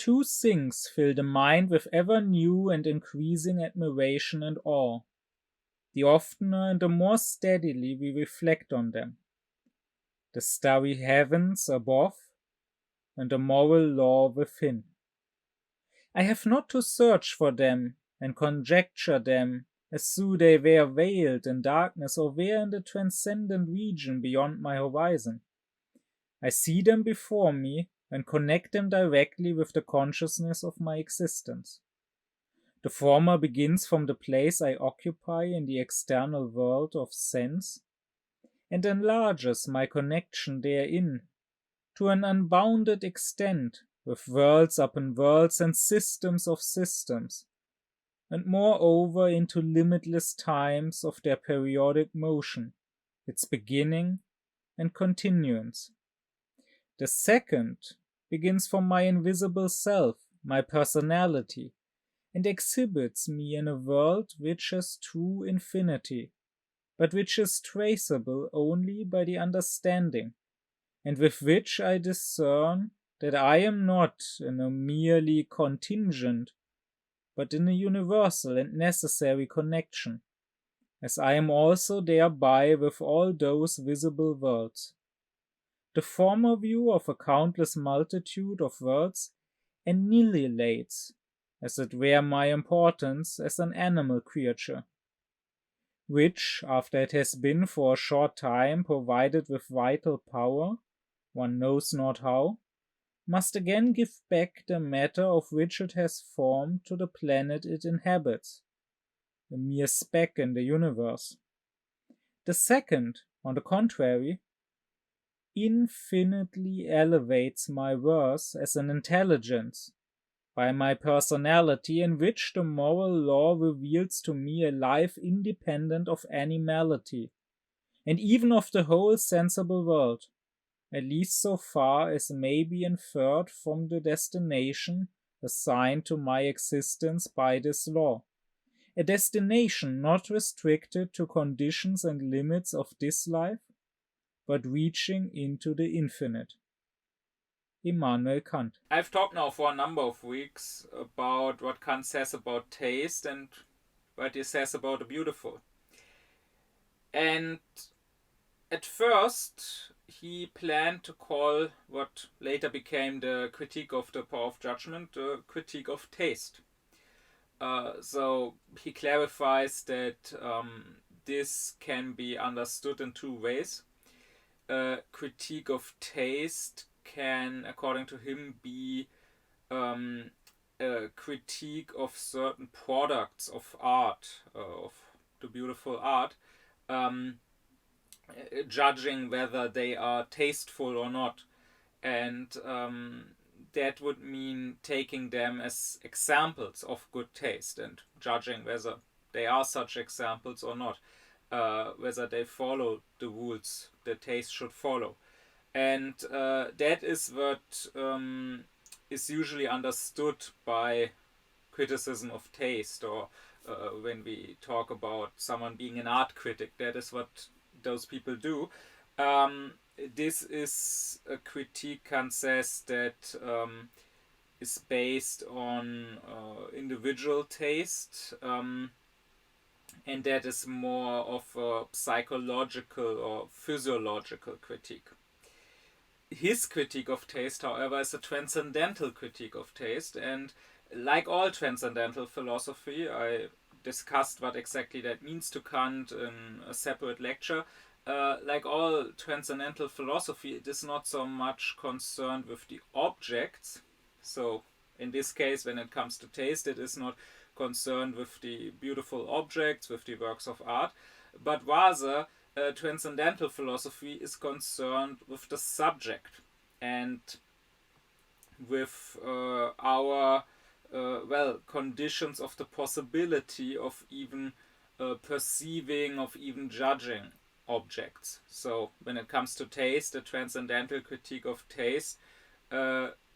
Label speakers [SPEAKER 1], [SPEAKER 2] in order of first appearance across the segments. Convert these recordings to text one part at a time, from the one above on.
[SPEAKER 1] two things fill the mind with ever new and increasing admiration and awe, the oftener and the more steadily we reflect on them: the starry heavens above and the moral law within. I have not to search for them and conjecture them as though they were veiled in darkness or were in the transcendent region beyond my horizon. I see them before me and connect them directly with the consciousness of my existence. The former begins from the place I occupy in the external world of sense, and enlarges my connection therein to an unbounded extent, with worlds upon worlds and systems of systems, and moreover into limitless times of their periodic motion, its beginning and continuance. The second begins from my invisible self, my personality, and exhibits me in a world which has true infinity, but which is traceable only by the understanding, and with which I discern that I am not in a merely contingent, but in a universal and necessary connection, as I am also thereby with all those visible worlds. The former view of a countless multitude of worlds annihilates, as it were, my importance as an animal creature, which, after it has been for a short time provided with vital power, one knows not how, must again give back the matter of which it has formed to the planet it inhabits, a mere speck in the universe. The second, on the contrary, infinitely elevates my worth as an intelligence, by my personality, in which the moral law reveals to me a life independent of animality, and even of the whole sensible world, at least so far as may be inferred from the destination assigned to my existence by this law, a destination not restricted to conditions and limits of this life, but reaching into the infinite. Immanuel Kant. I've talked now for a number of weeks about what Kant says about taste and what he says about the beautiful. And at first, he planned to call what later became the critique of the power of judgment the critique of taste. So he clarifies that this can be understood in two ways. Critique of taste can, according to him, be a critique of certain products of art, of the beautiful art, judging whether they are tasteful or not. And that would mean taking them as examples of good taste and judging whether they are such examples or not, whether they follow the rules that taste should follow. And that is what is usually understood by criticism of taste, or when we talk about someone being an art critic, that is what those people do. This is a critique, Kant says, that is based on individual taste, and that is more of a psychological or physiological critique. His critique of taste, however, is a transcendental critique of taste, and like all transcendental philosophy, I discussed what exactly that means to Kant in a separate lecture. Like all transcendental philosophy, it is not so much concerned with the objects. So, in this case, when it comes to taste, it is not concerned with the beautiful objects, with the works of art, but rather transcendental philosophy is concerned with the subject and with our conditions of the possibility of even perceiving, of even judging objects. So when it comes to taste, the transcendental critique of taste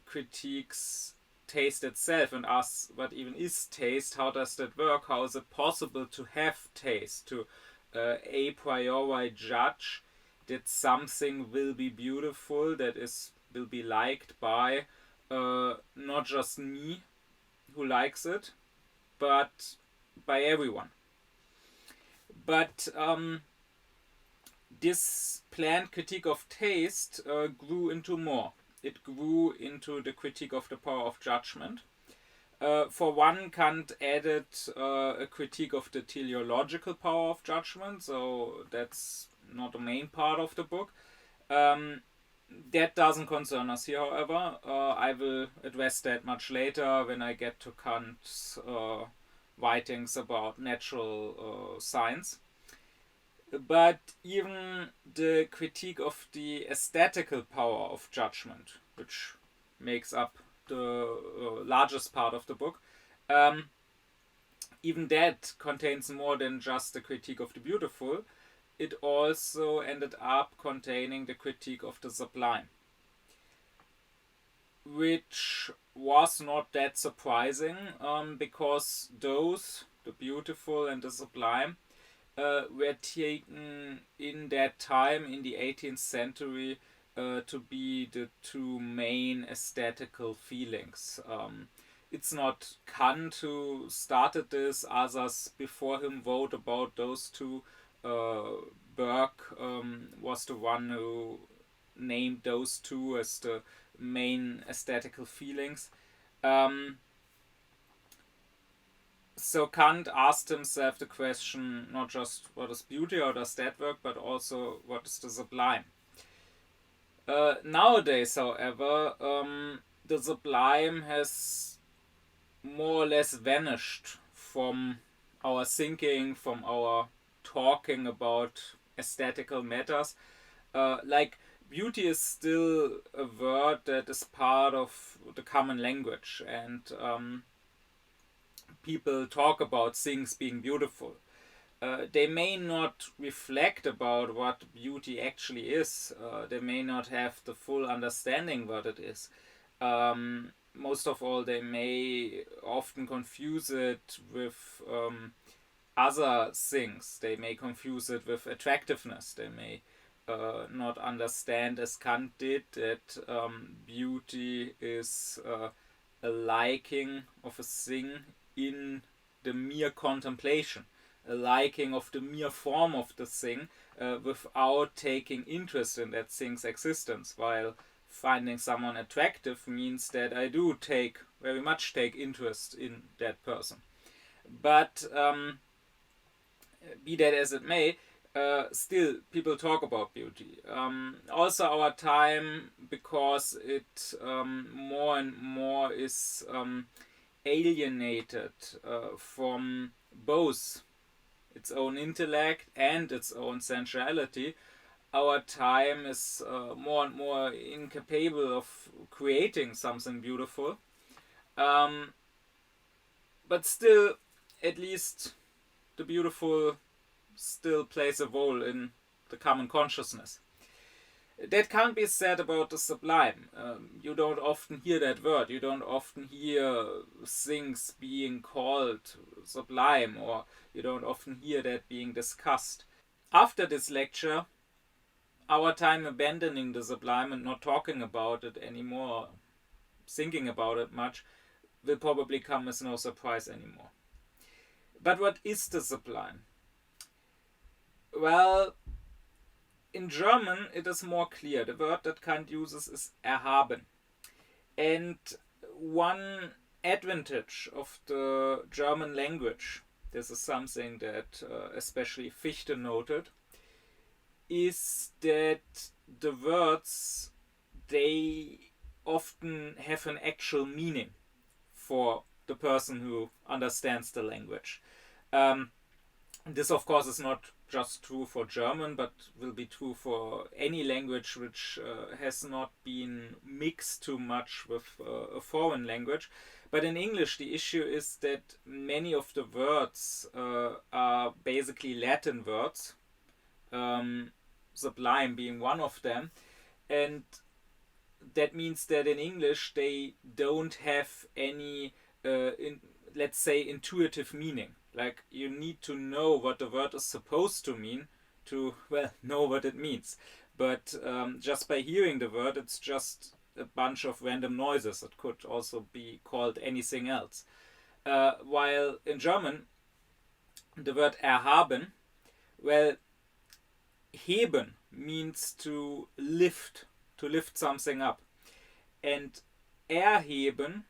[SPEAKER 1] critiques taste itself and asks what even is taste, how does that work, how is it possible to have taste, to a priori judge that something will be beautiful, that is will be liked by not just me who likes it, but by everyone. But this planned critique of taste grew into more. It grew into the critique of the power of judgment. For one, Kant added a critique of the teleological power of judgment, so that's not the main part of the book. That doesn't concern us here, however. I will address that much later when I get to Kant's writings about natural science. But even the critique of the aesthetical power of judgment, which makes up the largest part of the book, even that contains more than just the critique of the beautiful. It also ended up containing the critique of the sublime, which was not that surprising, because those, the beautiful and the sublime, were taken in that time in the 18th century to be the two main aesthetical feelings. It's not Kant who started this, others before him wrote about those two. Burke was the one who named those two as the main aesthetical feelings. So Kant asked himself the question not just what is beauty or does that work, but also what is the sublime. Nowadays, however, the sublime has more or less vanished from our thinking, from our talking about aesthetical matters. Like, beauty is still a word that is part of the common language, and people talk about things being beautiful. They may not reflect about what beauty actually is. They may not have the full understanding what it is. Most of all, they may often confuse it with other things. They may confuse it with attractiveness. They may not understand, as Kant did, that beauty is a liking of a thing in the mere contemplation, a liking of the mere form of the thing without taking interest in that thing's existence, while finding someone attractive means that I do very much take interest in that person. But be that as it may, still people talk about beauty. Also, our time, because it more and more is alienated from both its own intellect and its own sensuality, our time is more and more incapable of creating something beautiful. But still, at least the beautiful still plays a role in the common consciousness. That can't be said about the sublime. You don't often hear that word. You don't often hear things being called sublime, or you don't often hear that being discussed. After this lecture, our time abandoning the sublime and not talking about it anymore, thinking about it much, will probably come as no surprise anymore. But what is the sublime? Well, in German it is more clear. The word that Kant uses is erhaben. And one advantage of the German language, this is something that especially Fichte noted, is that the words, they often have an actual meaning for the person who understands the language. This, of course, is not just true for German, but will be true for any language which has not been mixed too much with a foreign language. But in English, the issue is that many of the words are basically Latin words, sublime being one of them, and that means that in English they don't have any, let's say, intuitive meaning. Like, you need to know what the word is supposed to mean to, well, know what it means. But just by hearing the word, it's just a bunch of random noises. It could also be called anything else. While in German, the word erhaben, well, heben means to lift something up. And erheben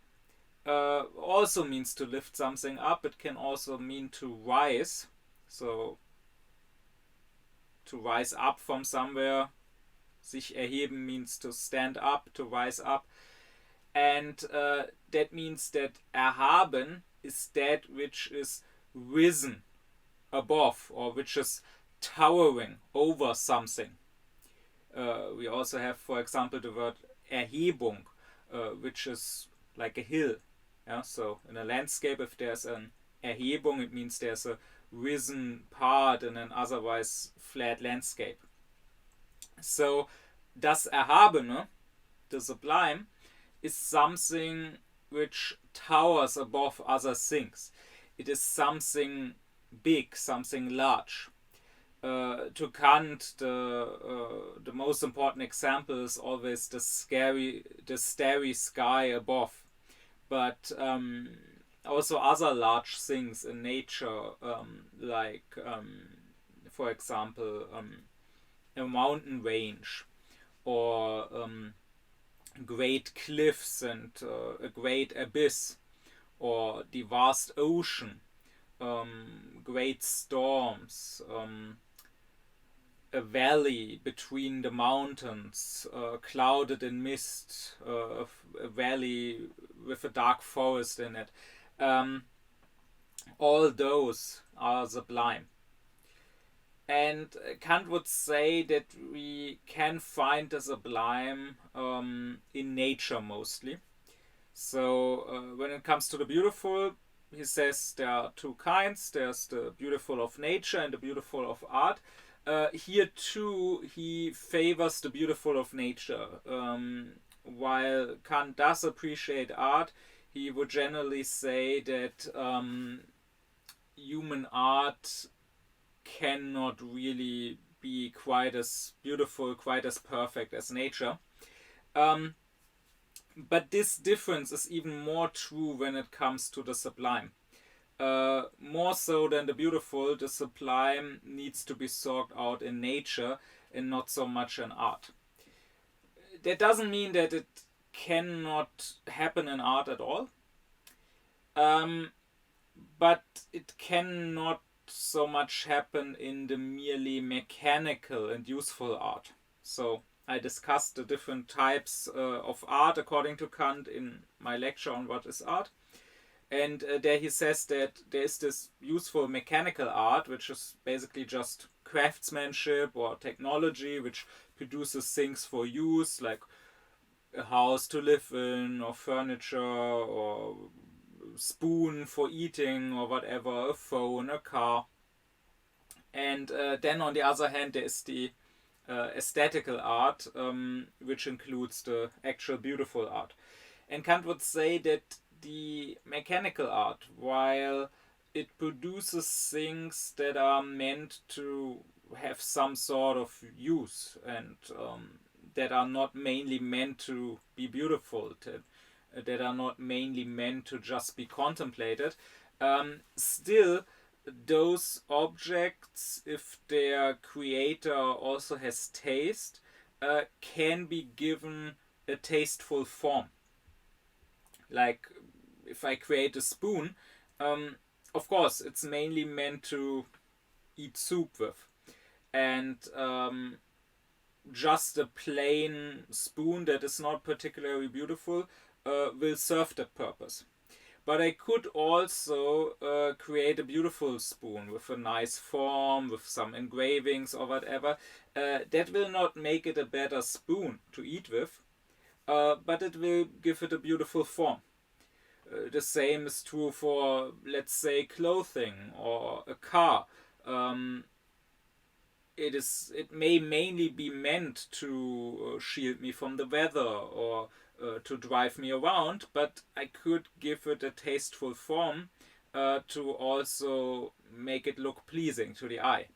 [SPEAKER 1] also means to lift something up. It can also mean to rise. So, to rise up from somewhere. Sich erheben means to stand up, to rise up. And that means that erhaben is that which is risen above, or which is towering over something. We also have, for example, the word Erhebung, which is like a hill. Yeah? So in a landscape, if there's an Erhebung, it means there's a risen part in an otherwise flat landscape. So das Erhabene, the sublime, is something which towers above other things. It is something big, something large. To Kant, the most important example is always the starry sky above. But also other large things in nature, like, for example, a mountain range, or great cliffs and a great abyss, or the vast ocean, great storms, a valley between the mountains, clouded in mist, a valley with a dark forest in it. All those are sublime. And Kant would say that we can find the sublime in nature mostly. So when it comes to the beautiful, he says there are two kinds. There's the beautiful of nature and the beautiful of art. Here too, he favors the beautiful of nature. While Kant does appreciate art, he would generally say that human art cannot really be quite as beautiful, quite as perfect as nature. But this difference is even more true when it comes to the sublime. More so than the beautiful, the sublime needs to be sought out in nature and not so much in art. That doesn't mean that it cannot happen in art at all, but it cannot so much happen in the merely mechanical and useful art. So I discussed the different types of art according to Kant in my lecture on what is art. And there he says that there is this useful mechanical art, which is basically just craftsmanship or technology, which produces things for use, like a house to live in, or furniture, or spoon for eating, or whatever, a phone, a car. And then on the other hand, there is the aesthetical art, which includes the actual beautiful art. And Kant would say that the mechanical art, while it produces things that are meant to have some sort of use, and that are not mainly meant to be beautiful, that are not mainly meant to just be contemplated, still those objects, if their creator also has taste, can be given a tasteful form. Like, if I create a spoon, of course, it's mainly meant to eat soup with. And just a plain spoon that is not particularly beautiful will serve that purpose. But I could also create a beautiful spoon with a nice form, with some engravings or whatever. That will not make it a better spoon to eat with, but it will give it a beautiful form. The same is true for, let's say, clothing or a car. It may mainly be meant to shield me from the weather, or to drive me around, but I could give it a tasteful form to also make it look pleasing to the eye.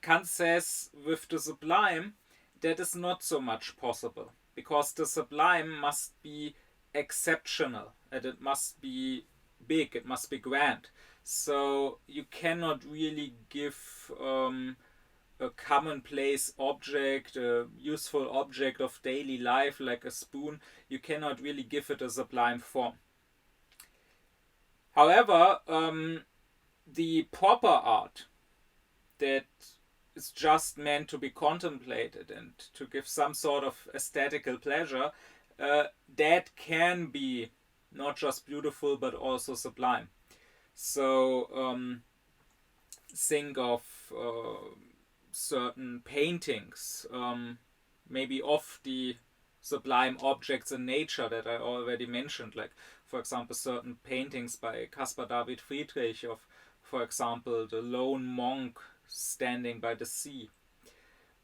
[SPEAKER 1] Kant says with the sublime that is not so much possible. because the sublime must be exceptional and it must be big, it must be grand. So you cannot really give a commonplace object, a useful object of daily life like a spoon, you cannot really give it a sublime form. However, the proper art that is just meant to be contemplated and to give some sort of aesthetical pleasure, that can be not just beautiful but also sublime. So think of certain paintings, maybe of the sublime objects in nature that I already mentioned, like for example certain paintings by Caspar David Friedrich of, for example, the lone monk standing by the sea,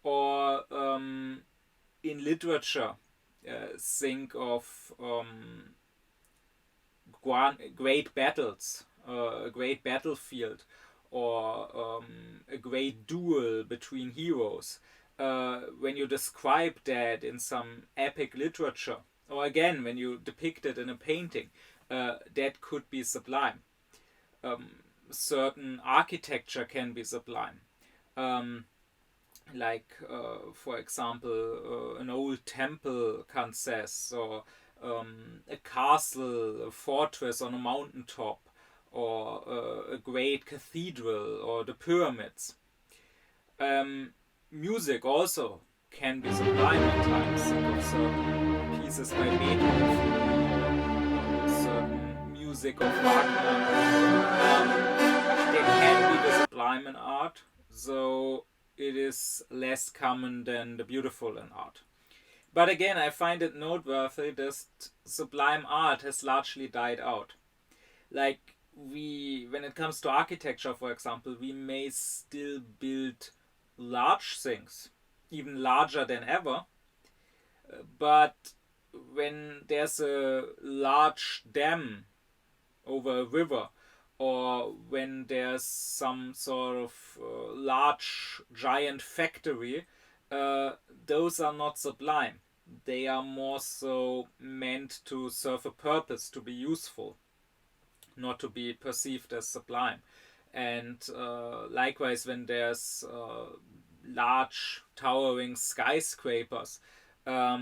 [SPEAKER 1] or in literature, think of great battles, a great battlefield, or a great duel between heroes. When you describe that in some epic literature, or again when you depict it in a painting, that could be sublime. Certain architecture can be sublime. Like, for example, an old temple, Kant says, or a castle, a fortress on a mountaintop, or a great cathedral, or the pyramids. Music also can be sublime at times. Think of certain pieces by Beethoven, certain music of Wagner. There can be the sublime in art, though it is less common than the beautiful in art. But again, I find it noteworthy that sublime art has largely died out. Like, when it comes to architecture, for example, we may still build large things, even larger than ever, but when there's a large dam over a river, or when there's some sort of large giant factory, those are not sublime. They are more so meant to serve a purpose, to be useful, not to be perceived as sublime. And likewise, when there's large towering skyscrapers, I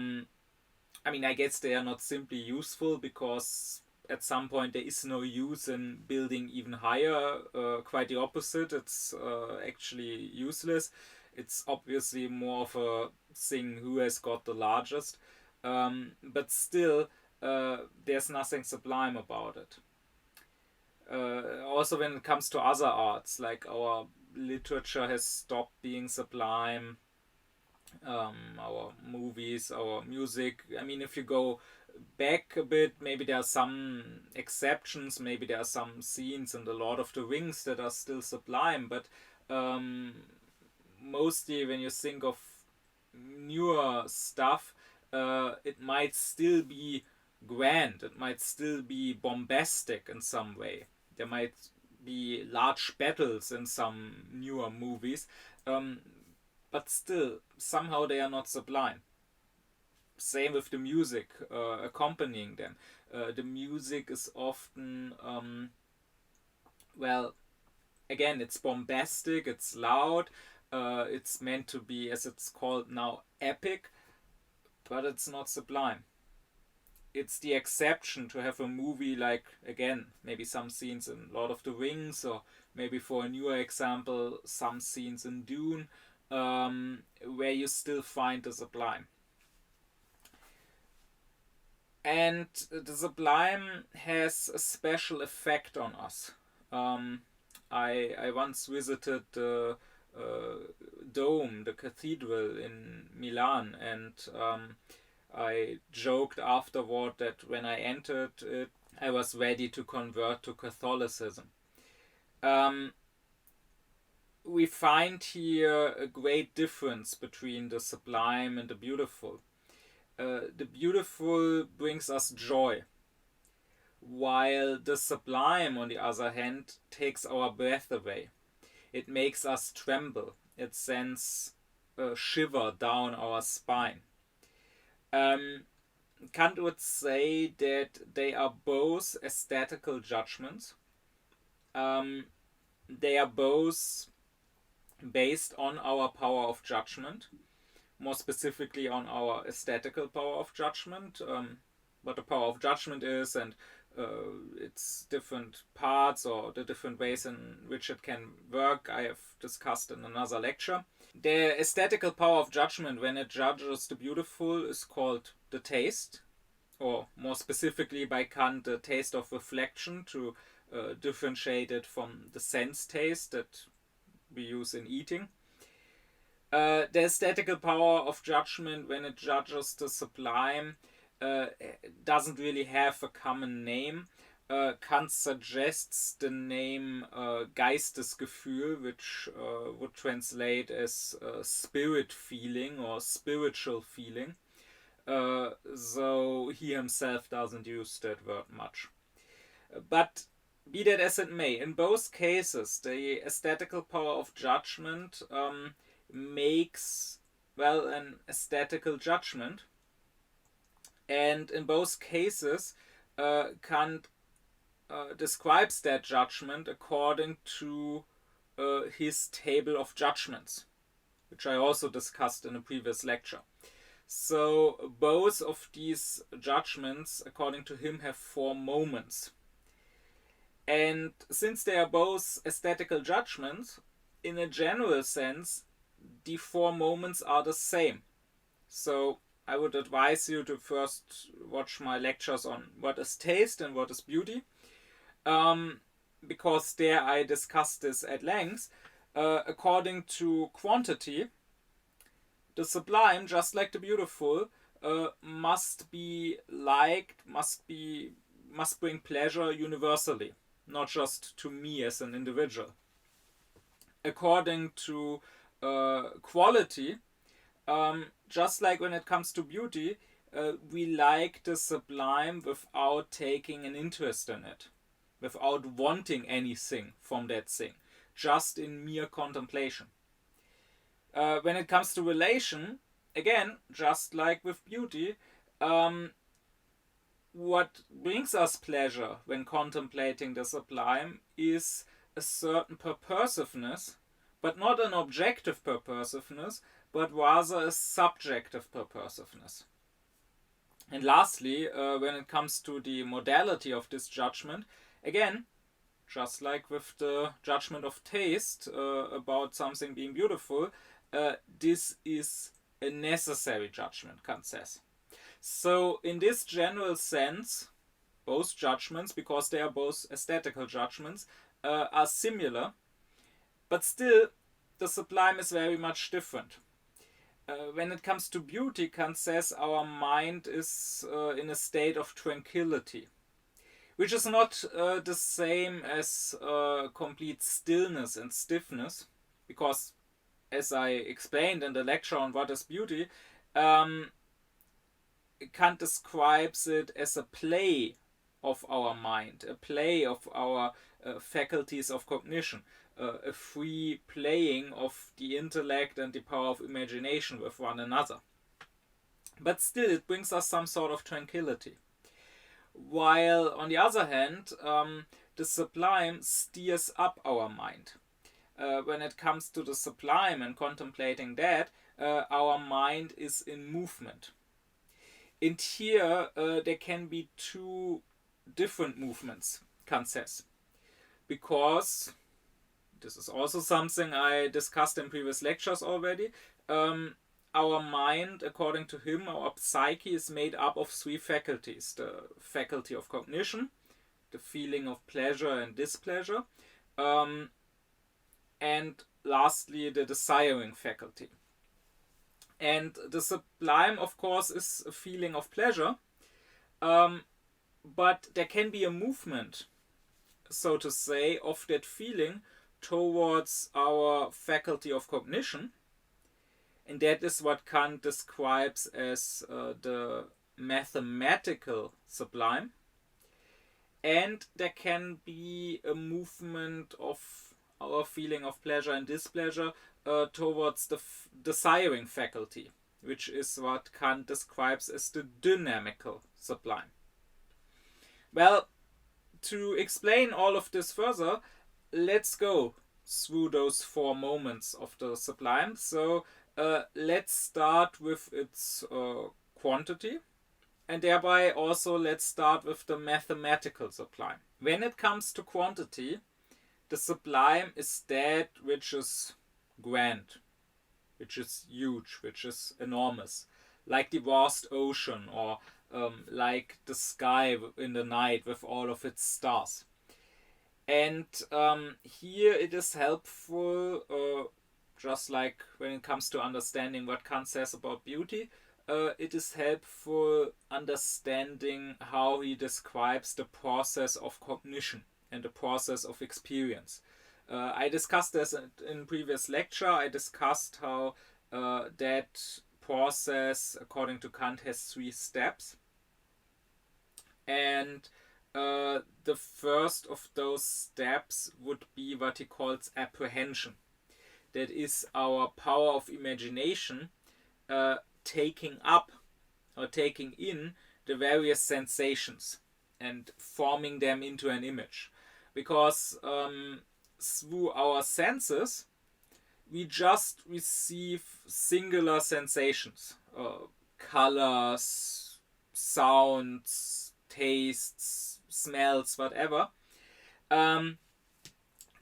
[SPEAKER 1] mean, I guess they are not simply useful because at some point there is no use in building even higher. Quite the opposite, it's actually useless. It's obviously more of a thing who has got the largest, but still, there's nothing sublime about it. Also, when it comes to other arts, like our literature has stopped being sublime, our movies, our music. I mean, if you go back a bit, maybe there are some exceptions, maybe there are some scenes in The Lord of the Rings that are still sublime, but mostly when you think of newer stuff, it might still be grand, it might still be bombastic in some way. There might be large battles in some newer movies, but still, somehow they are not sublime. Same with the music accompanying them. The music is often, well, again, it's bombastic, it's loud, it's meant to be, as it's called now, epic, but it's not sublime. It's the exception to have a movie like, again, maybe some scenes in Lord of the Rings, or maybe for a newer example, some scenes in Dune, where you still find the sublime. And the sublime has a special effect on us. I once visited the dome, the cathedral in Milan, and I joked afterward that when I entered it, I was ready to convert to Catholicism. We find here a great difference between the sublime and the beautiful. The beautiful brings us joy, while the sublime, on the other hand, takes our breath away. It makes us tremble. It sends a shiver down our spine. Kant would say that they are both aesthetical judgments. They are both based on our power of judgment, more specifically on our aesthetical power of judgment, what the power of judgment is, and its different parts or the different ways in which it can work, I have discussed in another lecture. The aesthetical power of judgment, when it judges the beautiful, is called the taste, or more specifically by Kant, the taste of reflection, to differentiate it from the sense taste that we use in eating. The aesthetical power of judgment, when it judges the sublime, doesn't really have a common name. Kant suggests the name Geistesgefühl, which would translate as spirit feeling or spiritual feeling. Though he himself doesn't use that word much. But be that as it may, in both cases, the aesthetical power of judgment makes, well, an aesthetical judgment. And in both cases, Kant describes that judgment according to his table of judgments, which I also discussed in a previous lecture. So both of these judgments, according to him, have 4 moments. And since they are both aesthetical judgments, in a general sense, the 4 moments are the same. So I would advise you to first watch my lectures on what is taste and what is beauty, because there I discussed this at length. According to quantity, the sublime, just like the beautiful, must be liked, must bring pleasure universally, not just to me as an individual. According to quality, just like when it comes to beauty, we like the sublime without taking an interest in it, without wanting anything from that thing, just in mere contemplation. When it comes to relation, again, just like with beauty, what brings us pleasure when contemplating the sublime is a certain purposiveness, but not an objective purposiveness, but rather a subjective purposiveness. And lastly, when it comes to the modality of this judgment, again, just like with the judgment of taste about something being beautiful, this is a necessary judgment, Kant says. So in this general sense, both judgments, because they are both aesthetical judgments, are similar, but still the sublime is very much different. When it comes to beauty, Kant says our mind is in a state of tranquility, which is not the same as complete stillness and stiffness, because as I explained in the lecture on what is beauty, Kant describes it as a play of our mind, a play of our faculties of cognition, a free playing of the intellect and the power of imagination with one another. But still, it brings us some sort of tranquility. While, on the other hand, the sublime steers up our mind. When it comes to the sublime and contemplating that, our mind is in movement. And here there can be 2 different movements, Kant says. Because, this is also something I discussed in previous lectures already, our mind, according to him, our psyche is made up of 3 faculties. The faculty of cognition, the feeling of pleasure and displeasure, and lastly the desiring faculty. And the sublime, of course, is a feeling of pleasure, but there can be a movement, so to say, of that feeling towards our faculty of cognition, and that is what Kant describes as the mathematical sublime. And there can be a movement of our feeling of pleasure and displeasure towards the desiring faculty, which is what Kant describes as the dynamical sublime. Well, to explain all of this further, let's go through those 4 moments of the sublime. So let's start with its quantity, and thereby also let's start with the mathematical sublime. When it comes to quantity, the sublime is that which is grand, which is huge, which is enormous, like the vast ocean, or like the sky in the night with all of its stars. And here it is helpful, just like when it comes to understanding what Kant says about beauty, it is helpful understanding how he describes the process of cognition and the process of experience. I discussed this in previous lecture. I discussed how that process, according to Kant, has 3 steps. And the first of those steps would be what he calls apprehension. That is our power of imagination taking up or taking in the various sensations and forming them into an image. Because through our senses, we just receive singular sensations, colors, sounds, tastes, smells, whatever.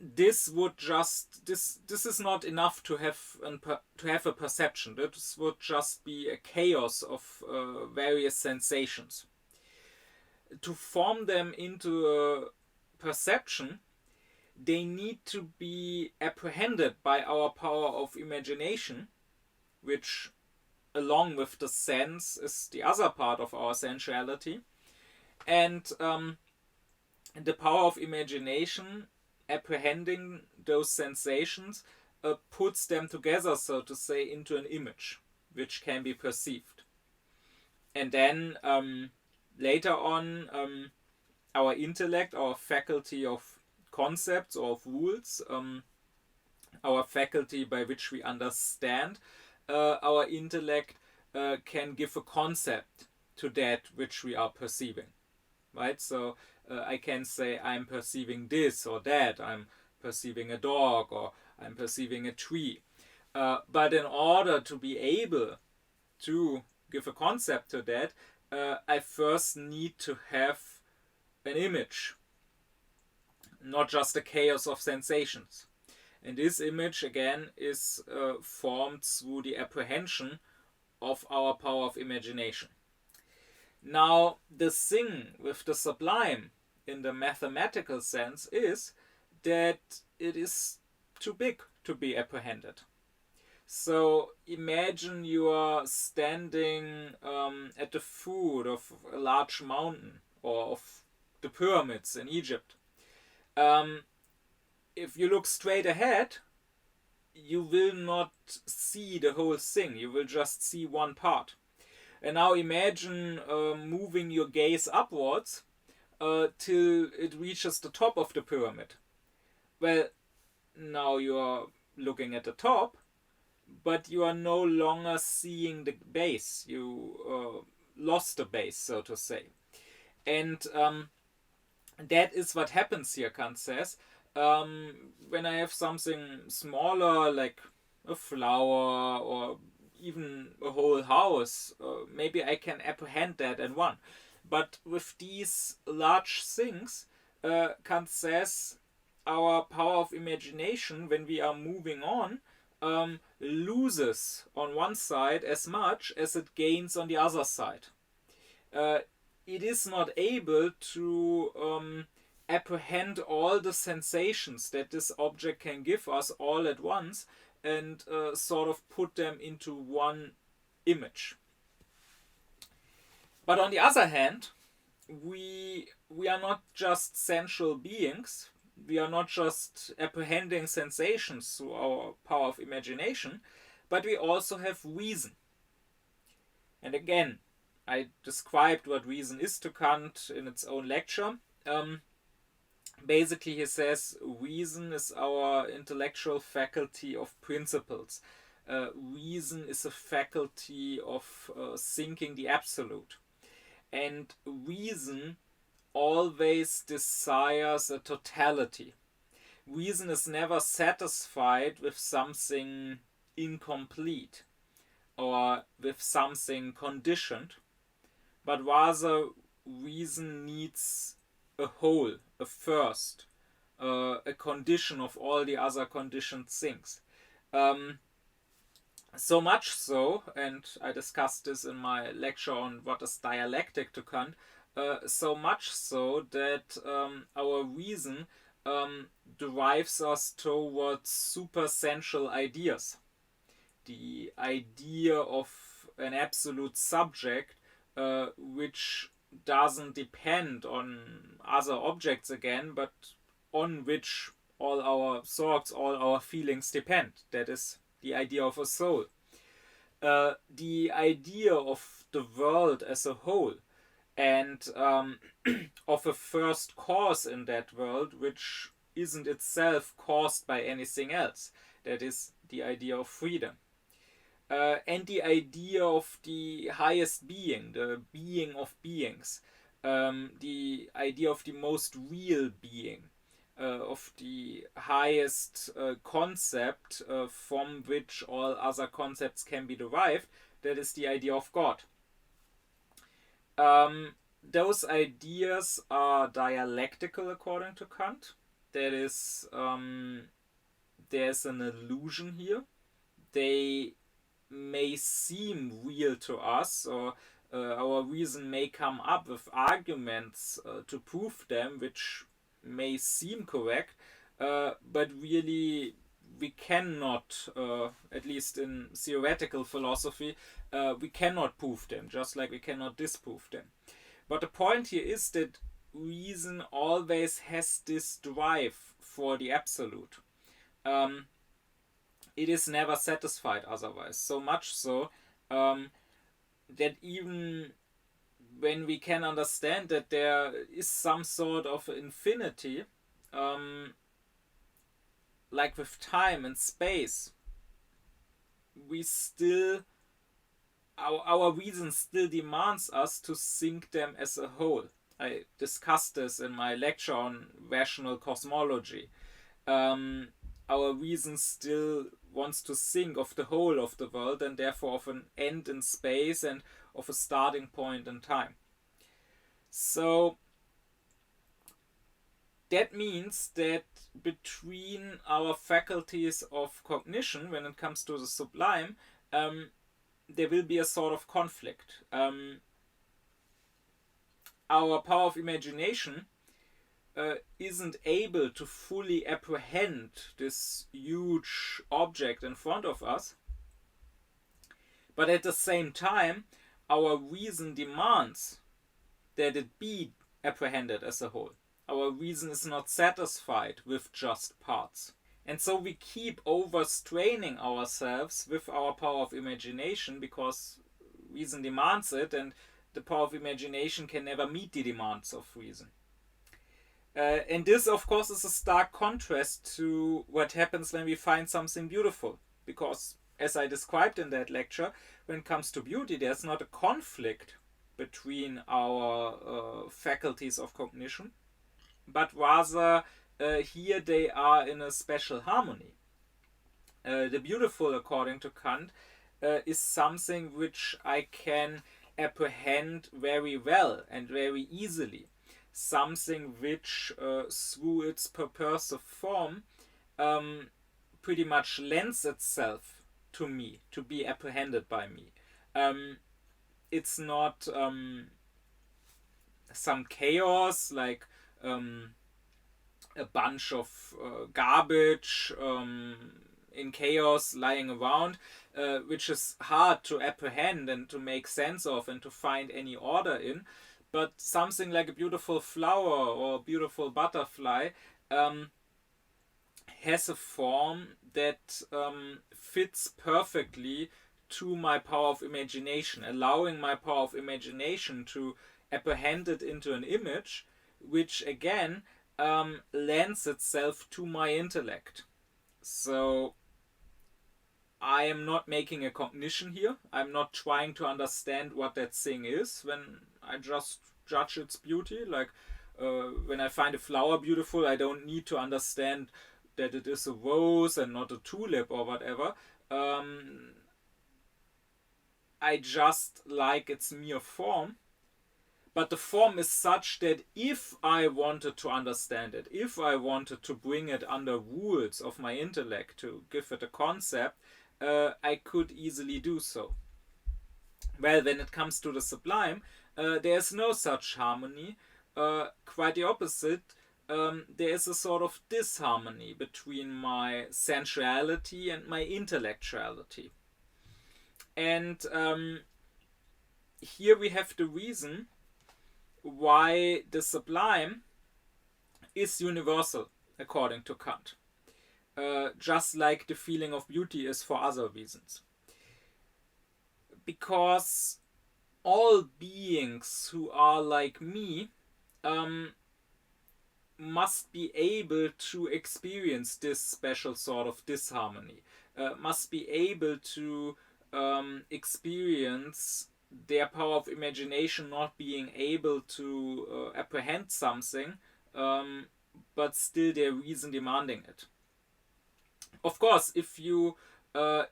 [SPEAKER 1] This is not enough to have a perception. This would just be a chaos of various sensations. To form them into a perception, they need to be apprehended by our power of imagination, which, along with the sense, is the other part of our sensuality. And the power of imagination, apprehending those sensations, puts them together, so to say, into an image which can be perceived. And then later on, our intellect, our faculty of concepts or of rules, our faculty by which we understand our intellect, can give a concept to that which we are perceiving, right? So I can say I'm perceiving this or that, I'm perceiving a dog, or I'm perceiving a tree. But in order to be able to give a concept to that, I first need to have an image, not just a chaos of sensations. And this image, again, is formed through the apprehension of our power of imagination. Now, the thing with the sublime in the mathematical sense is that it is too big to be apprehended. So imagine you are standing at the foot of a large mountain, or of the pyramids in Egypt. If you look straight ahead, you will not see the whole thing. You will just see one part. And now imagine moving your gaze upwards till it reaches the top of the pyramid. Well, now you are looking at the top, but you are no longer seeing the base. You lost the base, so to say. And that is what happens here, Kant says. When I have something smaller, like a flower or even a whole house, maybe I can apprehend that in one. But with these large things, Kant says our power of imagination, when we are moving on, loses on one side as much as it gains on the other side. It is not able to apprehend all the sensations that this object can give us all at once, and sort of put them into one image. But on the other hand, we are not just sensual beings. We are not just apprehending sensations through our power of imagination, but we also have reason. And again, I described what reason is to Kant in its own lecture. Basically, he says reason is our intellectual faculty of principles. reason is a faculty of thinking the absolute. And reason always desires a totality. Reason is never satisfied with something incomplete or with something conditioned, but rather reason needs a whole, a first, a condition of all the other conditioned things. Um, so much so, and I discussed this in my lecture on what is dialectic to Kant, so much so that our reason drives us towards supersensual ideas. The idea of an absolute subject which doesn't depend on other objects again, but on which all our thoughts, all our feelings depend. That is the idea of a soul. The idea of the world as a whole, and of a first cause in that world which isn't itself caused by anything else. That is the idea of freedom. And the idea of the highest being, the being of beings, the idea of the most real being, of the highest concept from which all other concepts can be derived, that is the idea of God. Those ideas are dialectical according to Kant. That is, there's an illusion here. They may seem real to us, or our reason may come up with arguments to prove them, which may seem correct, but really we cannot, at least in theoretical philosophy, we cannot prove them, just like we cannot disprove them. But the point here is that reason always has this drive for the absolute. It is never satisfied otherwise. So much so that even when we can understand that there is some sort of infinity, like with time and space, we still, our reason still demands us to think them as a whole. I discussed this in my lecture on rational cosmology. Our reason still wants to think of the whole of the world, and therefore of an end in space and of a starting point in time. So that means that between our faculties of cognition, when it comes to the sublime, there will be a sort of conflict. Our power of imagination isn't able to fully apprehend this huge object in front of us, but at the same time, our reason demands that it be apprehended as a whole. Our reason is not satisfied with just parts. And so we keep overstraining ourselves with our power of imagination because reason demands it, and the power of imagination can never meet the demands of reason. And this, of course, is a stark contrast to what happens when we find something beautiful. Because, as I described in that lecture, when it comes to beauty, there's not a conflict between our faculties of cognition, but rather here they are in a special harmony. The beautiful, according to Kant, is something which I can apprehend very well and very easily. Something which, through its purposive form, pretty much lends itself to me, to be apprehended by me. It's not some chaos like a bunch of garbage in chaos lying around, which is hard to apprehend and to make sense of and to find any order in. But something like a beautiful flower or a beautiful butterfly has a form that fits perfectly to my power of imagination, allowing my power of imagination to apprehend it into an image, which again lends itself to my intellect. So I am not making a cognition here. I'm not trying to understand what that thing is when I just judge its beauty. Like when I find a flower beautiful, I don't need to understand that it is a rose and not a tulip or whatever. I just like its mere form. But the form is such that if I wanted to understand it, if I wanted to bring it under rules of my intellect, to give it a concept, I could easily do so. Well, when it comes to the sublime, there's no such harmony. Quite the opposite. There is a sort of disharmony between my sensuality and my intellectuality. And here we have the reason why the sublime is universal, according to Kant. Just like the feeling of beauty is for other reasons. Because all beings who are like me must be able to experience this special sort of disharmony, must be able to experience their power of imagination not being able to apprehend something, but still their reason demanding it. Of course, if you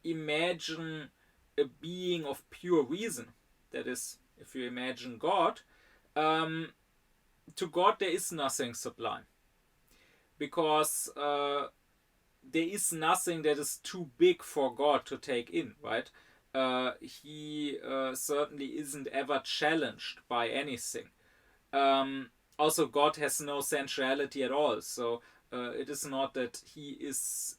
[SPEAKER 1] imagine a being of pure reason, that is, if you imagine God, to God there is nothing sublime. Because there is nothing that is too big for God to take in, right? He certainly isn't ever challenged by anything. Also, God has no sensuality at all, so it is not that he is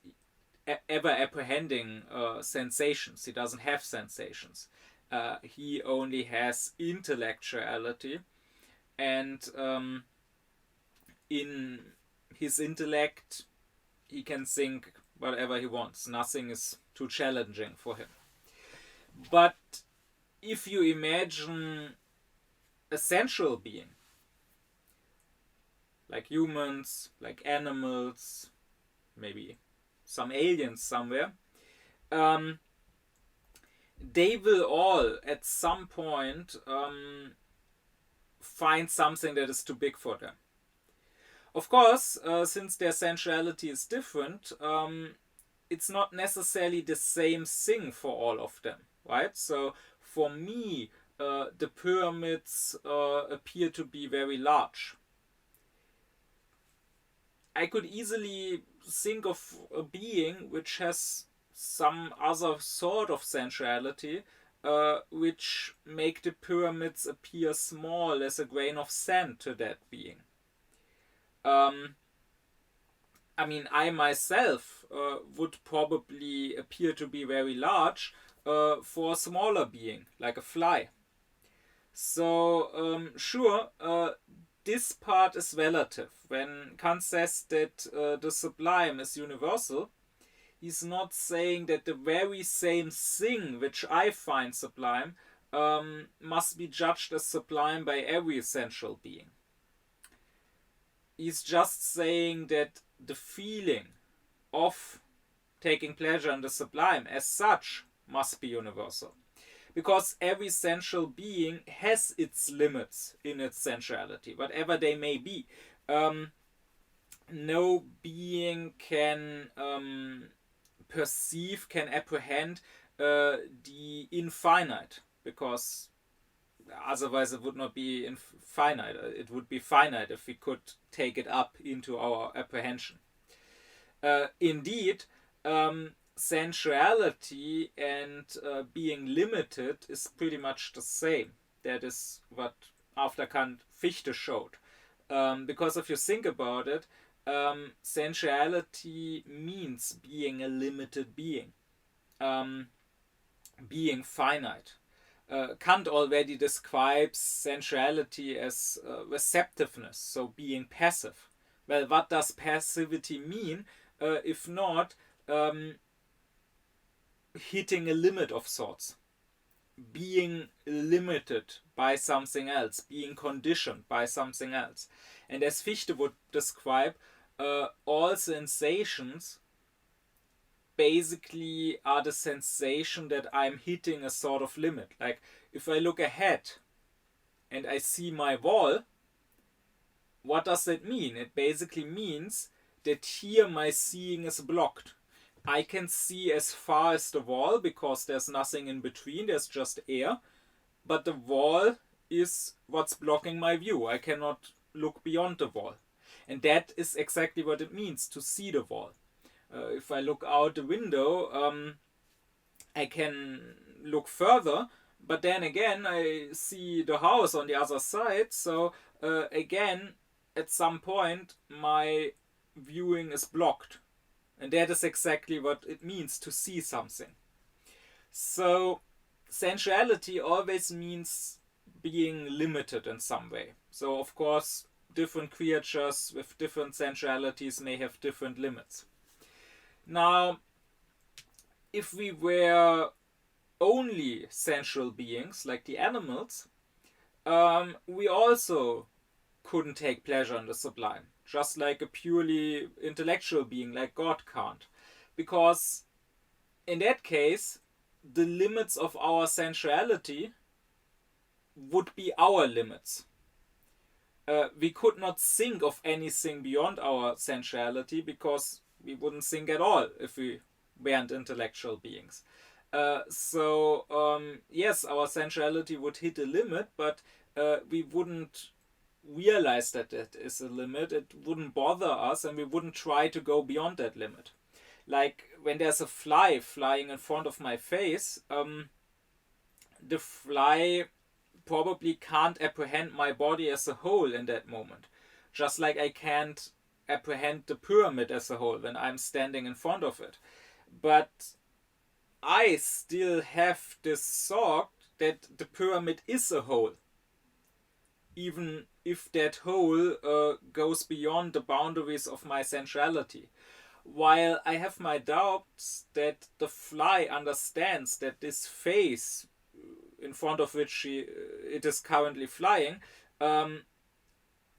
[SPEAKER 1] ever apprehending sensations. He doesn't have sensations. He only has intellectuality, and in his intellect he can think whatever he wants. Nothing is too challenging for him. But if you imagine a sensual being, like humans, like animals, maybe some aliens somewhere, they will all at some point find something that is too big for them. Of course, since their sensuality is different, it's not necessarily the same thing for all of them, right? So for me, the pyramids appear to be very large. I could easily think of a being which has some other sort of sensuality, which make the pyramids appear small as a grain of sand to that being. I mean, I myself would probably appear to be very large for a smaller being, like a fly. So, sure, this part is relative. When Kant says that the sublime is universal, he's not saying that the very same thing which I find sublime must be judged as sublime by every sensual being. He's just saying that the feeling of taking pleasure in the sublime as such must be universal. Because every sensual being has its limits in its sensuality, whatever they may be. No being can perceive, can apprehend the infinite, because otherwise it would not be infinite. It would be finite if we could take it up into our apprehension. Indeed, sensuality and being limited is pretty much the same. That is what after Kant Fichte showed. Because if you think about it, sensuality means being a limited being, being finite. Kant already describes sensuality as receptiveness, so being passive. Well, what does passivity mean if not hitting a limit of sorts? Being limited by something else, being conditioned by something else. And as Fichte would describe, all sensations basically are the sensation that I'm hitting a sort of limit. Like if I look ahead and I see my wall, what does that mean? It basically means that here my seeing is blocked. I can see as far as the wall because there's nothing in between, there's just air, but the wall is what's blocking my view. I cannot look beyond the wall. And that is exactly what it means to see the wall. If I look out the window, I can look further, but then again, I see the house on the other side. So, again, at some point, my viewing is blocked. And that is exactly what it means to see something. So, sensuality always means being limited in some way. So, of course, different creatures with different sensualities may have different limits. Now, if we were only sensual beings like the animals, we also couldn't take pleasure in the sublime, just like a purely intellectual being like God can't. Because in that case, the limits of our sensuality would be our limits. We could not think of anything beyond our sensuality because we wouldn't think at all if we weren't intellectual beings. Yes, our sensuality would hit a limit, but we wouldn't realize that it is a limit. It wouldn't bother us, and we wouldn't try to go beyond that limit. Like when there's a fly flying in front of my face, the fly probably can't apprehend my body as a whole in that moment. Just like I can't apprehend the pyramid as a whole when I'm standing in front of it. But I still have this thought that the pyramid is a whole, even if that whole goes beyond the boundaries of my sensuality. While I have my doubts that the fly understands that this face in front of which it is currently flying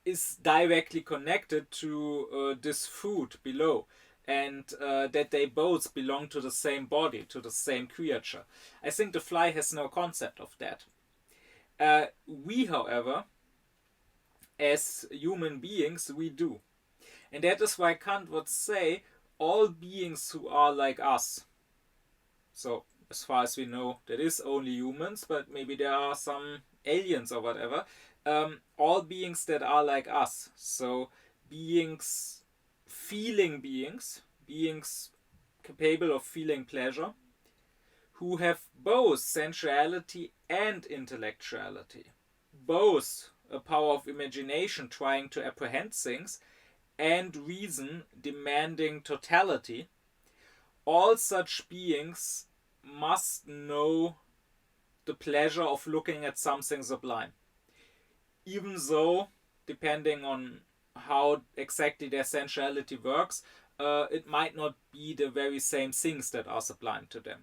[SPEAKER 1] is directly connected to this food below, and that they both belong to the same body, to the same creature. I think the fly has no concept of that. We, however, as human beings, we do. And that is why Kant would say all beings who are like us, so as far as we know, that is only humans, but maybe there are some aliens or whatever, all beings that are like us, so beings, feeling beings, beings capable of feeling pleasure, who have both sensuality and intellectuality, both a power of imagination trying to apprehend things, and reason demanding totality. All such beings must know the pleasure of looking at something sublime. Even though, depending on how exactly their sensuality works, it might not be the very same things that are sublime to them.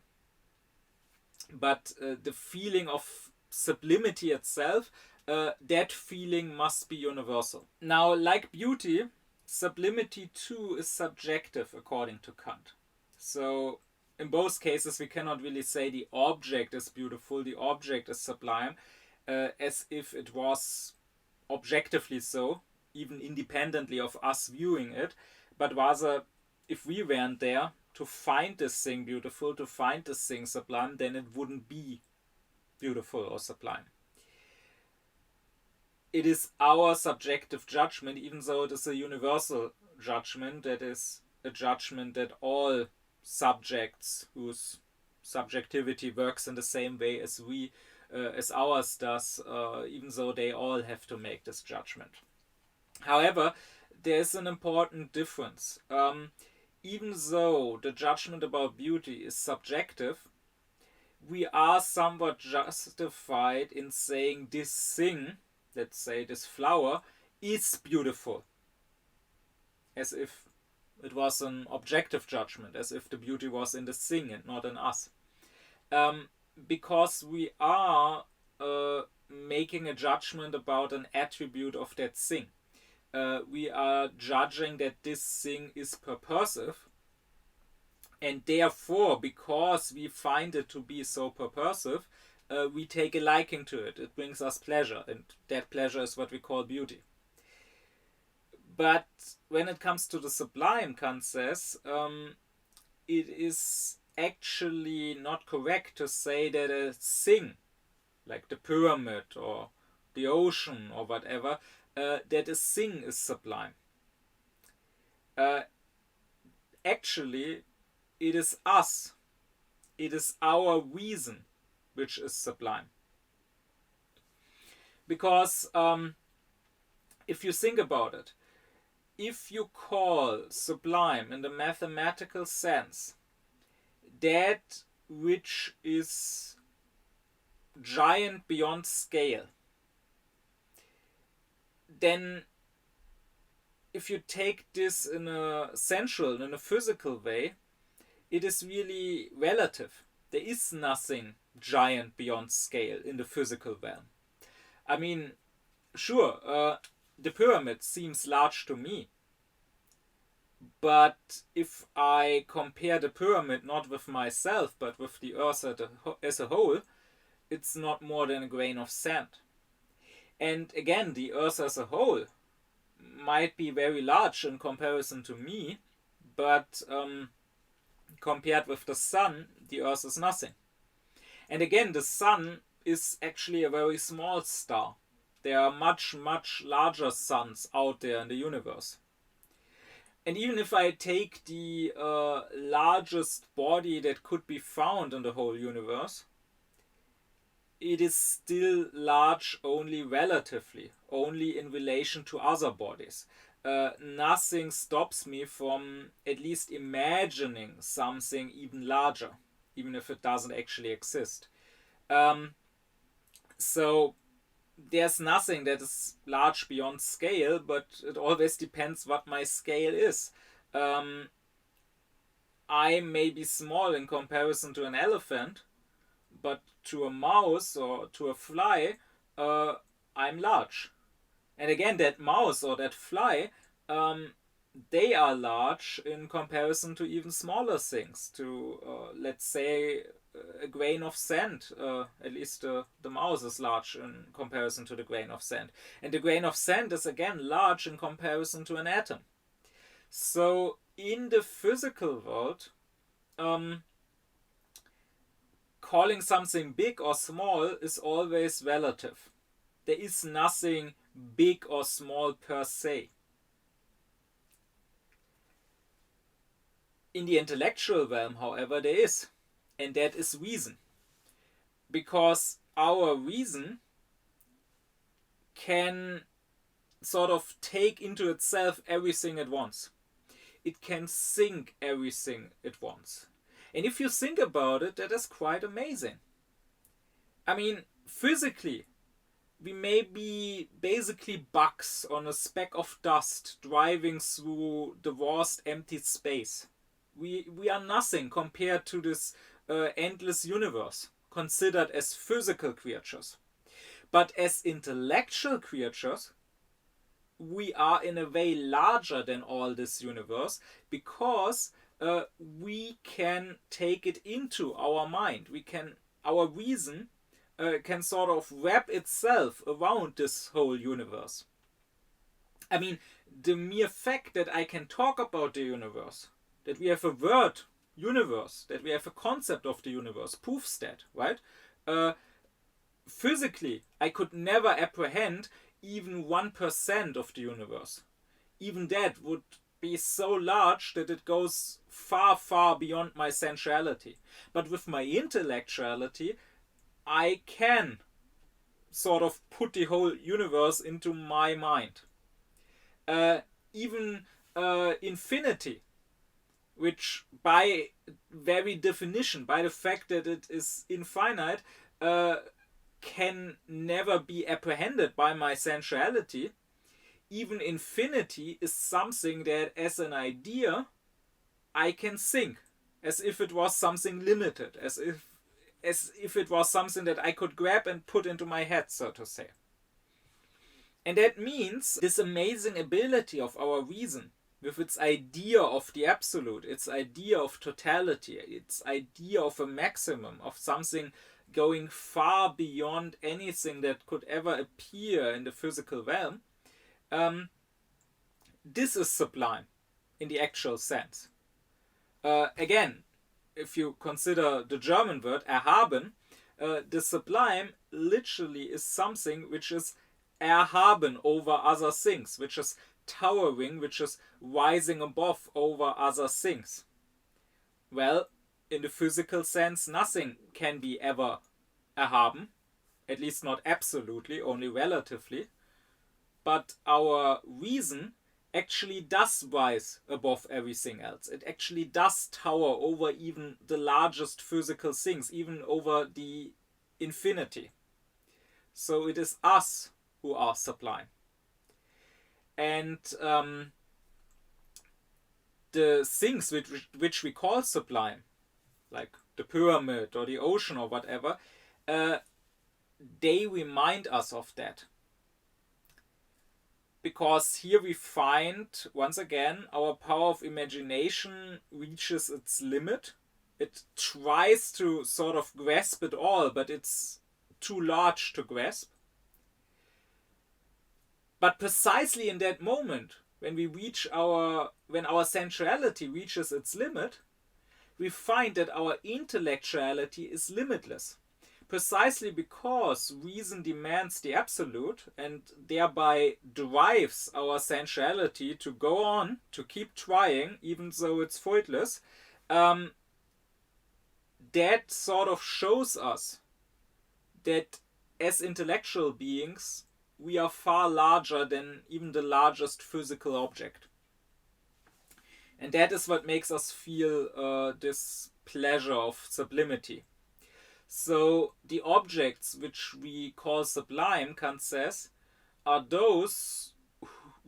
[SPEAKER 1] But the feeling of sublimity itself, that feeling must be universal. Now, like beauty, sublimity too is subjective according to Kant. So, in both cases, we cannot really say the object is beautiful, the object is sublime, as if it was objectively so, even independently of us viewing it, but rather, if we weren't there to find this thing beautiful, to find this thing sublime, then it wouldn't be beautiful or sublime. It is our subjective judgment, even though it is a universal judgment, that is a judgment that all subjects whose subjectivity works in the same way as ours does, even though they all have to make this judgment. However, there's an important difference. Even though the judgment about beauty is subjective, we are somewhat justified in saying this thing, let's say this flower, is beautiful, as if it was an objective judgment, as if the beauty was in the thing and not in us. Because we are making a judgment about an attribute of that thing. We are judging that this thing is purposive, And therefore, because we find it to be so purposive, we take a liking to it. It brings us pleasure, and that pleasure is what we call beauty. But when it comes to the sublime, Kant says, it is actually not correct to say that a thing, like the pyramid or the ocean or whatever, that a thing is sublime. Actually, it is us. It is our reason which is sublime. Because if you think about it, if you call sublime in the mathematical sense that which is giant beyond scale, then if you take this in a sensual, in a physical way, it is really relative. There is nothing giant beyond scale in the physical realm. I mean, sure, the pyramid seems large to me, but if I compare the pyramid not with myself but with the earth as a whole, it's not more than a grain of sand. And again, the earth as a whole might be very large in comparison to me, but compared with the sun, the earth is nothing. And again, the sun is actually a very small star. There are much, much larger suns out there in the universe. And even if I take the largest body that could be found in the whole universe, it is still large only relatively, only in relation to other bodies. Nothing stops me from at least imagining something even larger, even if it doesn't actually exist. So there's nothing that is large beyond scale, but it always depends what my scale is. I may be small in comparison to an elephant, but to a mouse or to a fly, I'm large. And again, that mouse or that fly, they are large in comparison to even smaller things, to, let's say, a grain of sand. At least the mouse is large in comparison to the grain of sand. And the grain of sand is again large in comparison to an atom. So in the physical world, calling something big or small is always relative. There is nothing big or small per se. In the intellectual realm, however, there is. And that is reason. Because our reason can sort of take into itself everything at once. It can think everything at once. And if you think about it, that is quite amazing. I mean, physically, we may be basically bugs on a speck of dust driving through the vast empty space. We are nothing compared to this endless universe, considered as physical creatures. But as intellectual creatures, we are in a way larger than all this universe, because we can take it into our mind. Our reason can sort of wrap itself around this whole universe. I mean, the mere fact that I can talk about the universe, that we have a word universe, that we have a concept of the universe, proves that, right? Physically, I could never apprehend even 1% of the universe. Even that would be so large that it goes far, far beyond my sensuality. But with my intellectuality, I can sort of put the whole universe into my mind. Even infinity, which by very definition, by the fact that it is infinite, can never be apprehended by my sensuality. Even infinity is something that, as an idea, I can think, as if it was something limited, as if it was something that I could grab and put into my head, so to say. And that means this amazing ability of our reason with its idea of the absolute, its idea of totality, its idea of a maximum, of something going far beyond anything that could ever appear in the physical realm, this is sublime in the actual sense. Again, if you consider the German word erhaben, the sublime literally is something which is erhaben over other things, which is towering, which is rising above over other things. Well, in the physical sense, nothing can be ever erhaben, at least not absolutely, only relatively. But our reason actually does rise above everything else. It actually does tower over even the largest physical things, even over the infinity. So it is us who are sublime. And the things which we call sublime, like the pyramid or the ocean or whatever, they remind us of that. Because here we find, once again, our power of imagination reaches its limit. It tries to sort of grasp it all, but it's too large to grasp. But precisely in that moment, when our sensuality reaches its limit, we find that our intellectuality is limitless. Precisely because reason demands the absolute and thereby drives our sensuality to go on, to keep trying, even though it's fruitless, that sort of shows us that as intellectual beings, we are far larger than even the largest physical object. And that is what makes us feel this pleasure of sublimity. So the objects which we call sublime, Kant says, are those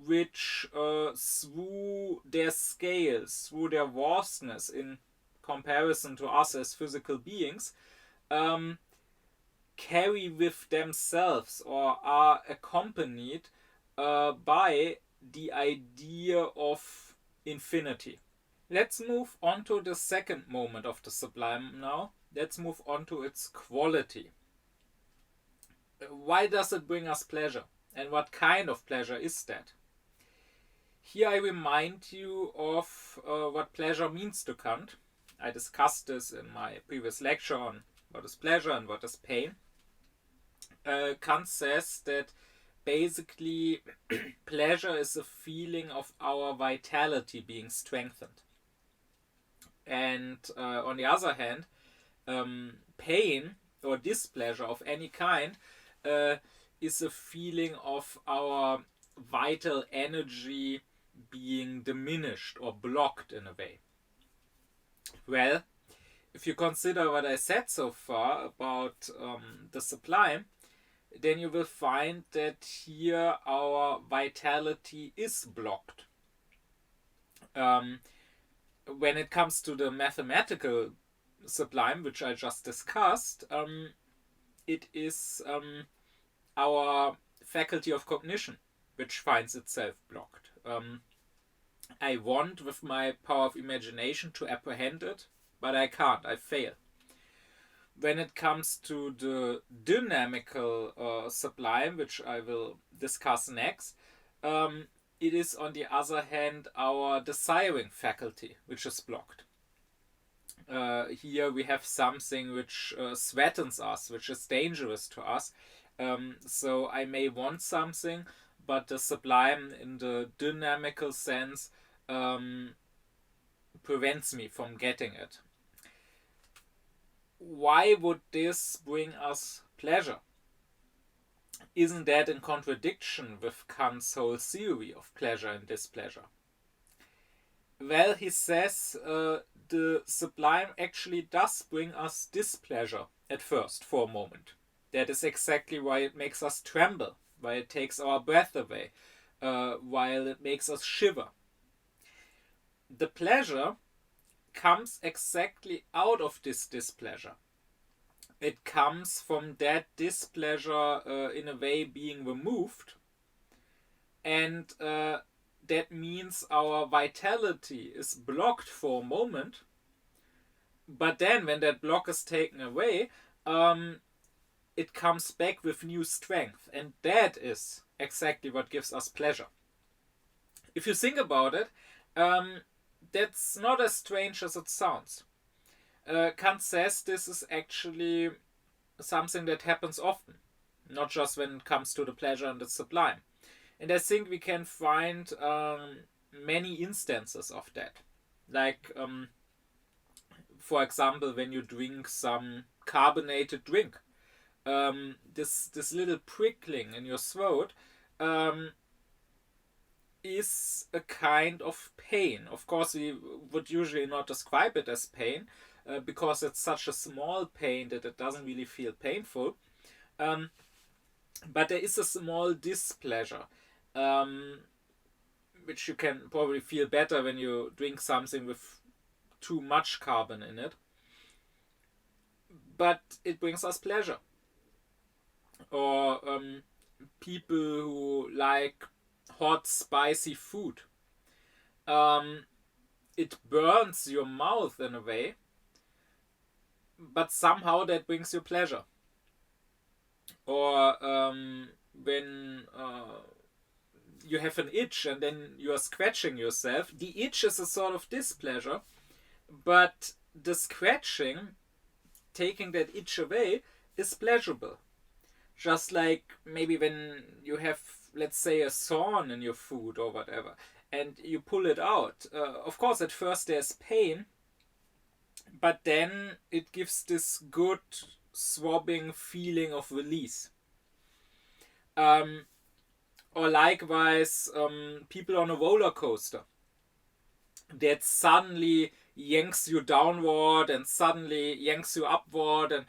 [SPEAKER 1] which through their scales, through their vastness in comparison to us as physical beings, carry with themselves or are accompanied by the idea of infinity. Let's move on to the second moment of the sublime now. Let's move on to its quality. Why does it bring us pleasure? And what kind of pleasure is that? Here I remind you of what pleasure means to Kant. I discussed this in my previous lecture on what is pleasure and what is pain. Kant says that basically pleasure is a feeling of our vitality being strengthened. And on the other hand, pain or displeasure of any kind is a feeling of our vital energy being diminished or blocked in a way. Well, if you consider what I said so far about the sublime, then you will find that here our vitality is blocked. When it comes to the mathematical sublime, which I just discussed, it is our faculty of cognition which finds itself blocked. I want with my power of imagination to apprehend it, but I can't, I fail. When it comes to the dynamical sublime, which I will discuss next, it is on the other hand our desiring faculty which is blocked. Here we have something which threatens us, which is dangerous to us. So I may want something, but the sublime in the dynamical sense prevents me from getting it. Why would this bring us pleasure? Isn't that in contradiction with Kant's whole theory of pleasure and displeasure? Well, he says the sublime actually does bring us displeasure at first, for a moment. That is exactly why it makes us tremble, why it takes our breath away, while it makes us shiver. The pleasure comes exactly out of this displeasure. It comes from that displeasure in a way being removed, and that means our vitality is blocked for a moment, but then when that block is taken away, it comes back with new strength, and that is exactly what gives us pleasure. If you think about it, that's not as strange as it sounds. Kant says this is actually something that happens often, not just when it comes to the pleasure and the sublime. And I think we can find many instances of that. Like, for example, when you drink some carbonated drink, this little prickling in your throat is a kind of pain. Of course, we would usually not describe it as pain because it's such a small pain that it doesn't really feel painful. But there is a small displeasure, which you can probably feel better when you drink something with too much carbon in it. But it brings us pleasure. Or people who like hot, spicy food. It burns your mouth in a way, but somehow that brings you pleasure. Or when you have an itch and then you are scratching yourself, the itch is a sort of displeasure, but the scratching, taking that itch away, is pleasurable. Just like maybe when you have, let's say, a thorn in your food or whatever, and you pull it out. Of course, at first there's pain, but then it gives this good throbbing feeling of release. Or likewise, people on a roller coaster that suddenly yanks you downward and suddenly yanks you upward and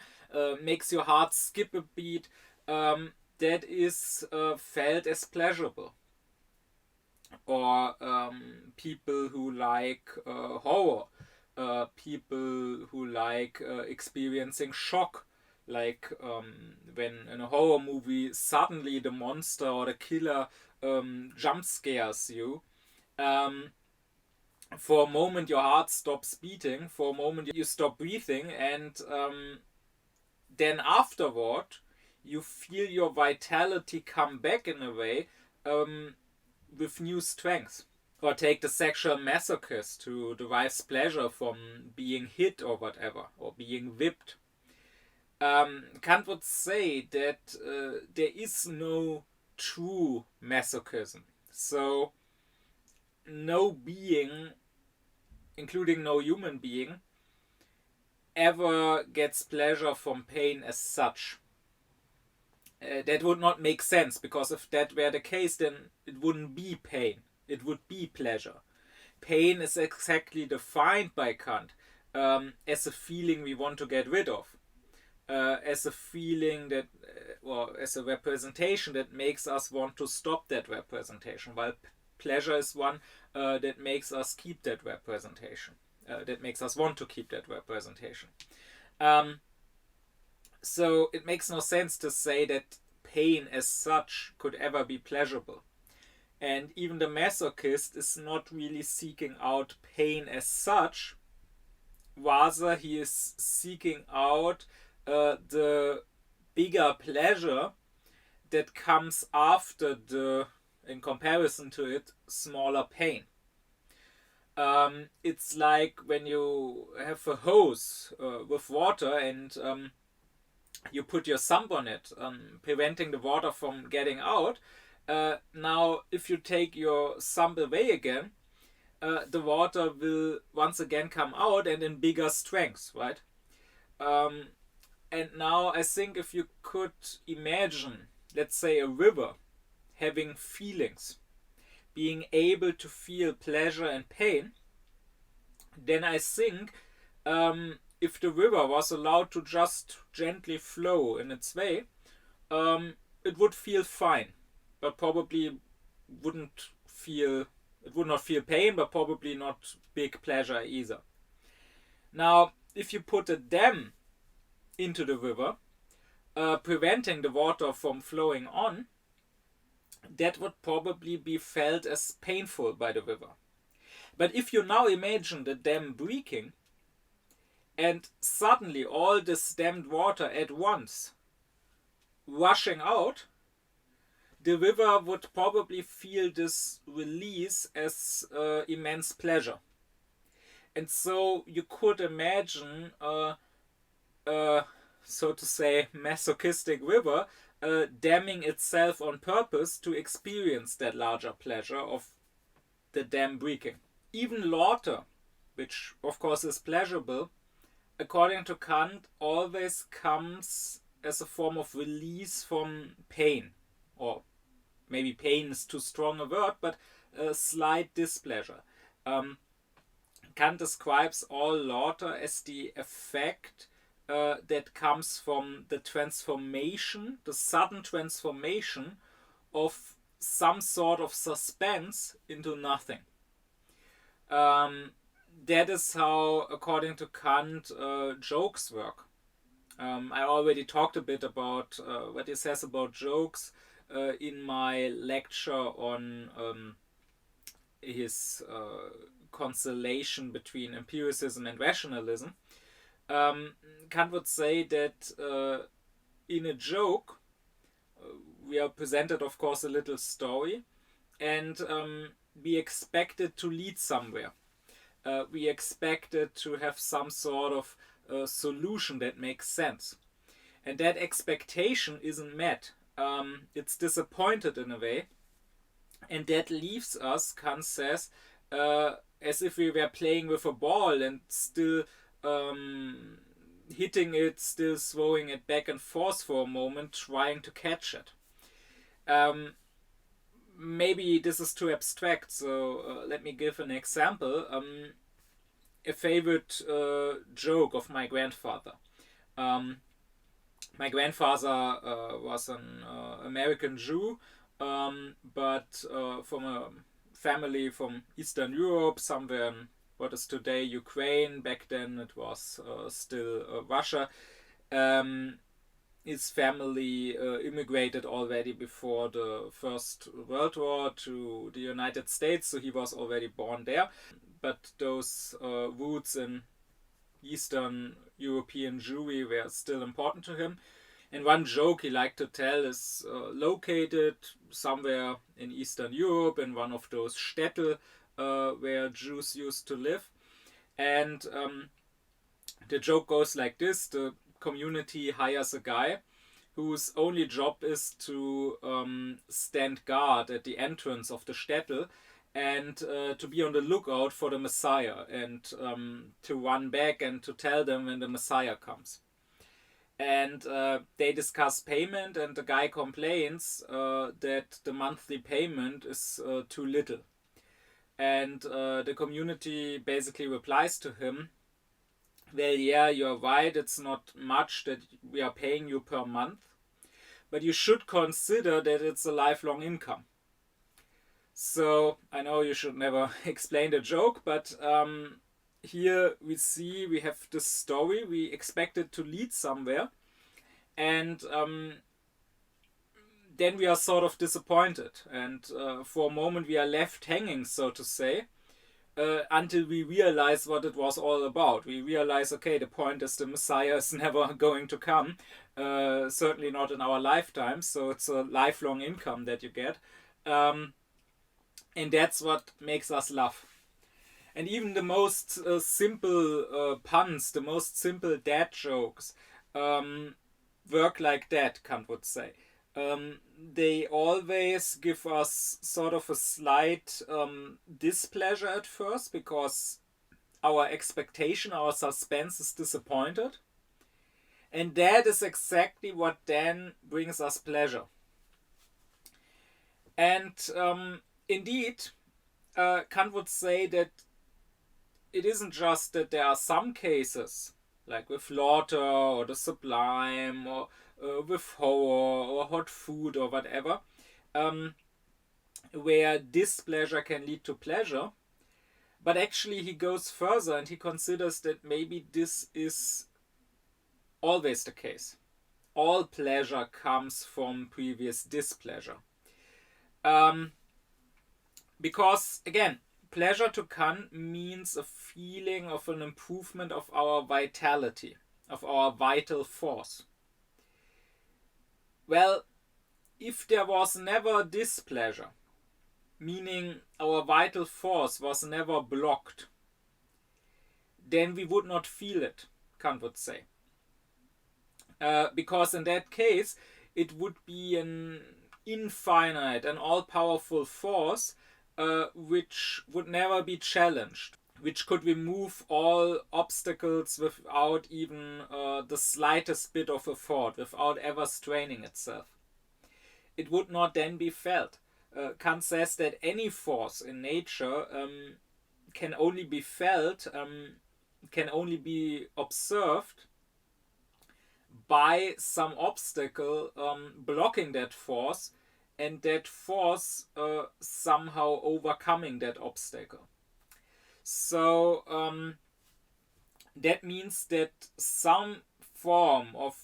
[SPEAKER 1] makes your heart skip a beat. That is felt as pleasurable. Or people who like horror, people who like experiencing shock, like when in a horror movie suddenly the monster or the killer jump scares you. For a moment your heart stops beating, for a moment you stop breathing, and then afterward you feel your vitality come back in a way with new strength. Or take the sexual masochist who derives pleasure from being hit or whatever, or being whipped. Kant would say that there is no true masochism. So, no being, including no human being, ever gets pleasure from pain as such. That would not make sense, because if that were the case, then it wouldn't be pain, it would be pleasure. Pain is exactly defined by Kant as a feeling we want to get rid of, as a feeling that, or as a representation that makes us want to stop that representation, while pleasure is one that makes us keep that representation, that makes us want to keep that representation. So it makes no sense to say that pain as such could ever be pleasurable. And even the masochist is not really seeking out pain as such. Rather, he is seeking out the bigger pleasure that comes after the, in comparison to it, smaller pain. It's like when you have a hose with water and you put your thumb on it, preventing the water from getting out. Now, if you take your thumb away again, the water will once again come out and in bigger strength, right? And now I think if you could imagine, let's say, a river having feelings, being able to feel pleasure and pain, then I think if the river was allowed to just gently flow in its way, it would feel fine, but probably wouldn't feel, it would not feel pain, but probably not big pleasure either. Now, if you put a dam into the river, preventing the water from flowing on, that would probably be felt as painful by the river. But if you now imagine the dam breaking, and suddenly all this dammed water at once rushing out, the river would probably feel this release as immense pleasure. And so you could imagine so to say, masochistic river damming itself on purpose to experience that larger pleasure of the dam breaking. Even laughter, which of course is pleasurable, according to Kant, always comes as a form of release from pain. Or maybe pain is too strong a word, but a slight displeasure. Kant describes all laughter as the effect that comes from the transformation, the sudden transformation of some sort of suspense into nothing. That is how, according to Kant, jokes work. I already talked a bit about what he says about jokes in my lecture on his constellation between empiricism and rationalism. Kant would say that in a joke, we are presented, of course, a little story, and we expect it to lead somewhere. We expect it to have some sort of solution that makes sense. And that expectation isn't met. It's disappointed in a way. And that leaves us, Kant says, as if we were playing with a ball and still hitting it, still throwing it back and forth for a moment, trying to catch it. Maybe this is too abstract, so let me give an example. A favorite joke of my grandfather. My grandfather was an American Jew, but from a family from Eastern Europe, somewhere in what is today Ukraine. Back then it was still Russia. His family immigrated already before the First World War to the United States, so he was already born there. But those roots in Eastern European Jewry were still important to him. And one joke he liked to tell is located somewhere in Eastern Europe in one of those shtetl where Jews used to live. And the joke goes like this: the community hires a guy whose only job is to stand guard at the entrance of the shtetl and to be on the lookout for the Messiah and to run back and to tell them when the Messiah comes. And they discuss payment, and the guy complains that the monthly payment is too little. And the community basically replies to him, well, yeah, you're right, it's not much that we are paying you per month, but you should consider that it's a lifelong income. So I know you should never explain the joke, but here we have this story, we expect it to lead somewhere, and then we are sort of disappointed, and for a moment we are left hanging, so to say, until we realize what it was all about. We realize, okay, the point is the Messiah is never going to come, certainly not in our lifetime, so it's a lifelong income that you get, and that's what makes us laugh. And even the most simple puns, the most simple dad jokes, work like that, Kant would say. They always give us sort of a slight displeasure at first because our expectation, our suspense is disappointed. And that is exactly what then brings us pleasure. And indeed, Kant would say that it isn't just that there are some cases, like with laughter or the sublime or with horror or hot food or whatever, where displeasure can lead to pleasure. But actually he goes further and he considers that maybe this is always the case. All pleasure comes from previous displeasure. Because, again, pleasure to Kant means a feeling of an improvement of our vitality, of our vital force. Well, if there was never displeasure, meaning our vital force was never blocked, then we would not feel it, Kant would say. Because in that case, it would be an infinite and all-powerful force which would never be challenged, which could remove all obstacles without even the slightest bit of effort, without ever straining itself. It would not then be felt. Kant says that any force in nature can only be felt, can only be observed by some obstacle blocking that force, and that force somehow overcoming that obstacle. So that means that some form of,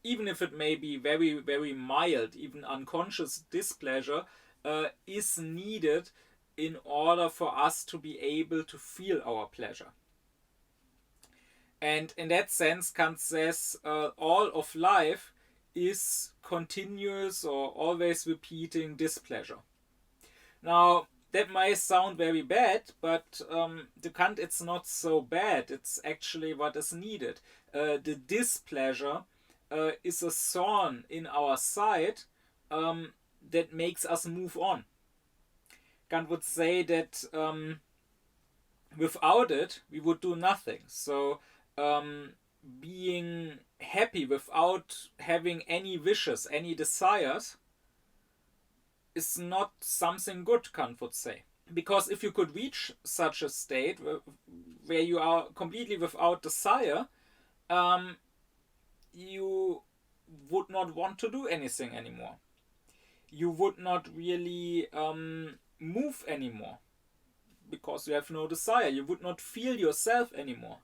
[SPEAKER 1] even if it may be very, very mild, even unconscious displeasure, is needed in order for us to be able to feel our pleasure. And in that sense, Kant says all of life is continuous or always repeating displeasure. Now, that might sound very bad, but to Kant it's not so bad. It's actually what is needed. The displeasure is a thorn in our side that makes us move on. Kant would say that without it, we would do nothing. So, being happy without having any wishes, any desires, is not something good, Kant would say. Because if you could reach such a state where you are completely without desire, you would not want to do anything anymore. You would not really move anymore because you have no desire. You would not feel yourself anymore.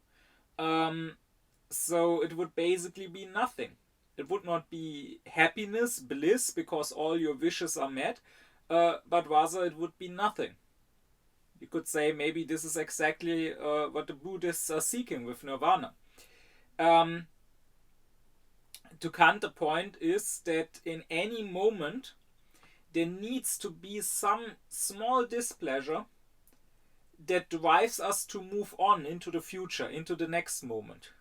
[SPEAKER 1] So it would basically be nothing. It would not be happiness, bliss, because all your wishes are met, but rather it would be nothing. You could say maybe this is exactly what the Buddhists are seeking with nirvana. To Kant, the point is that in any moment there needs to be some small displeasure that drives us to move on into the future, into the next moment,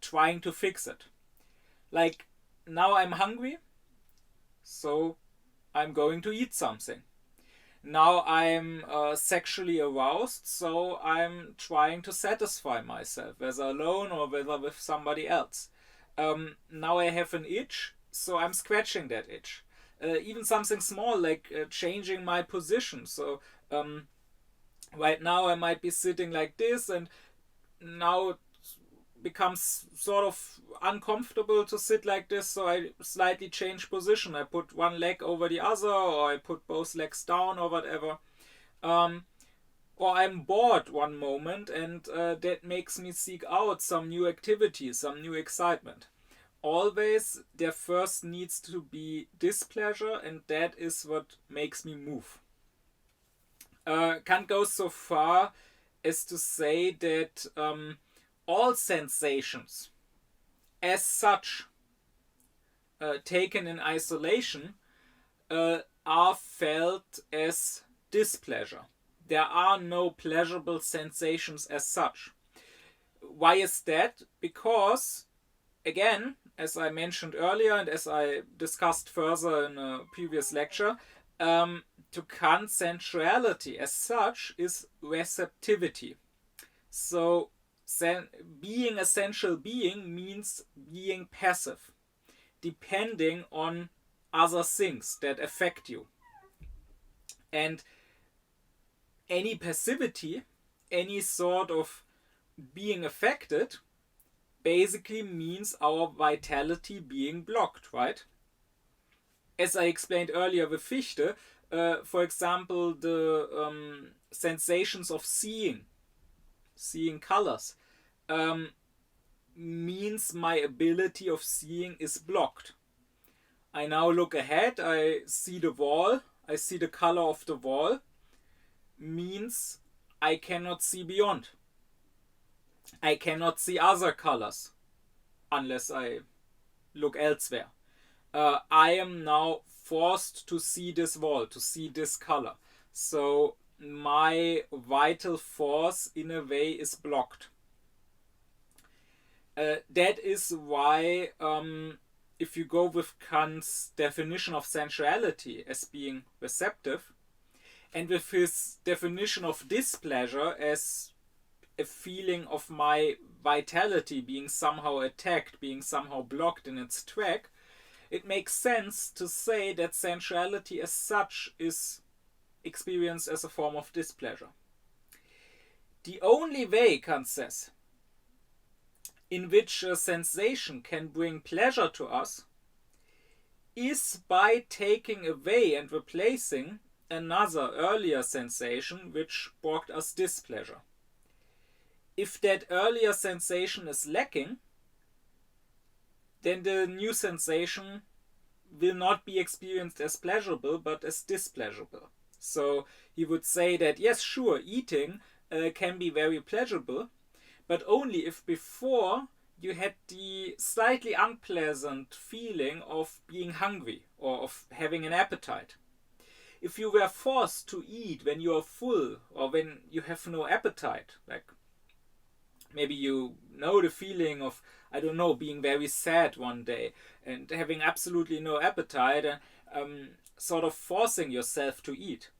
[SPEAKER 1] trying to fix it. Like, now I'm hungry, so I'm going to eat something. Now I'm sexually aroused, so I'm trying to satisfy myself, whether alone or whether with somebody else. Now I have an itch, so I'm scratching that itch. Even something small like changing my position. So right now I might be sitting like this, and now it becomes sort of uncomfortable to sit like this, so I slightly change position. I put one leg over the other, or I put both legs down, or whatever. Or I'm bored one moment, and that makes me seek out some new activity, some new excitement. Always there first needs to be displeasure, and that is what makes me move. Kant goes so far as to say that all sensations as such, taken in isolation, are felt as displeasure. There are no pleasurable sensations as such. Why is that? Because, again, as I mentioned earlier and as I discussed further in a previous lecture, to Kant, sensuality as such is receptivity. So, being a sensual being means being passive, depending on other things that affect you. And any passivity, any sort of being affected, basically means our vitality being blocked, right? As I explained earlier with Fichte, for example, the sensations of seeing colors, means my ability of seeing is blocked. I now look ahead, I see the wall, I see the color of the wall, means I cannot see beyond. I cannot see other colors unless I look elsewhere. I am now forced to see this wall, to see this color. So my vital force, in a way, is blocked. That is why, if you go with Kant's definition of sensuality as being receptive, and with his definition of displeasure as a feeling of my vitality being somehow attacked, being somehow blocked in its track, it makes sense to say that sensuality as such is experienced as a form of displeasure. The only way, Kant says, in which a sensation can bring pleasure to us is by taking away and replacing another earlier sensation which brought us displeasure. If that earlier sensation is lacking, then the new sensation will not be experienced as pleasurable but as displeasurable. So he would say that yes, sure, eating can be very pleasurable, but only if before you had the slightly unpleasant feeling of being hungry or of having an appetite. If you were forced to eat when you are full or when you have no appetite, like maybe you know the feeling of, I don't know, being very sad one day and having absolutely no appetite and sort of forcing yourself to eat.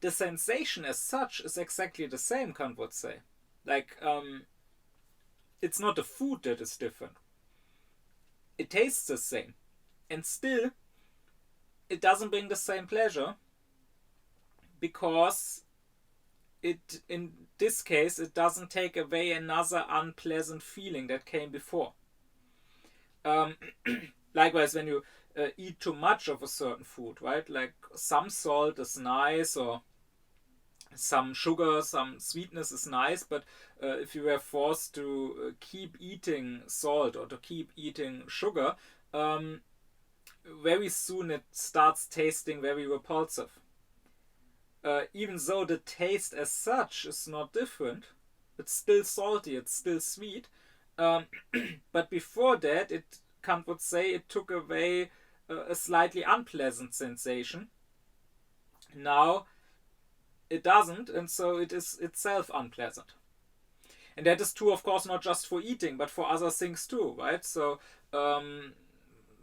[SPEAKER 1] The sensation as such is exactly the same, Kant would say. Like, it's not the food that is different. It tastes the same. And still, it doesn't bring the same pleasure because it, in this case, it doesn't take away another unpleasant feeling that came before. Likewise, when you eat too much of a certain food, right? Like some salt is nice, or some sugar, some sweetness is nice, but if you were forced to keep eating salt or to keep eating sugar, very soon it starts tasting very repulsive. Even though the taste as such is not different, it's still salty, it's still sweet. But before that, Kant would say, it took away a slightly unpleasant sensation. Now it doesn't, and so it is itself unpleasant. And that is true, of course, not just for eating, but for other things too, right? So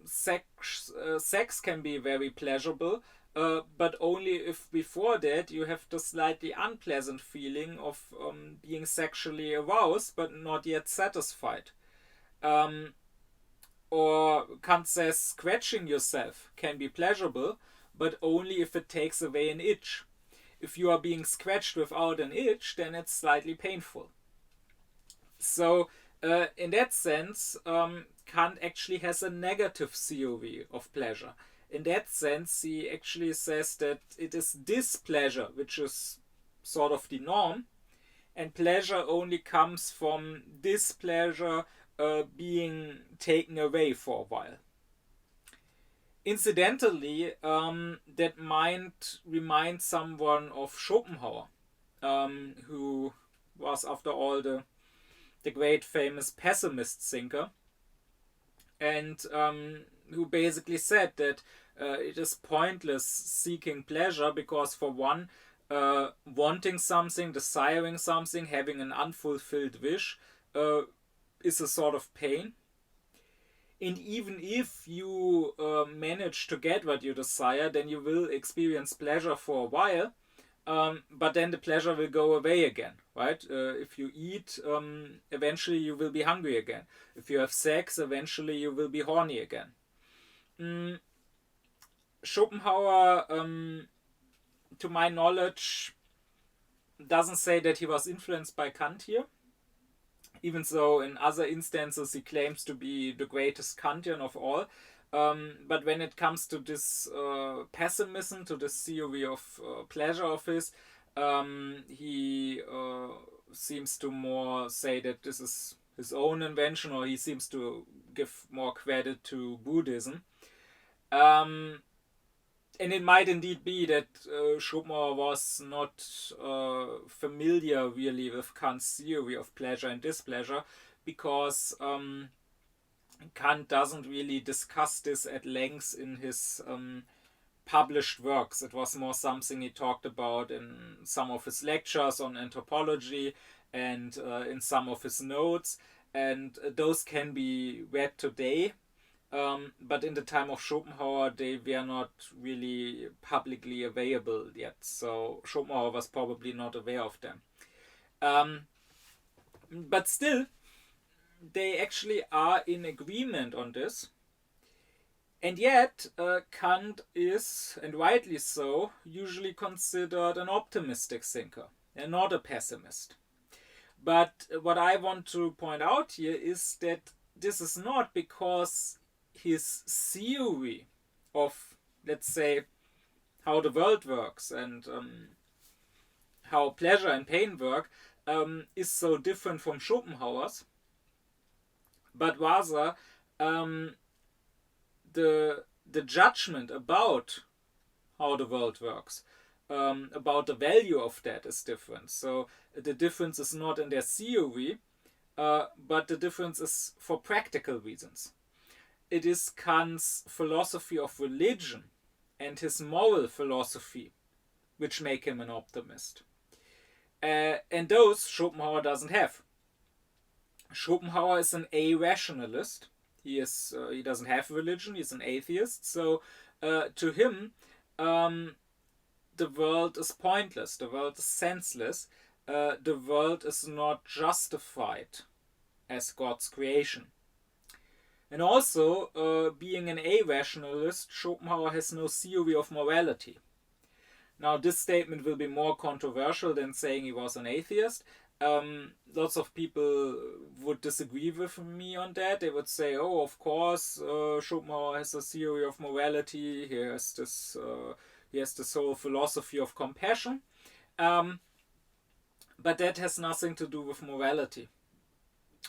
[SPEAKER 1] sex can be very pleasurable, but only if before that you have the slightly unpleasant feeling of being sexually aroused but not yet satisfied. Or Kant says scratching yourself can be pleasurable, but only if it takes away an itch. If you are being scratched without an itch, then it's slightly painful. So, in that sense, Kant actually has a negative theory of pleasure. In that sense, he actually says that it is displeasure which is sort of the norm, and pleasure only comes from displeasure being taken away for a while. Incidentally, that might remind someone of Schopenhauer, who was, after all, the great famous pessimist thinker, and who basically said that it is pointless seeking pleasure because, for one, wanting something, desiring something, having an unfulfilled wish is a sort of pain. And even if you manage to get what you desire, then you will experience pleasure for a while, but then the pleasure will go away again, right? If you eat, eventually you will be hungry again. If you have sex, eventually you will be horny again. Schopenhauer, to my knowledge, doesn't say that he was influenced by Kant here, even though in other instances he claims to be the greatest Kantian of all. But when it comes to this pessimism, to this theory of pleasure of his, he seems to more say that this is his own invention, or he seems to give more credit to Buddhism. And it might indeed be that Schopenhauer was not familiar really with Kant's theory of pleasure and displeasure, because Kant doesn't really discuss this at length in his published works. It was more something he talked about in some of his lectures on anthropology and in some of his notes, and those can be read today. But in the time of Schopenhauer, they were not really publicly available yet, so Schopenhauer was probably not aware of them. Um, but still, they actually are in agreement on this. And yet, Kant is, and rightly so, usually considered an optimistic thinker and not a pessimist. But what I want to point out here is that this is not because his theory of, let's say, how the world works and how pleasure and pain work is so different from Schopenhauer's, but rather the judgment about how the world works, about the value of that, is different. So the difference is not in their theory, but the difference is for practical reasons. It is Kant's philosophy of religion and his moral philosophy which make him an optimist. And those Schopenhauer doesn't have. Schopenhauer is an a-rationalist. He doesn't have religion. He's an atheist. So to him, the world is pointless. The world is senseless. The world is not justified as God's creation. And also, being an a-rationalist, Schopenhauer has no theory of morality. Now, this statement will be more controversial than saying he was an atheist. Lots of people would disagree with me on that. They would say, oh, of course, Schopenhauer has a theory of morality. He has this whole philosophy of compassion. But that has nothing to do with morality.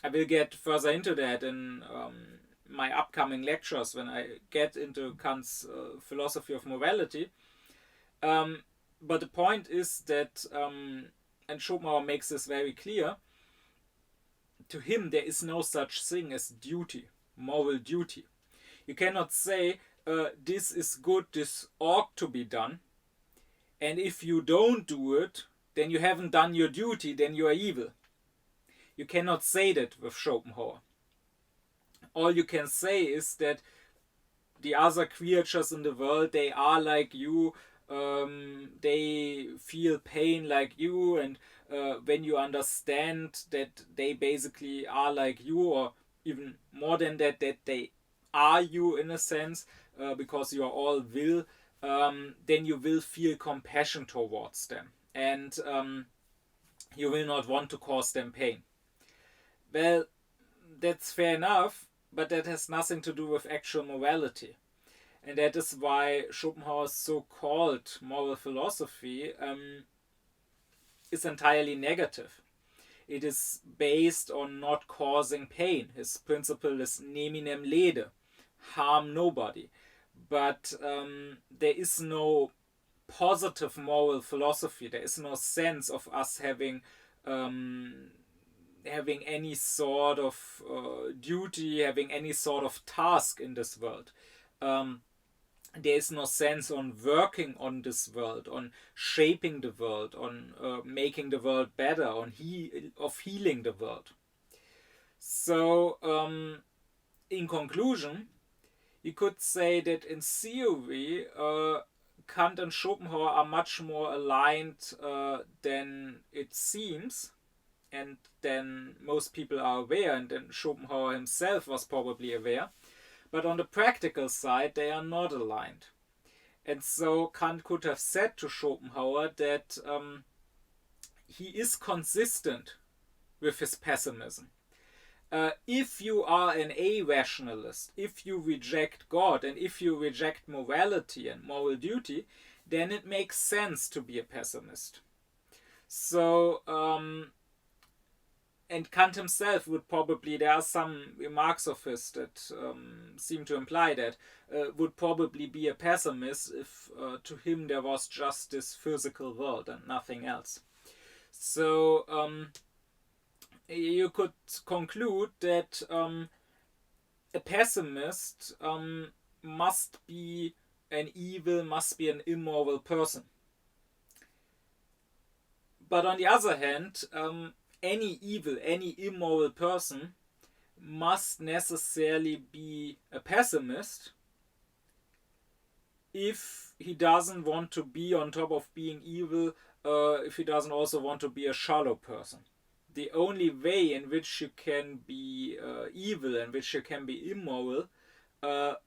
[SPEAKER 1] I will get further into that in my upcoming lectures when I get into Kant's philosophy of morality. But the point is that, and Schopenhauer makes this very clear, to him there is no such thing as duty, moral duty. You cannot say, this is good, this ought to be done, and if you don't do it, then you haven't done your duty, then you are evil. You cannot say that with Schopenhauer. All you can say is that the other creatures in the world, they are like you, they feel pain like you, and when you understand that they basically are like you, or even more than that, that they are you in a sense, because you are all will, then you will feel compassion towards them, and you will not want to cause them pain. Well, that's fair enough, but that has nothing to do with actual morality. And that is why Schopenhauer's so-called moral philosophy is entirely negative. It is based on not causing pain. His principle is neminem lede, harm nobody. But there is no positive moral philosophy. There is no sense of us having any sort of duty, having any sort of task in this world. There is no sense on working on this world, on shaping the world, on making the world better, of healing the world. So, in conclusion, you could say that in theory, Kant and Schopenhauer are much more aligned than it seems, and than most people are aware, and then Schopenhauer himself was probably aware. But on the practical side, they are not aligned. And so Kant could have said to Schopenhauer that he is consistent with his pessimism. If you are an a-rationalist, if you reject God, and if you reject morality and moral duty, then it makes sense to be a pessimist. So and Kant himself would probably, there are some remarks of his that seem to imply that, would probably be a pessimist if to him there was just this physical world and nothing else. So you could conclude that a pessimist must be an evil, must be an immoral person. But on the other hand, any evil, any immoral person must necessarily be a pessimist if he doesn't want to be, on top of being evil, if he doesn't also want to be a shallow person. The only way in which you can be evil and which you can be immoral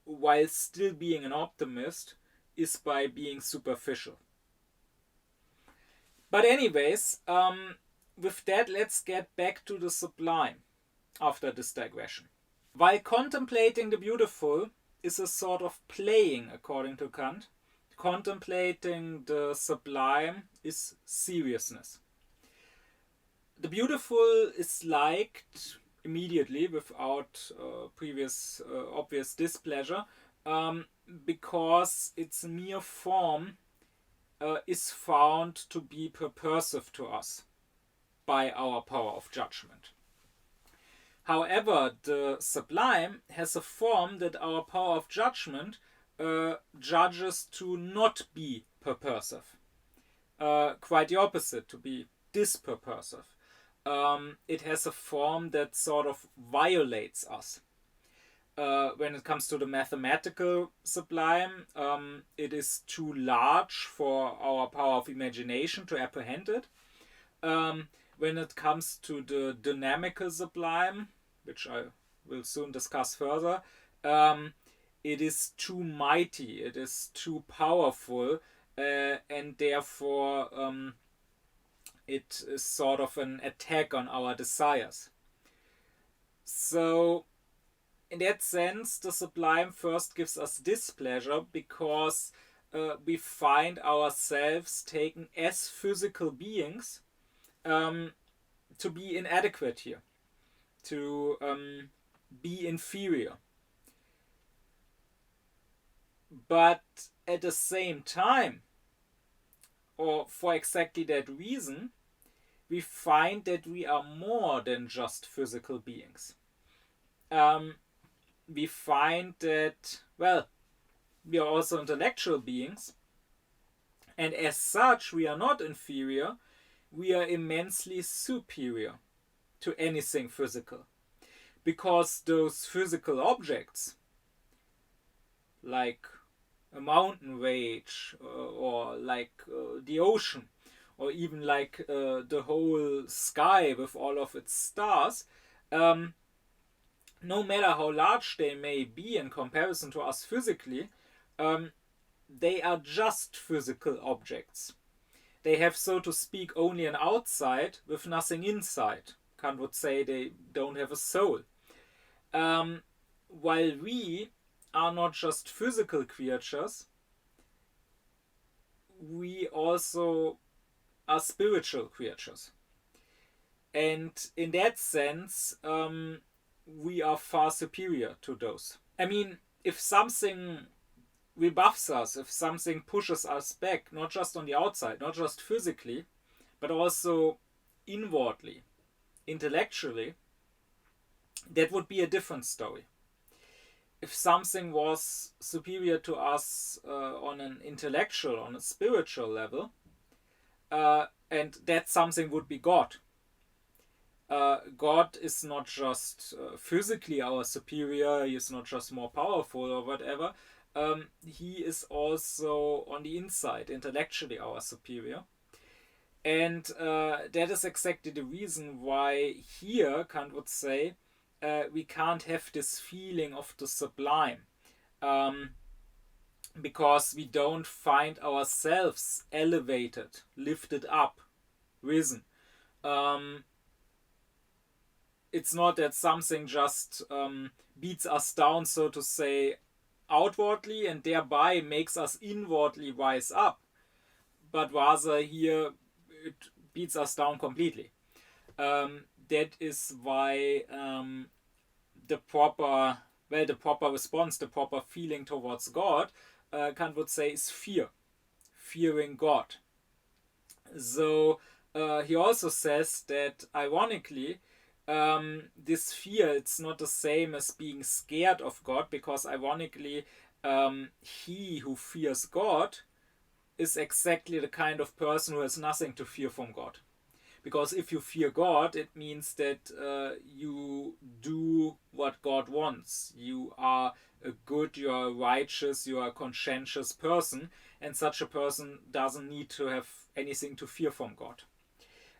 [SPEAKER 1] while still being an optimist is by being superficial. But anyways, with that, let's get back to the sublime after this digression. While contemplating the beautiful is a sort of playing, according to Kant, contemplating the sublime is seriousness. The beautiful is liked immediately without previous obvious displeasure because its mere form is found to be purposive to us by our power of judgment. However, the sublime has a form that our power of judgment judges to not be purposive. Quite the opposite, to be dispurposive. It has a form that sort of violates us. When it comes to the mathematical sublime, it is too large for our power of imagination to apprehend it. When it comes to the dynamical sublime, which I will soon discuss further, it is too mighty, it is too powerful, and therefore it is sort of an attack on our desires. So, in that sense, the sublime first gives us displeasure because we find ourselves taken as physical beings to be inadequate here, to be inferior. But at the same time, or for exactly that reason, we find that we are more than just physical beings. We find that, well, we are also intellectual beings, and as such, we are not inferior, we are immensely superior to anything physical. Because those physical objects, like a mountain range, or like the ocean, or even like the whole sky with all of its stars, no matter how large they may be in comparison to us physically, they are just physical objects. They have, so to speak, only an outside with nothing inside. Kant would say they don't have a soul. While we are not just physical creatures, we also are spiritual creatures. And in that sense, we are far superior to those. I mean, if something rebuffs us, if something pushes us back, not just on the outside, not just physically, but also inwardly, intellectually, that would be a different story. If something was superior to us on an intellectual, on a spiritual level, and that something would be God. God is not just physically our superior, he is not just more powerful or whatever, he is also on the inside, intellectually our superior. And that is exactly the reason why here, Kant would say, we can't have this feeling of the sublime. Because we don't find ourselves elevated, lifted up, risen. It's not that something just beats us down, so to say, outwardly and thereby makes us inwardly rise up, but rather here it beats us down completely. that is why the proper response, the proper feeling towards God, Kant would say, is fear, fearing God. So he also says that, ironically, this fear, it's not the same as being scared of God, because ironically, he who fears God is exactly the kind of person who has nothing to fear from God. Because if you fear God, it means that you do what God wants. You are a good, you are righteous, you are a conscientious person, and such a person doesn't need to have anything to fear from God.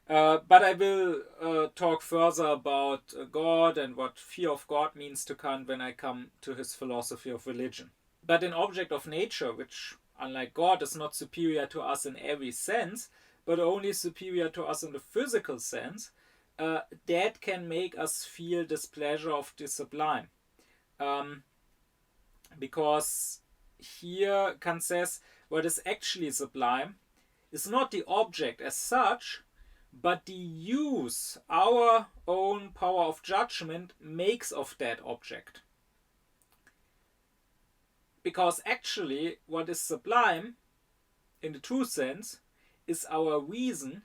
[SPEAKER 1] But I will talk further about God and what fear of God means to Kant when I come to his philosophy of religion. But an object of nature, which, unlike God, is not superior to us in every sense, but only superior to us in the physical sense, that can make us feel displeasure of the sublime. Because here Kant says what is actually sublime is not the object as such, but the use our own power of judgment makes of that object. Because actually, what is sublime, in the true sense, is our reason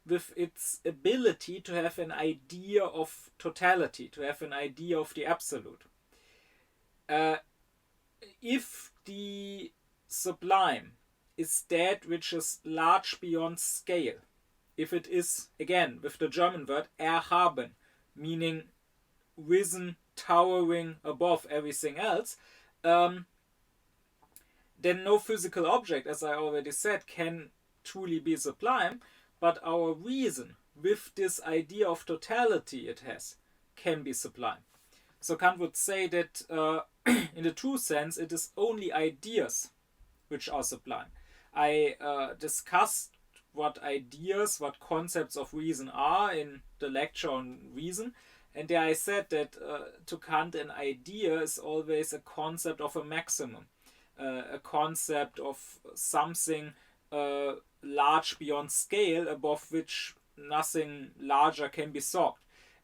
[SPEAKER 1] with its ability to have an idea of totality, to have an idea of the absolute. If the sublime is that which is large beyond scale, if it is, again, with the German word erhaben, meaning risen, towering above everything else, then no physical object, as I already said, can truly be sublime, but our reason, with this idea of totality it has, can be sublime. So Kant would say that in the true sense, it is only ideas which are sublime. I discussed what ideas, what concepts of reason are in the lecture on reason. And there I said that to Kant, an idea is always a concept of a maximum, a concept of something large beyond scale, above which nothing larger can be sought.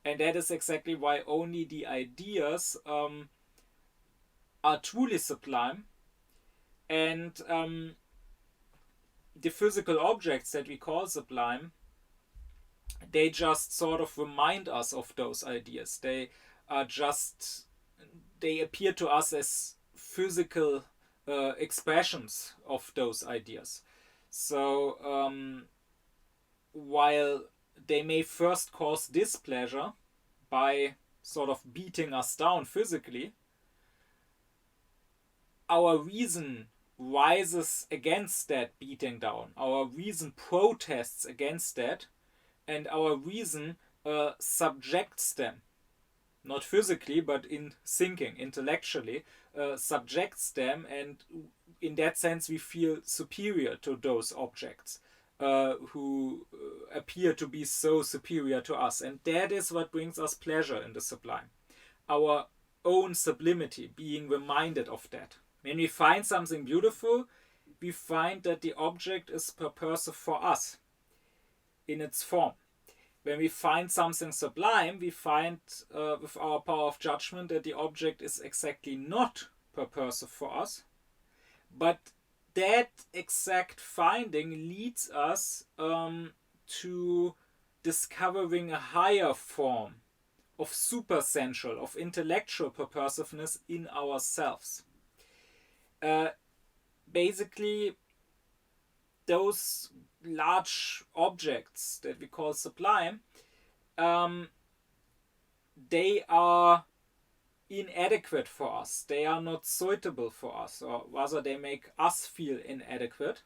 [SPEAKER 1] And that is exactly why only the ideas are truly sublime. And the physical objects that we call sublime, they just sort of remind us of those ideas. They appear to us as physical expressions of those ideas. So while they may first cause displeasure by sort of beating us down physically, our reason rises against that beating down. Our reason protests against that, and our reason subjects them. Not physically, but in thinking, intellectually, subjects them, and in that sense we feel superior to those objects who appear to be so superior to us. And that is what brings us pleasure in the sublime. Our own sublimity, being reminded of that. When we find something beautiful, we find that the object is purposive for us in its form. When we find something sublime, we find with our power of judgment that the object is exactly not purposive for us. But that exact finding leads us to discovering a higher form of supersensual, of intellectual purposiveness in ourselves. Basically, those large objects that we call sublime, they are inadequate for us. They are not suitable for us, or rather they make us feel inadequate.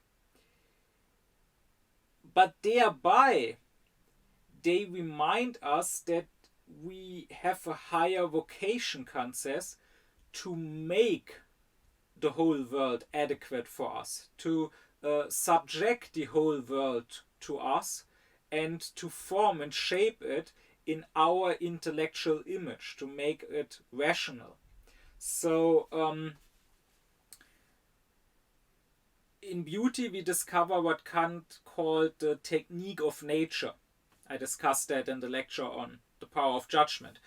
[SPEAKER 1] But thereby, they remind us that we have a higher vocation, Kant says, to make the whole world adequate for us, to subject the whole world to us, and to form and shape it in our intellectual image, to make it rational. So in beauty we discover what Kant called the technique of nature. I discussed that in the lecture on the power of judgment.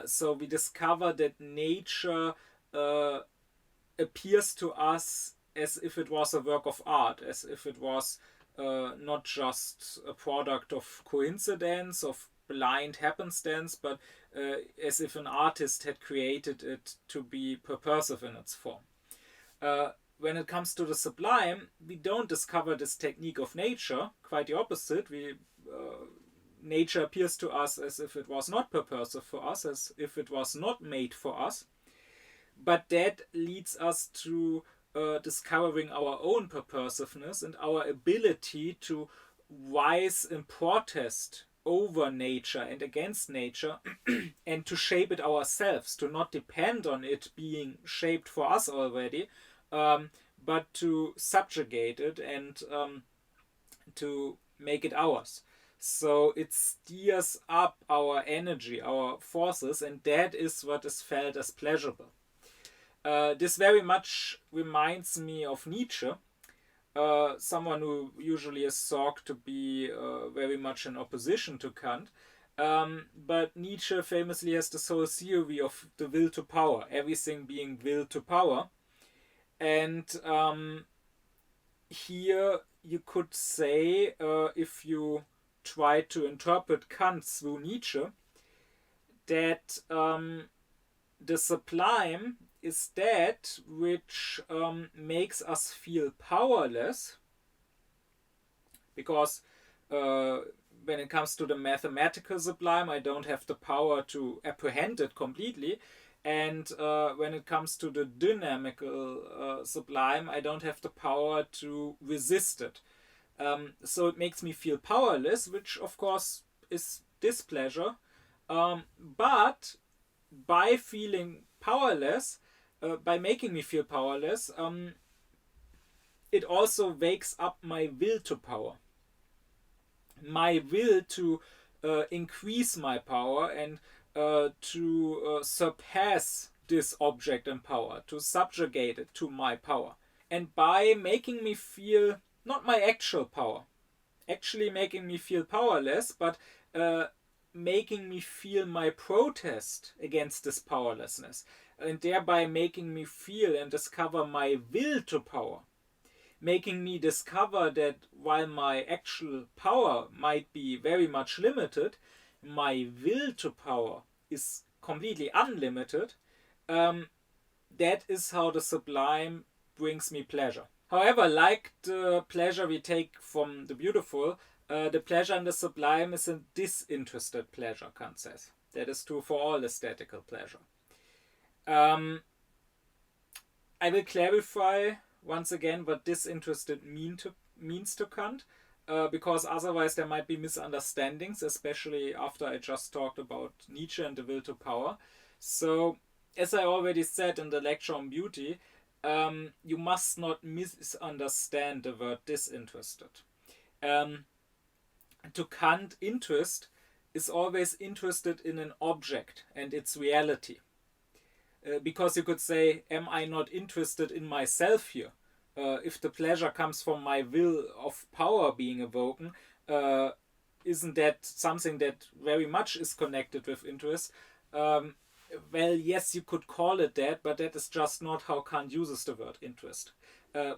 [SPEAKER 1] So we discover that nature uh, appears to us as if it was a work of art, as if it was not just a product of coincidence, of blind happenstance, but as if an artist had created it to be purposive in its form. Uh, when it comes to the sublime, we don't discover this technique of nature. Quite the opposite. Nature appears to us as if it was not purposive for us, as if it was not made for us. But that leads us to discovering our own purposiveness and our ability to rise in protest over nature and against nature and to shape it ourselves, to not depend on it being shaped for us already, but to subjugate it and to make it ours. So it steers up our energy, our forces, and that is what is felt as pleasurable. This very much reminds me of Nietzsche, someone who usually is thought to be very much in opposition to Kant. But Nietzsche famously has this whole theory of the will to power, everything being will to power. And here you could say, if you try to interpret Kant through Nietzsche, that the sublime is that which makes us feel powerless, because when it comes to the mathematical sublime, I don't have the power to apprehend it completely. And when it comes to the dynamical sublime, I don't have the power to resist it. So it makes me feel powerless, which of course is displeasure. But by feeling powerless, by making me feel powerless, it also wakes up my will to power. My will to increase my power and to surpass this object in power, to subjugate it to my power. And by making me feel not my actual power, actually making me feel powerless, but making me feel my protest against this powerlessness, and thereby making me feel and discover my will to power, making me discover that while my actual power might be very much limited, my will to power is completely unlimited. That is how the sublime brings me pleasure. However, like the pleasure we take from the beautiful, the pleasure in the sublime is a disinterested pleasure, Kant says. That is true for all aesthetical pleasure. I will clarify once again what disinterested means to Kant, because otherwise there might be misunderstandings, especially after I just talked about Nietzsche and the will to power. So, as I already said in the lecture on beauty, you must not misunderstand the word disinterested. To Kant, interest is always interested in an object and its reality. Because you could say, am I not interested in myself here? If the pleasure comes from my will of power being awoken, isn't that something that very much is connected with interest? Well, yes, you could call it that, but that is just not how Kant uses the word interest.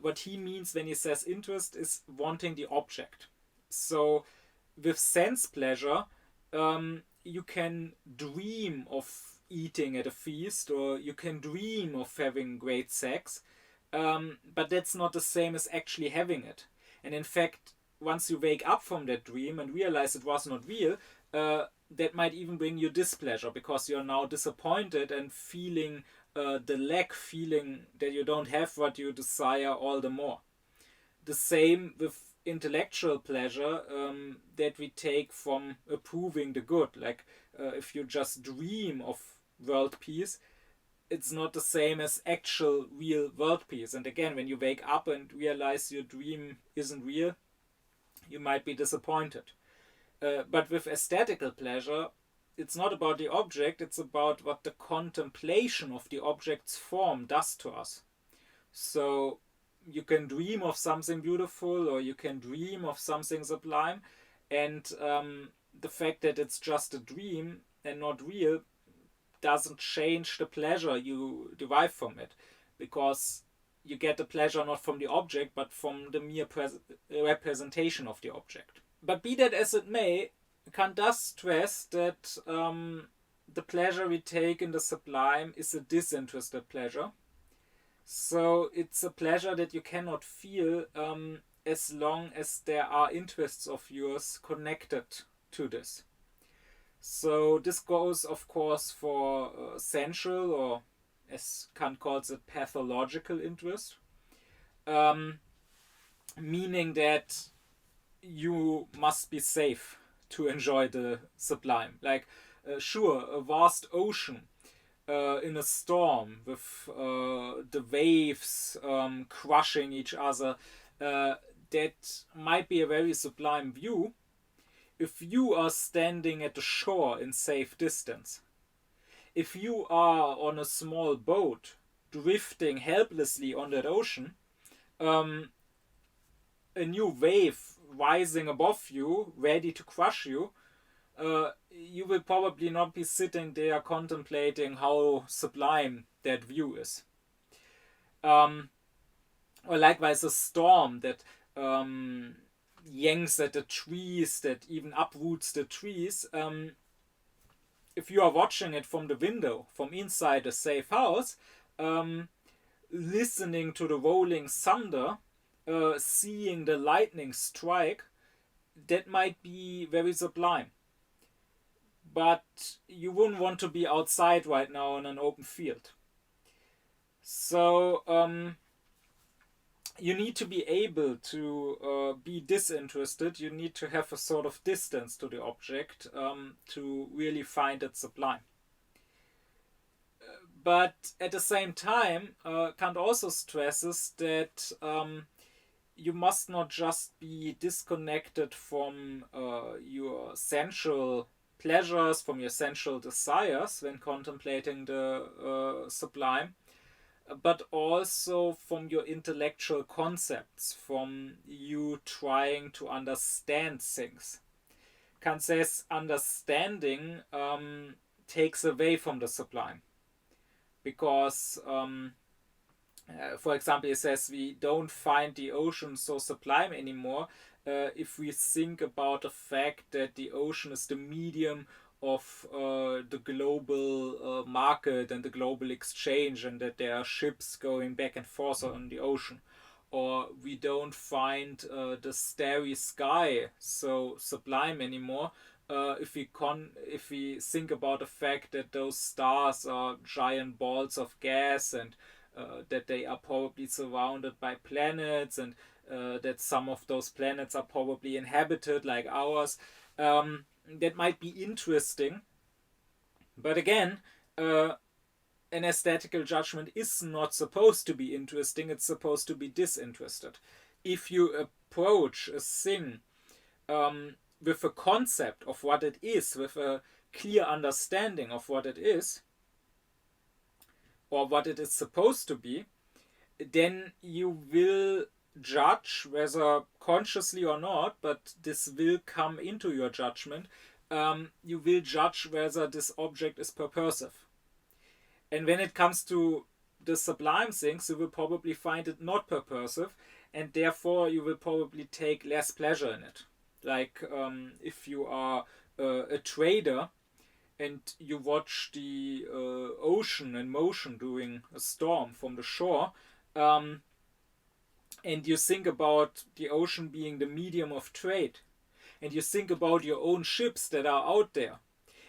[SPEAKER 1] What he means when he says interest is wanting the object. So, with sense pleasure, you can dream of eating at a feast, or you can dream of having great sex, but that's not the same as actually having it. And in fact, once you wake up from that dream and realize it was not real, that might even bring you displeasure, because you're now disappointed and feeling the lack, feeling that you don't have what you desire all the more. The same with intellectual pleasure that we take from approving the good. Like if you just dream of world peace, it's not the same as actual real world peace. And again, when you wake up and realize your dream isn't real, you might be disappointed. But with aesthetical pleasure, it's not about the object, it's about what the contemplation of the object's form does to us. So you can dream of something beautiful, or you can dream of something sublime, and the fact that it's just a dream and not real doesn't change the pleasure you derive from it, because you get the pleasure not from the object but from the mere representation of the object. But be that as it may, Kant does stress that the pleasure we take in the sublime is a disinterested pleasure. So it's a pleasure that you cannot feel as long as there are interests of yours connected to this. So this goes, of course, for sensual, or as Kant calls it, pathological interest, um, meaning that you must be safe to enjoy the sublime. Like, sure, a vast ocean in a storm with the waves crushing each other, that might be a very sublime view if you are standing at the shore in safe distance. If you are on a small boat drifting helplessly on that ocean, um, a new wave rising above you, ready to crush you, you will probably not be sitting there contemplating how sublime that view is. Or likewise, a storm that yanks at the trees, that even uproots the trees. If you are watching it from the window, from inside a safe house, listening to the rolling thunder, seeing the lightning strike, that might be very sublime. But you wouldn't want to be outside right now in an open field. So you need to be able to be disinterested. You need to have a sort of distance to the object to really find it sublime. But at the same time, Kant also stresses that you must not just be disconnected from your sensual pleasures, from your sensual desires when contemplating the sublime, but also from your intellectual concepts, from you trying to understand things. Kant says understanding takes away from the sublime, because for example, he says we don't find the ocean so sublime anymore if we think about the fact that the ocean is the medium of the global market and the global exchange, and that there are ships going back and forth on the ocean. Or we don't find the starry sky so sublime anymore if we think about the fact that those stars are giant balls of gas, and that they are probably surrounded by planets, and that some of those planets are probably inhabited like ours. That might be interesting, but again, an aesthetical judgment is not supposed to be interesting, it's supposed to be disinterested. If you approach a thing with a concept of what it is, with a clear understanding of what it is, or what it is supposed to be, then you will judge, whether consciously or not, but this will come into your judgment. You will judge whether this object is purposive. And when it comes to the sublime things, you will probably find it not purposive, and therefore you will probably take less pleasure in it. Like if you are a trader and you watch the ocean in motion during a storm from the shore, and you think about the ocean being the medium of trade, and you think about your own ships that are out there,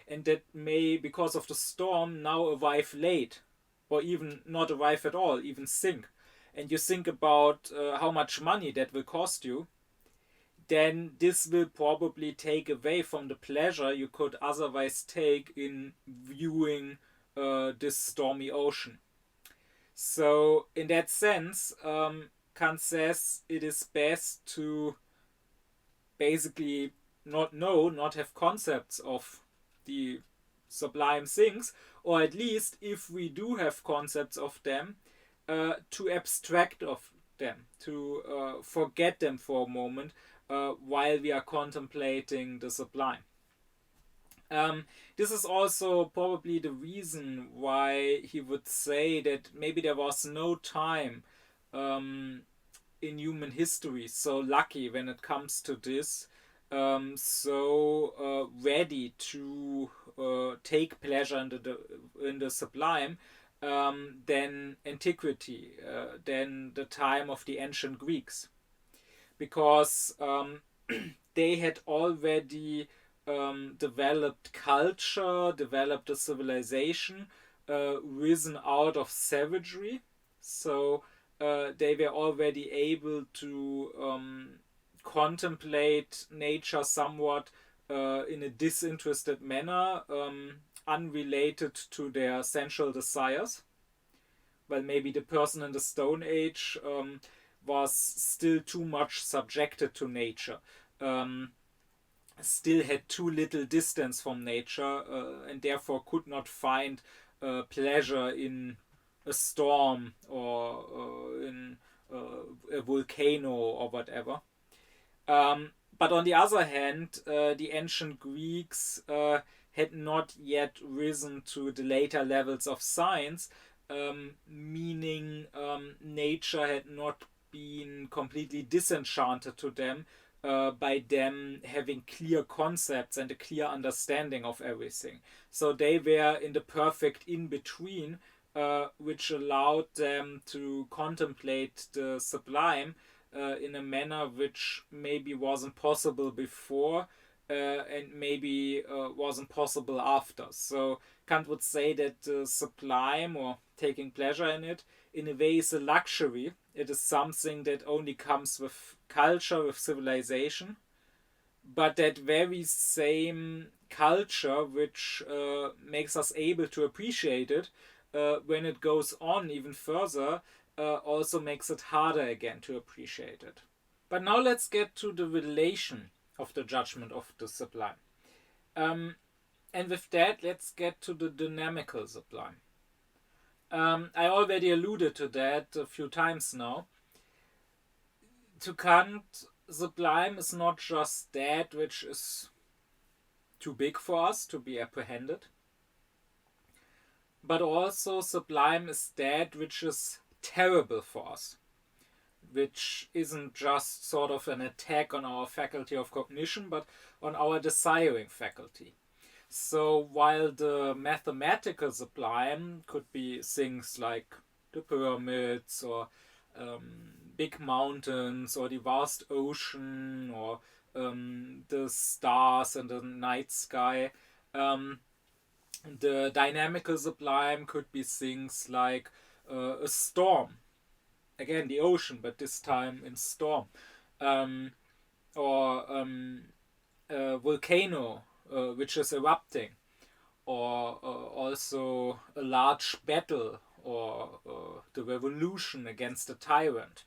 [SPEAKER 1] and that may, because of the storm, now arrive late, or even not arrive at all, even sink, and you think about how much money that will cost you, then this will probably take away from the pleasure you could otherwise take in viewing this stormy ocean. So, in that sense, Kant says it is best to basically not have concepts of the sublime things, or at least if we do have concepts of them, to abstract of them, to forget them for a moment while we are contemplating the sublime. This is also probably the reason why he would say that maybe there was no time um, in human history so lucky when it comes to this, so ready to take pleasure in the sublime, than antiquity, than the time of the ancient Greeks, because they had already developed culture, developed a civilization, risen out of savagery. So they were already able to contemplate nature somewhat in a disinterested manner, unrelated to their sensual desires. Well, maybe the person in the Stone Age was still too much subjected to nature, um, still had too little distance from nature, and therefore could not find pleasure in a storm or in a volcano or whatever. But on the other hand, the ancient Greeks had not yet risen to the later levels of science, meaning nature had not been completely disenchanted to them by them having clear concepts and a clear understanding of everything. So they were in the perfect in between, which allowed them to contemplate the sublime in a manner which maybe wasn't possible before, and maybe wasn't possible after. So Kant would say that the sublime, or taking pleasure in a way is a luxury. It is something that only comes with culture, with civilization. But that very same culture, which makes us able to appreciate it, when it goes on even further, also makes it harder again to appreciate it. But now let's get to the relation of the judgment of the sublime. Um, and with that, let's get to the dynamical sublime. I already alluded to that a few times now. To Kant, sublime is not just that which is too big for us to be apprehended, but also sublime is that which is terrible for us, which isn't just sort of an attack on our faculty of cognition, but on our desiring faculty. So while the mathematical sublime could be things like the pyramids, or big mountains, or the vast ocean, or the stars and the night sky, the dynamical sublime could be things like a storm, again the ocean, but this time in storm, um, or a volcano which is erupting, or also a large battle, or the revolution against a tyrant.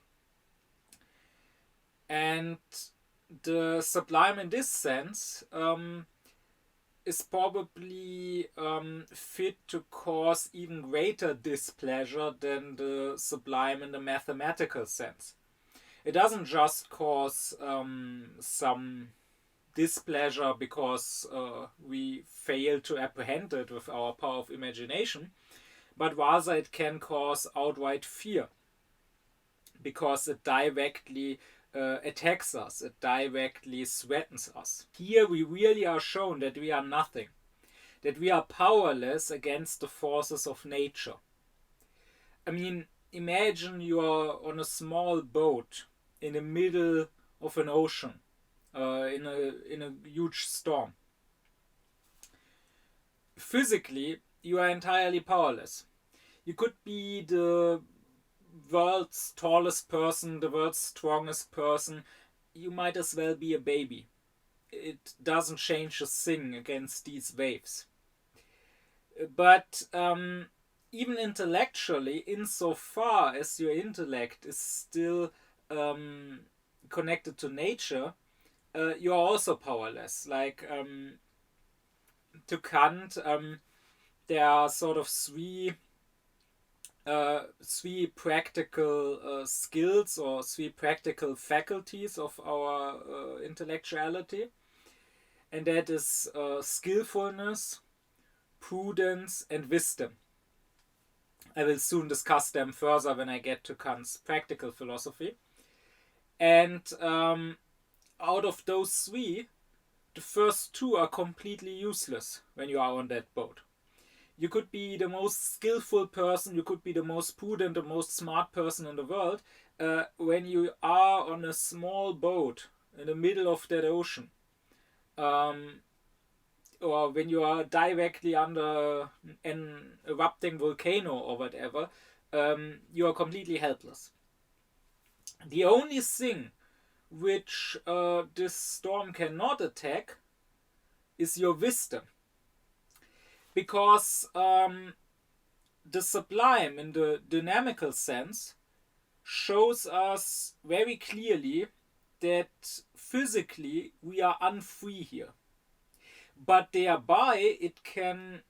[SPEAKER 1] And the sublime in this sense is probably fit to cause even greater displeasure than the sublime in the mathematical sense. It doesn't just cause some displeasure because we fail to apprehend it with our power of imagination, but rather it can cause outright fear because it directly attacks us, it directly threatens us. Here we really are shown that we are nothing, that we are powerless against the forces of nature. I mean, imagine you are on a small boat in the middle of an ocean, in a huge storm. Physically, you are entirely powerless. You could be the world's tallest person, the world's strongest person. You might as well be a baby. It doesn't change a thing against these waves. But even intellectually, insofar as your intellect is still connected to nature, you are also powerless. Like to Kant, there are sort of three practical skills, or three practical faculties of our intellectuality, and that is skillfulness, prudence, and wisdom. I will soon discuss them further when I get to Kant's practical philosophy. And out of those three, the first two are completely useless when you are on that boat. You could be the most skillful person, you could be the most prudent, the most smart person in the world. When you are on a small boat in the middle of that ocean, or when you are directly under an erupting volcano or whatever, you are completely helpless. The only thing which this storm cannot attack is your wisdom. Because the sublime, in the dynamical sense, shows us very clearly that physically we are unfree here. But thereby it can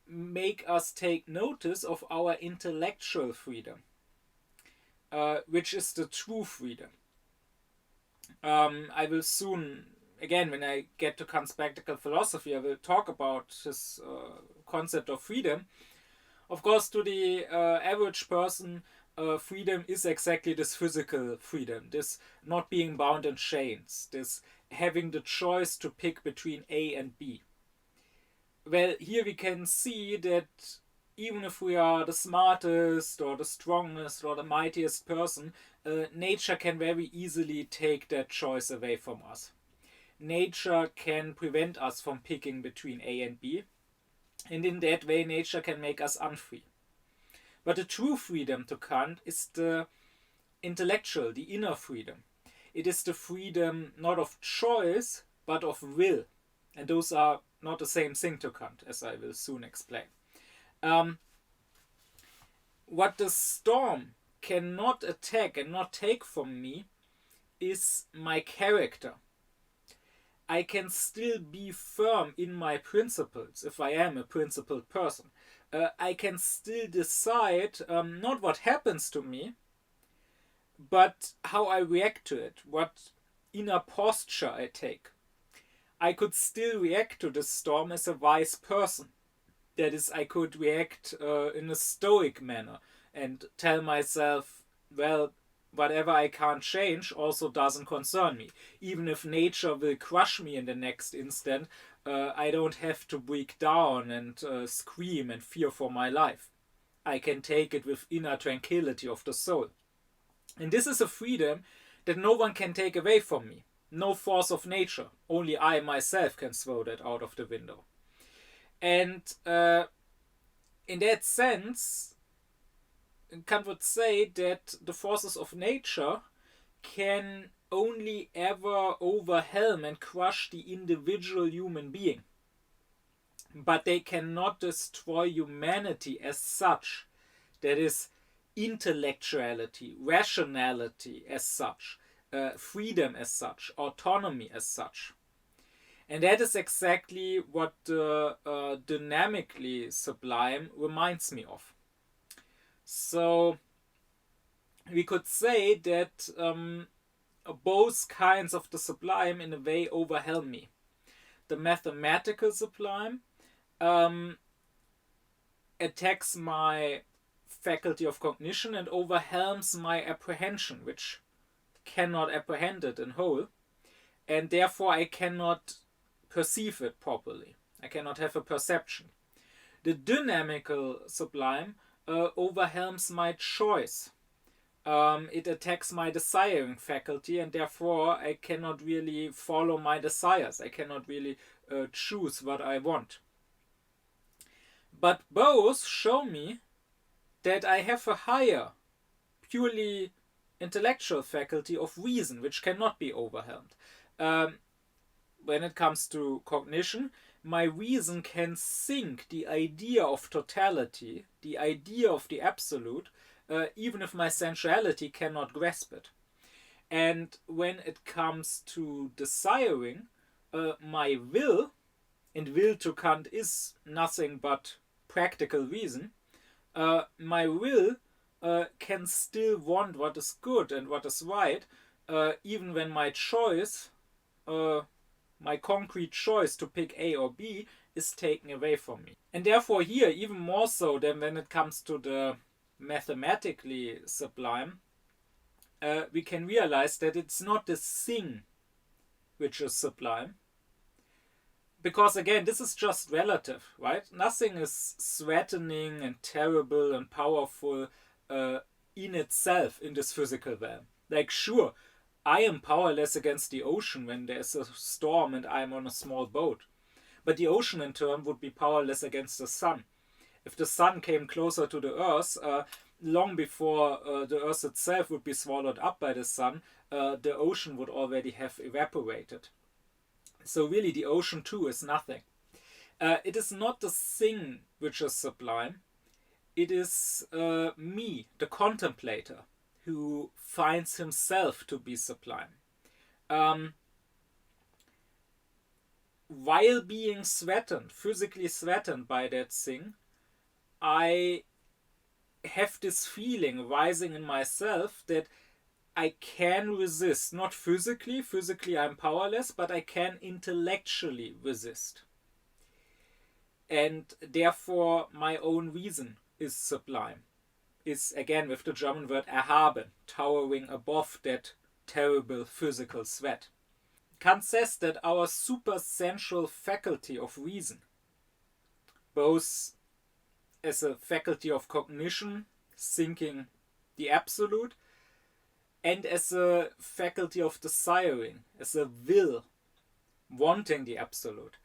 [SPEAKER 1] make us take notice of our intellectual freedom, which is the true freedom. I will soon, again, when I get to Kant's practical philosophy, I will talk about his concept of freedom. Of course, to the average person, freedom is exactly this physical freedom, this not being bound in chains, this having the choice to pick between A and B. Well, here we can see that even if we are the smartest or the strongest or the mightiest person, nature can very easily take that choice away from us. Nature can prevent us from picking between A and B, and in that way nature can make us unfree. But the true freedom to Kant is the intellectual, the inner freedom. It is the freedom not of choice, but of will. And those are not the same thing to Kant, as I will soon explain. What the storm cannot attack and not take from me is my character. I can still be firm in my principles if I am a principled person. I can still decide not what happens to me, but how I react to it, what inner posture I take. I could still react to the storm as a wise person. That is, I could react in a stoic manner and tell myself, well, whatever I can't change also doesn't concern me. Even if nature will crush me in the next instant, I don't have to break down and scream and fear for my life. I can take it with inner tranquility of the soul. And this is a freedom that no one can take away from me. No force of nature. Only I myself can throw that out of the window. And in that sense, Kant would say that the forces of nature can only ever overwhelm and crush the individual human being. But they cannot destroy humanity as such. That is, intellectuality, rationality as such, freedom as such, autonomy as such. And that is exactly what the dynamically sublime reminds me of. So we could say that both kinds of the sublime in a way overwhelm me. The mathematical sublime attacks my faculty of cognition and overwhelms my apprehension, which cannot apprehend it in whole, and therefore I cannot perceive it properly. I cannot have a perception. The dynamical sublime overwhelms my choice. It attacks my desiring faculty, and therefore I cannot really follow my desires. I cannot really choose what I want. But both show me that I have a higher, purely intellectual faculty of reason, which cannot be overwhelmed. When it comes to cognition, my reason can sink the idea of totality, the idea of the absolute, even if my sensuality cannot grasp it. And when it comes to desiring, my will, and will to Kant is nothing but practical reason, my will can still want what is good and what is right, even when my choice My concrete choice to pick A or B is taken away from me. And therefore here, even more so than when it comes to the mathematically sublime, we can realize that it's not the thing which is sublime. Because again, this is just relative, right? Nothing is threatening and terrible and powerful in itself in this physical realm. Like, sure, I am powerless against the ocean when there's a storm and I'm on a small boat. But the ocean in turn would be powerless against the sun. If the sun came closer to the earth, long before the earth itself would be swallowed up by the sun, the ocean would already have evaporated. So really the ocean too is nothing. It is not the thing which is sublime. It is me, the contemplator, who finds himself to be sublime. While being threatened, physically threatened by that thing, I have this feeling rising in myself that I can resist, not physically I'm powerless, but I can intellectually resist. And therefore my own reason is sublime. Is again with the German word erhaben, towering above that terrible physical threat. Kant says that our supersensual faculty of reason, both as a faculty of cognition, thinking the absolute, and as a faculty of desiring, as a will, wanting the absolute,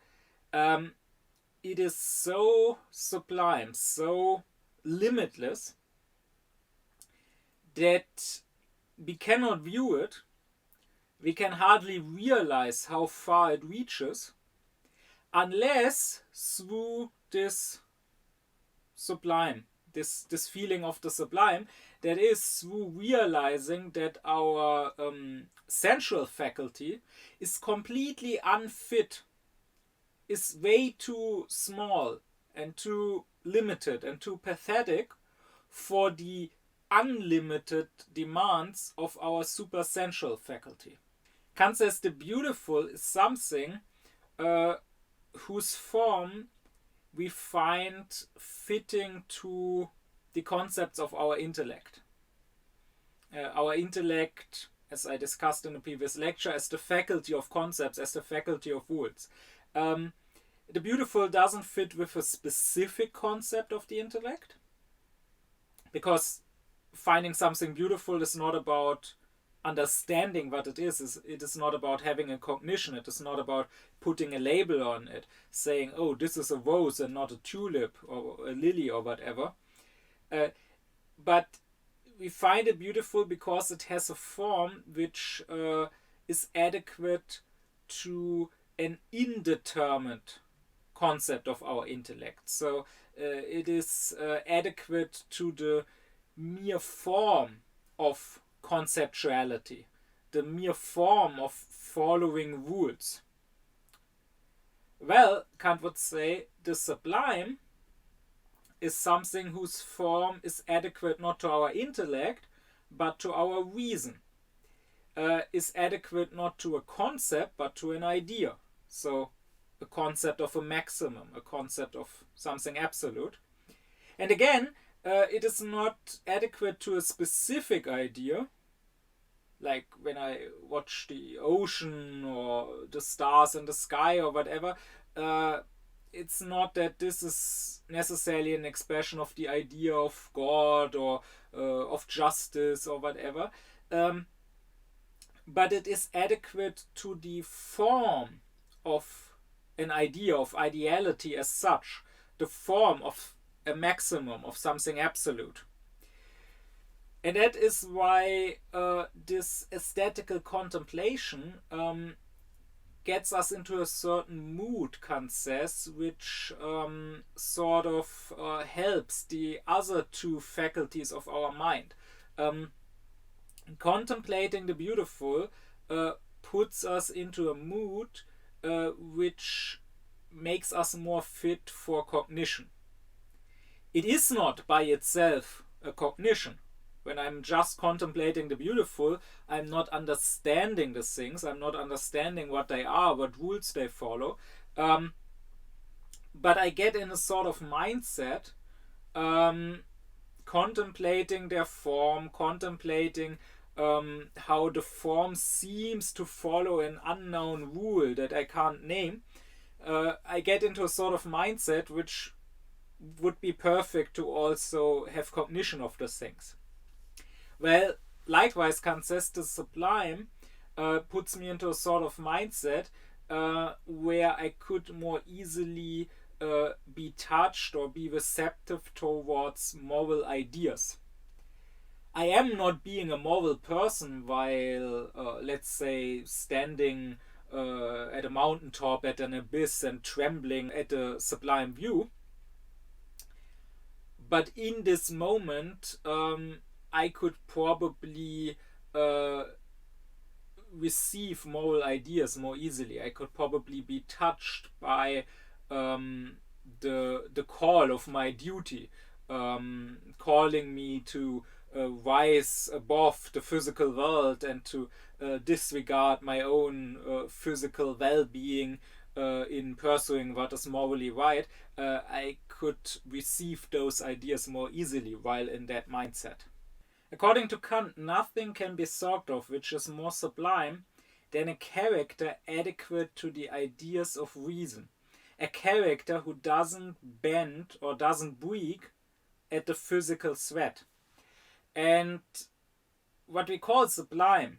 [SPEAKER 1] it is so sublime, so limitless, that we cannot view it, we can hardly realize how far it reaches, unless through this sublime, this feeling of the sublime, that is through realizing that our sensual faculty is completely unfit, is way too small and too limited and too pathetic for the unlimited demands of our supersensual faculty. Kant says the beautiful is something whose form we find fitting to the concepts of our intellect. Our intellect, as I discussed in the previous lecture, as the faculty of concepts, as the faculty of rules. The beautiful doesn't fit with a specific concept of the intellect, because finding something beautiful is not about understanding what it is. It is not about having a cognition. It is not about putting a label on it, saying, oh, this is a rose and not a tulip or a lily or whatever. But we find it beautiful because it has a form which is adequate to an indeterminate concept of our intellect. So it is adequate to the mere form of conceptuality, the mere form of following rules. Well, Kant would say the sublime is something whose form is adequate not to our intellect, but to our reason. Is adequate not to a concept, but to an idea. So, a concept of a maximum, a concept of something absolute. And again, it is not adequate to a specific idea, like when I watch the ocean or the stars in the sky or whatever. It's not that this is necessarily an expression of the idea of God or of justice or whatever, but it is adequate to the form of an idea, of ideality as such, the form of a maximum, of something absolute. And that is why this aesthetical contemplation gets us into a certain mood, Kant says, which sort of helps the other two faculties of our mind. Contemplating the beautiful puts us into a mood which makes us more fit for cognition. It is not by itself a cognition. When I'm just contemplating the beautiful, I'm not understanding the things, I'm not understanding what they are, what rules they follow. But I get in a sort of mindset, um, contemplating their form, contemplating how the form seems to follow an unknown rule that I can't name. I get into a sort of mindset which would be perfect to also have cognition of those things. Well, likewise, Kant says the sublime puts me into a sort of mindset where I could more easily be touched or be receptive towards moral ideas. I am not being a moral person while, let's say, standing at a mountaintop at an abyss and trembling at a sublime view. But in this moment, I could probably uh, receive moral ideas more easily. I could probably be touched by the call of my duty, calling me to rise above the physical world and to disregard my own physical well-being in pursuing what is morally right. I could receive those ideas more easily while in that mindset. According to Kant, nothing can be thought of which is more sublime than a character adequate to the ideas of reason. A character who doesn't bend or doesn't break at the physical threat. And what we call sublime,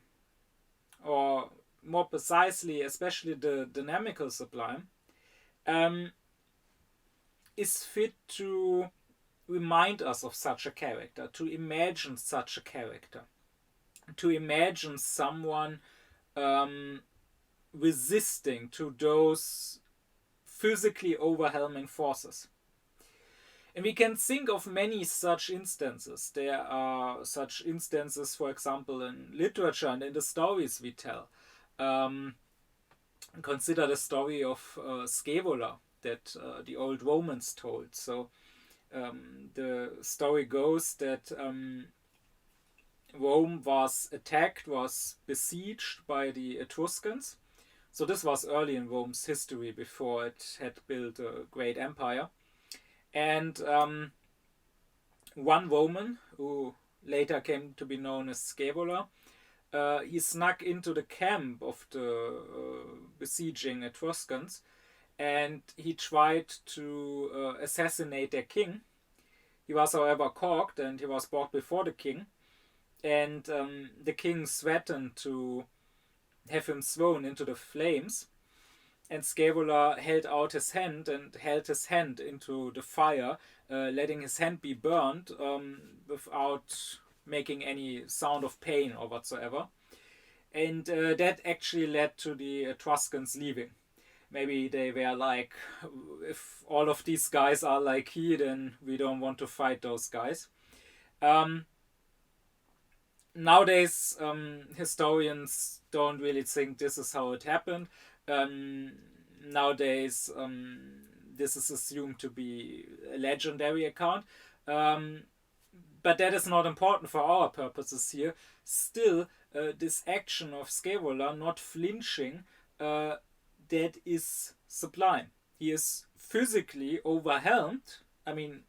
[SPEAKER 1] or more precisely, especially the dynamical sublime, is fit to remind us of such a character, to imagine such a character, to imagine someone resisting to those physically overwhelming forces. And we can think of many such instances. There are such instances, for example, in literature and in the stories we tell. Consider the story of Scaevola that the old Romans told. So the story goes that Rome was attacked, was besieged by the Etruscans. So this was early in Rome's history before it had built a great empire. And one Roman, who later came to be known as Scaevola, he snuck into the camp of the besieging Etruscans, and he tried to assassinate their king. He was, however, caught, and he was brought before the king. And the king threatened to have him thrown into the flames. And Scaevola held out his hand and held his hand into the fire, letting his hand be burned without making any sound of pain or whatsoever. And that actually led to the Etruscans leaving. Maybe they were like, if all of these guys are like he, then we don't want to fight those guys. Nowadays, historians don't really think this is how it happened. Nowadays, this is assumed to be a legendary account. But that is not important for our purposes here. Still, this action of Scaevola not flinching, that is sublime. He is physically overwhelmed. I mean,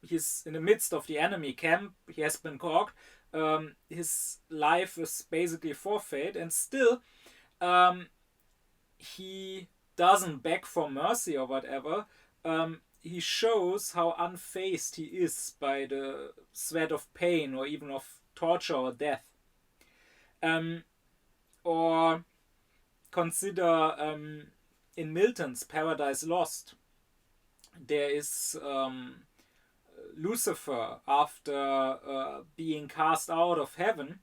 [SPEAKER 1] he's in the midst of the enemy camp. He has been caught. His life is basically forfeit, and still he doesn't beg for mercy or whatever. He shows how unfazed he is by the threat of pain or even of torture or death. Or consider in Milton's Paradise Lost, there is Lucifer, after being cast out of heaven,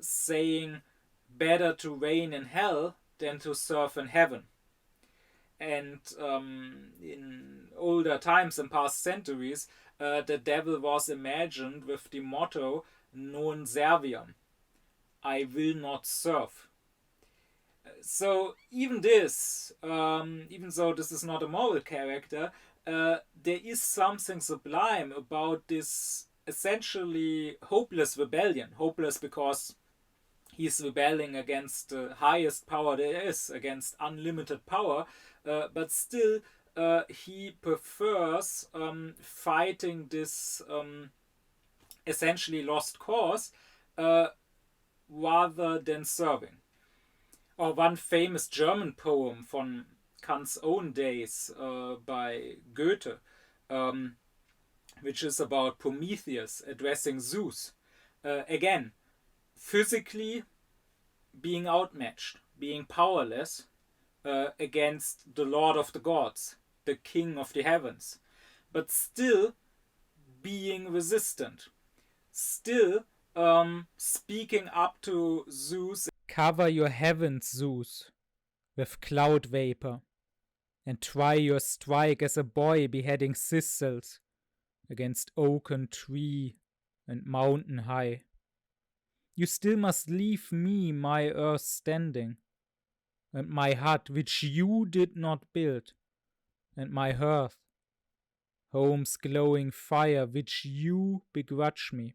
[SPEAKER 1] saying, better to reign in hell than to serve in heaven. And in older times, in past centuries, the devil was imagined with the motto, non serviam, I will not serve. So even this, even though this is not a moral character, there is something sublime about this essentially hopeless rebellion. Hopeless because he's rebelling against the highest power there is, against unlimited power, but still he prefers fighting this essentially lost cause uh, rather than serving. Or one famous German poem from Kant's own days by Goethe, um, which is about Prometheus addressing Zeus. Again, physically being outmatched, being powerless against the Lord of the Gods, the King of the heavens, but still being resistant, still speaking up to Zeus. Cover your heavens, Zeus, with cloud vapor, and try your strike as a boy beheading thistles against oaken tree and mountain high. You still must leave me my earth standing, and my hut which you did not build, and my hearth, home's glowing fire which you begrudge me.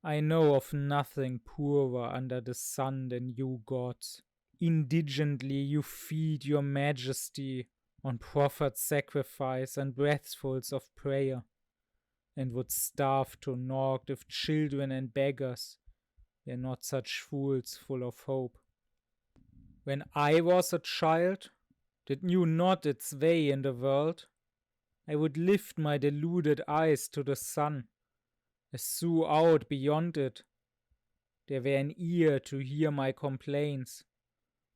[SPEAKER 1] I know of nothing purer under the sun than you gods. Indigently you feed your majesty on proffered sacrifice and breathfuls of prayer, and would starve to naught if children and beggars were not such fools full of hope. When I was a child, that knew not its way in the world, I would lift my deluded eyes to the sun, as through out beyond it there were an ear to hear my complaints,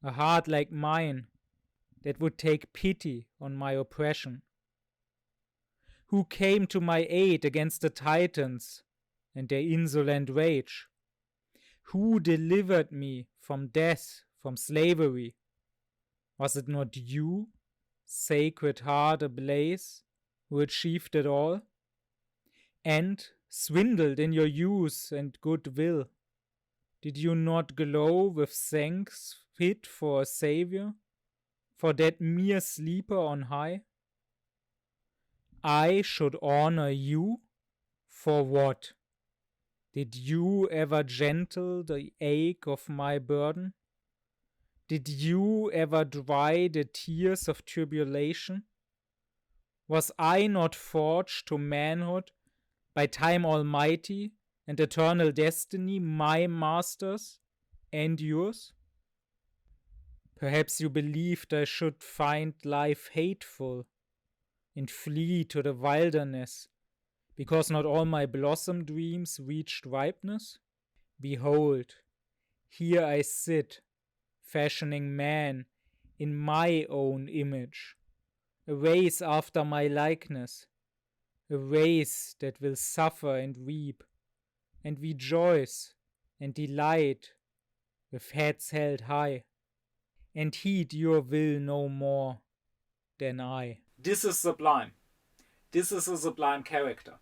[SPEAKER 1] a heart like mine that would take pity on my oppression. Who came to my aid against the Titans and their insolent rage? Who delivered me from death, from slavery? Was it not you, sacred heart ablaze, who achieved it all? And, swindled in your youth and good will, did you not glow with thanks fit for a savior, for that mere sleeper on high? I should honor you? For what? Did you ever gentle the ache of my burden? Did you ever dry the tears of tribulation? Was I not forged to manhood by time almighty and eternal destiny, my masters and yours? Perhaps you believed I should find life hateful and flee to the wilderness, because not all my blossom dreams reached ripeness? Behold, here I sit, fashioning man in my own image, a race after my likeness, a race that will suffer and weep, and rejoice and delight with heads held high, and heed your will no more than I. This is sublime. This is a sublime character.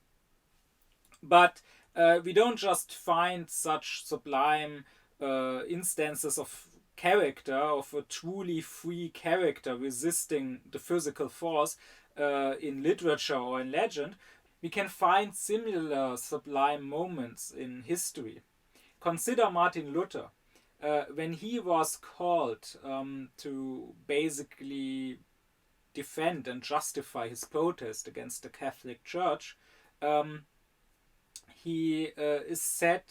[SPEAKER 1] But we don't just find such sublime instances of character, of a truly free character resisting the physical force in literature or in legend. We can find similar sublime moments in history. Consider Martin Luther. When he was called to basically defend and justify his protest against the Catholic Church, he is said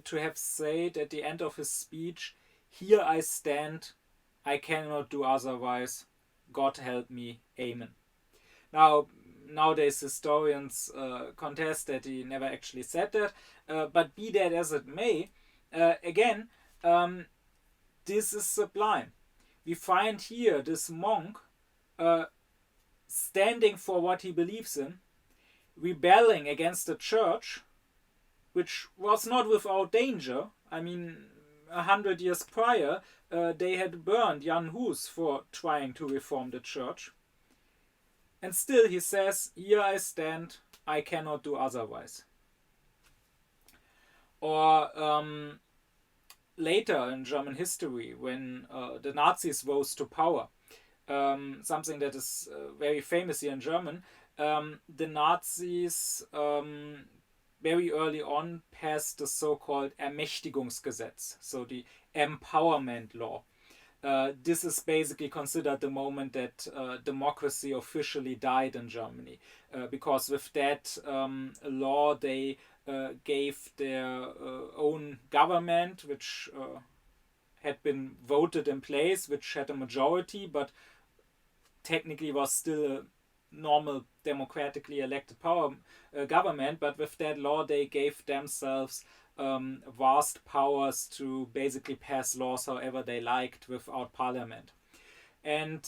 [SPEAKER 1] to have said at the end of his speech, "Here I stand, I cannot do otherwise, God help me, amen." Now, nowadays historians contest that he never actually said that, but be that as it may, again, this is sublime. We find here this monk standing for what he believes in, rebelling against the church, which was not without danger. I mean, 100 years prior, they had burned Jan Hus for trying to reform the church. And still he says, "Here I stand, I cannot do otherwise." Or later in German history, when the Nazis rose to power, something that is very famous here in German. The Nazis very early on passed the so-called Ermächtigungsgesetz, so the empowerment law. This is basically considered the moment that democracy officially died in Germany, because with that law they gave their own government, which had been voted in place, which had a majority, but technically was still a normal democratically elected government. But with that law they gave themselves vast powers to basically pass laws however they liked without parliament. And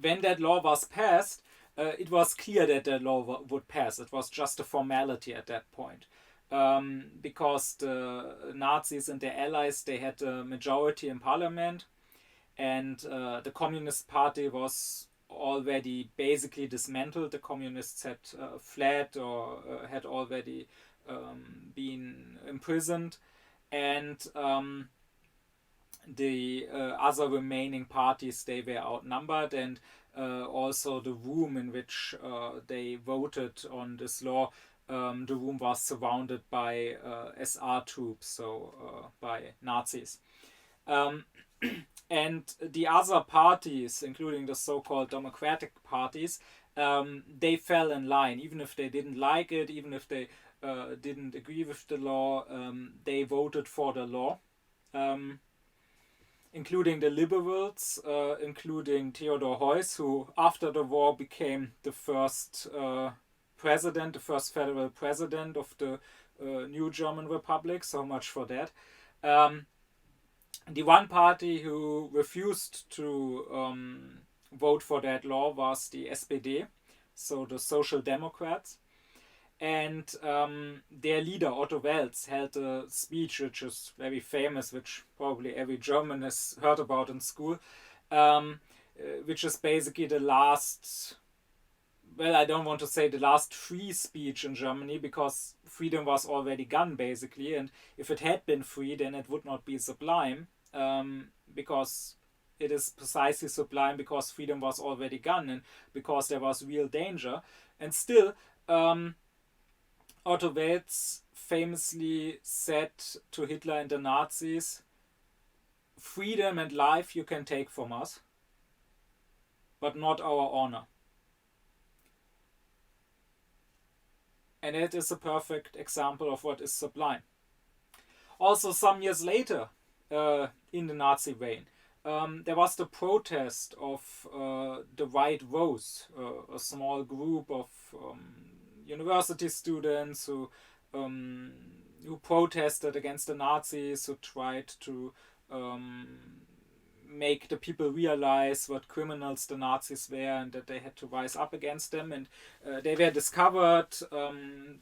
[SPEAKER 1] when that law was passed, it was clear that the law would pass. It was just a formality at that point. Because the Nazis and their allies, they had a majority in parliament, and the Communist Party was already basically dismantled. The communists had fled or had already been imprisoned, and the other remaining parties, they were outnumbered, and also the room in which they voted on this law, the room was surrounded by SR troops, so by Nazis. And the other parties, including the so-called democratic parties, they fell in line. Even if they didn't like it, even if they didn't agree with the law, they voted for the law. Including the liberals, including Theodor Heuss, who after the war became the first president, the first federal president of the new German Republic. So much for that. The one party who refused to vote for that law was the SPD, so the Social Democrats. And their leader, Otto Wels, held a speech which is very famous, which probably every German has heard about in school, which is basically the last, well, I don't want to say the last free speech in Germany, because freedom was already gone, basically. And if it had been free, then it would not be sublime, because it is precisely sublime because freedom was already gone and because there was real danger. And still, Otto Wels famously said to Hitler and the Nazis, "Freedom and life you can take from us, but not our honor." And it is a perfect example of what is sublime. Also, some years later, in the Nazi reign, there was the protest of the White Rose, a small group of university students who protested against the Nazis, who tried to make the people realize what criminals the Nazis were and that they had to rise up against them. And they were discovered,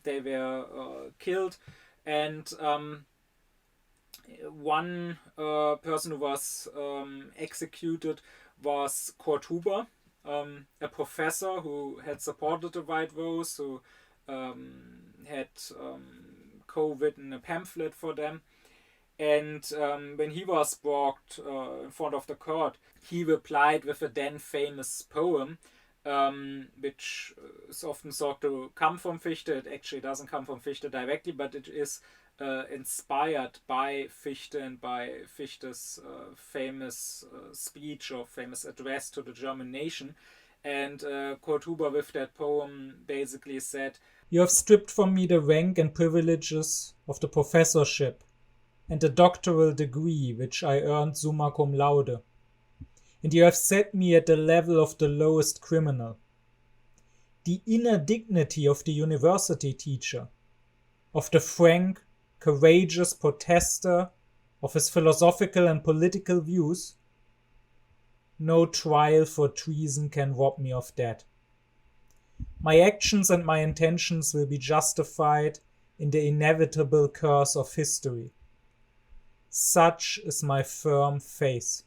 [SPEAKER 1] they were killed, and one person who was executed was Kurt Huber, a professor who had supported the White Rose, who had co-written a pamphlet for them. And when he was brought in front of the court, he replied with a then famous poem, which is often thought to come from Fichte. It actually doesn't come from Fichte directly, but it is inspired by Fichte and by Fichte's famous speech or famous address to the German nation. And Kurt Huber, with that poem, basically said, "You have stripped from me the rank and privileges of the professorship and the doctoral degree which I earned summa cum laude, and you have set me at the level of the lowest criminal. The inner dignity of the university teacher, of the frank, courageous protester of his philosophical and political views, no trial for treason can rob me of that. My actions and my intentions will be justified in the inevitable curse of history. Such is my firm faith.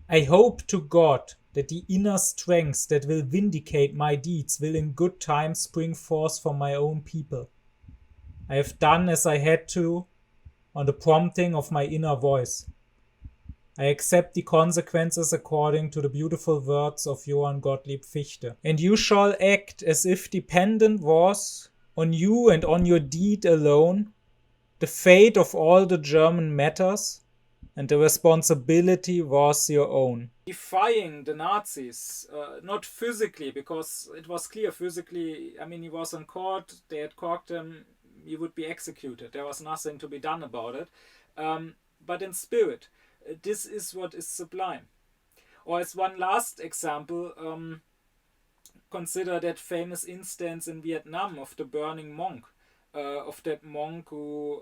[SPEAKER 1] I hope to God that the inner strength that will vindicate my deeds will in good time spring forth from my own people. I have done as I had to on the prompting of my inner voice. I accept the consequences according to the beautiful words of Johann Gottlieb Fichte. And you shall act as if dependent was on you and on your deed alone the fate of all the German matters, and the responsibility was your own. Defying the Nazis, not physically, because it was clear physically, I mean, he was on court, they had caught him, he would be executed. There was nothing to be done about it. But in spirit, this is what is sublime. Or as one last example, consider that famous instance in Vietnam of the burning monk. Of that monk who,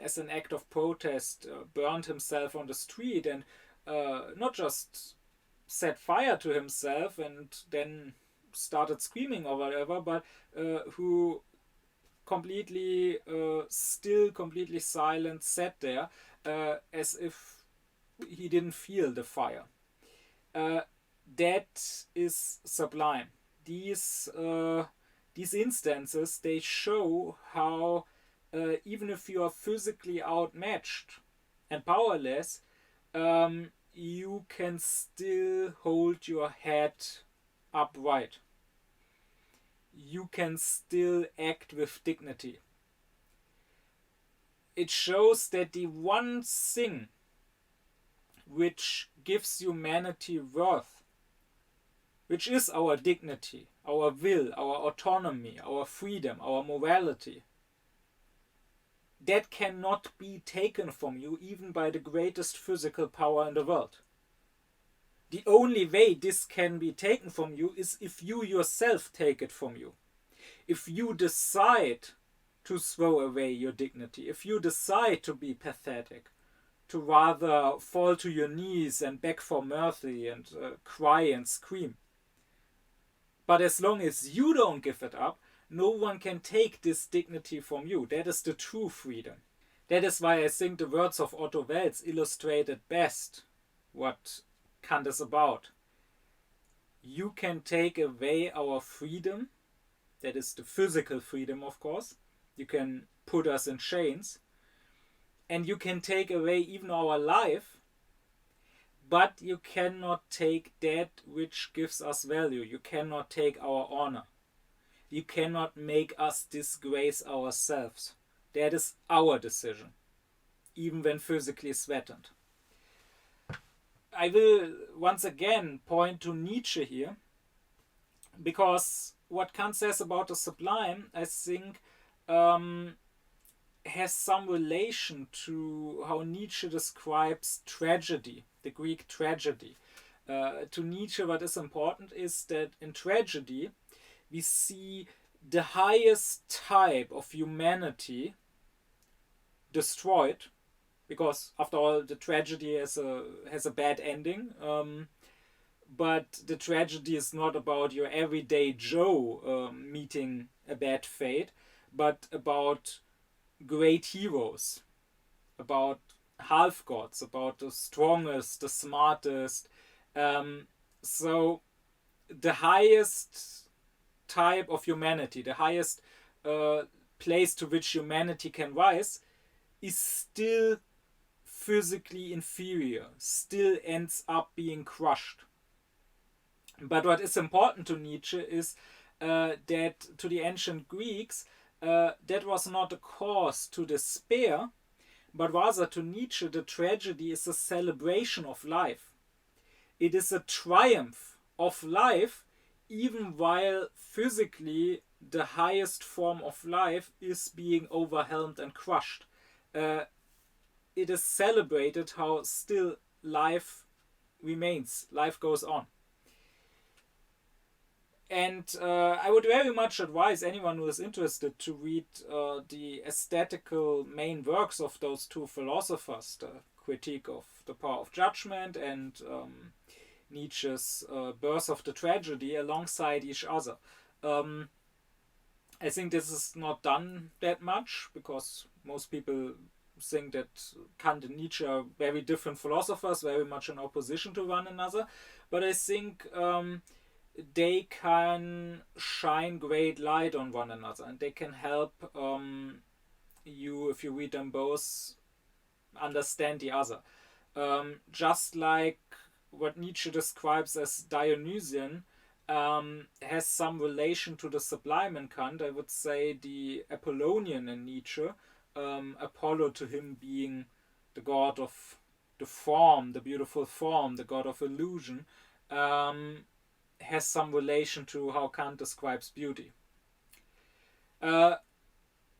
[SPEAKER 1] as an act of protest, burned himself on the street and not just set fire to himself and then started screaming or whatever, but who completely still, completely silent, sat there as if he didn't feel the fire. That is sublime. These instances, they show how even if you are physically outmatched and powerless, you can still hold your head upright. You can still act with dignity. It shows that the one thing which gives humanity worth, which is our dignity, our will, our autonomy, our freedom, our morality, that cannot be taken from you even by the greatest physical power in the world. The only way this can be taken from you is if you yourself take it from you. If you decide to throw away your dignity, if you decide to be pathetic, to rather fall to your knees and beg for mercy and cry and scream. But as long as you don't give it up, no one can take this dignity from you. That is the true freedom. That is why I think the words of Otto Wels illustrate at best what Kant is about. You can take away our freedom, that is the physical freedom, of course. You can put us in chains, and you can take away even our life, but you cannot take that which gives us value. You cannot take our honor. You cannot make us disgrace ourselves. That is our decision, even when physically threatened. I will once again point to Nietzsche here, because what Kant says about the sublime, I think, has some relation to how Nietzsche describes tragedy, the Greek tragedy. To Nietzsche, what is important is that in tragedy, we see the highest type of humanity destroyed, because after all, the tragedy has a bad ending. But the tragedy is not about your everyday Joe meeting a bad fate, but about great heroes, about half-gods, about the strongest, the smartest. So the highest type of humanity, the highest place to which humanity can rise, is still physically inferior, still ends up being crushed. But what is important to Nietzsche is that to the ancient Greeks, that was not a cause to despair, but rather to Nietzsche, the tragedy is a celebration of life. It is a triumph of life, even while physically the highest form of life is being overwhelmed and crushed. It is celebrated how still life remains, life goes on. And I would very much advise anyone who is interested to read the aesthetical main works of those two philosophers, the Critique of the Power of Judgment and Nietzsche's Birth of the Tragedy, alongside each other. I think this is not done that much, because most people think that Kant and Nietzsche are very different philosophers, very much in opposition to one another. But I think they can shine great light on one another, and they can help you, if you read them both, understand the other. just like what Nietzsche describes as Dionysian, has some relation to the sublime in Kant. I would say the Apollonian in Nietzsche, Apollo to him being the god of the form, the beautiful form, the god of illusion, has some relation to how Kant describes beauty. Uh,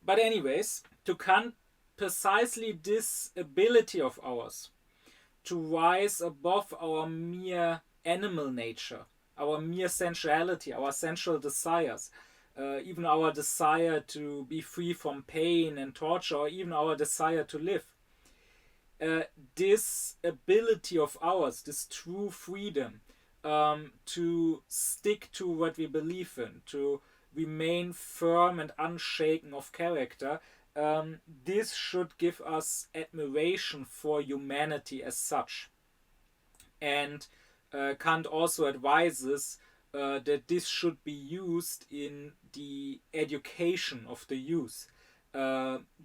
[SPEAKER 1] but anyways, to Kant, precisely this ability of ours to rise above our mere animal nature, our mere sensuality, our sensual desires, even our desire to be free from pain and torture, or even our desire to live. This ability of ours, this true freedom, to stick to what we believe in, to remain firm and unshaken of character, this should give us admiration for humanity as such. And Kant also advises that this should be used in the education of the youth.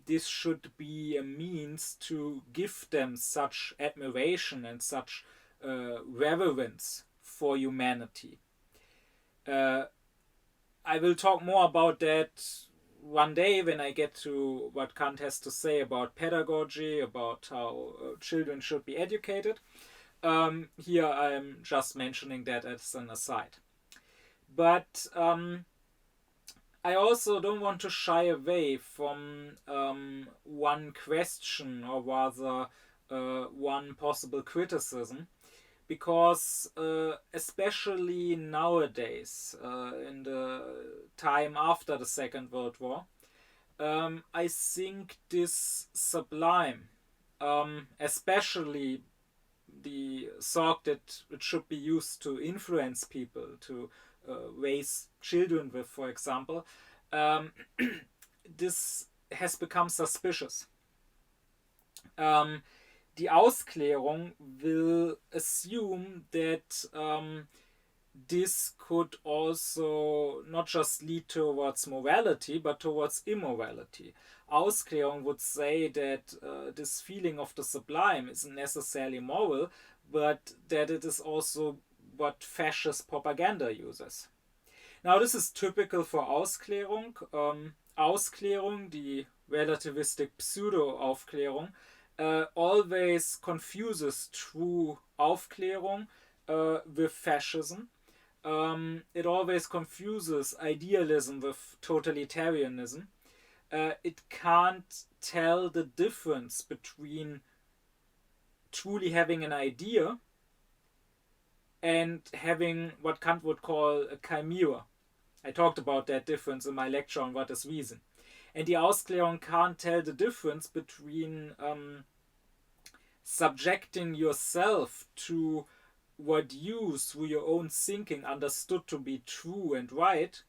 [SPEAKER 1] This should be a means to give them such admiration and such reverence for humanity. I will talk more about that one day when I get to what Kant has to say about pedagogy, about how children should be educated. Here I'm just mentioning that as an aside. But I also don't want to shy away from one question, or rather one possible criticism, because especially nowadays, in the time after the Second World War, I think this sublime, especially the thought that it should be used to influence people, to raise children with, for example, this has become suspicious. Die Ausklärung will assume that this could also not just lead towards morality, but towards immorality. Ausklärung would say that this feeling of the sublime isn't necessarily moral, but that it is also what fascist propaganda uses. Now, this is typical for Ausklärung. Ausklärung, die relativistic pseudo-Aufklärung, always confuses true Aufklärung with fascism. It always confuses idealism with totalitarianism. It can't tell the difference between truly having an idea and having what Kant would call a chimera. I talked about that difference in my lecture on what is reason. And die Ausklärung can't tell the difference between subjecting yourself to what you, through your own thinking, understood to be true and right.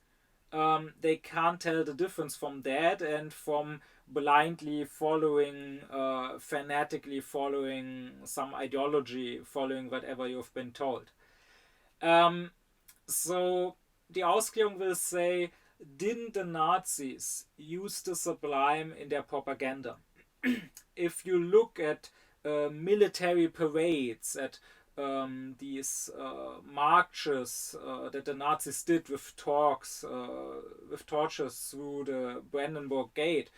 [SPEAKER 1] They can't tell the difference from that and from blindly following, fanatically following some ideology, following whatever you've been told. So the Ausklärung will say, didn't the Nazis use the sublime in their propaganda? If you look at military parades, at these marches that the Nazis did with torches through the Brandenburg Gate,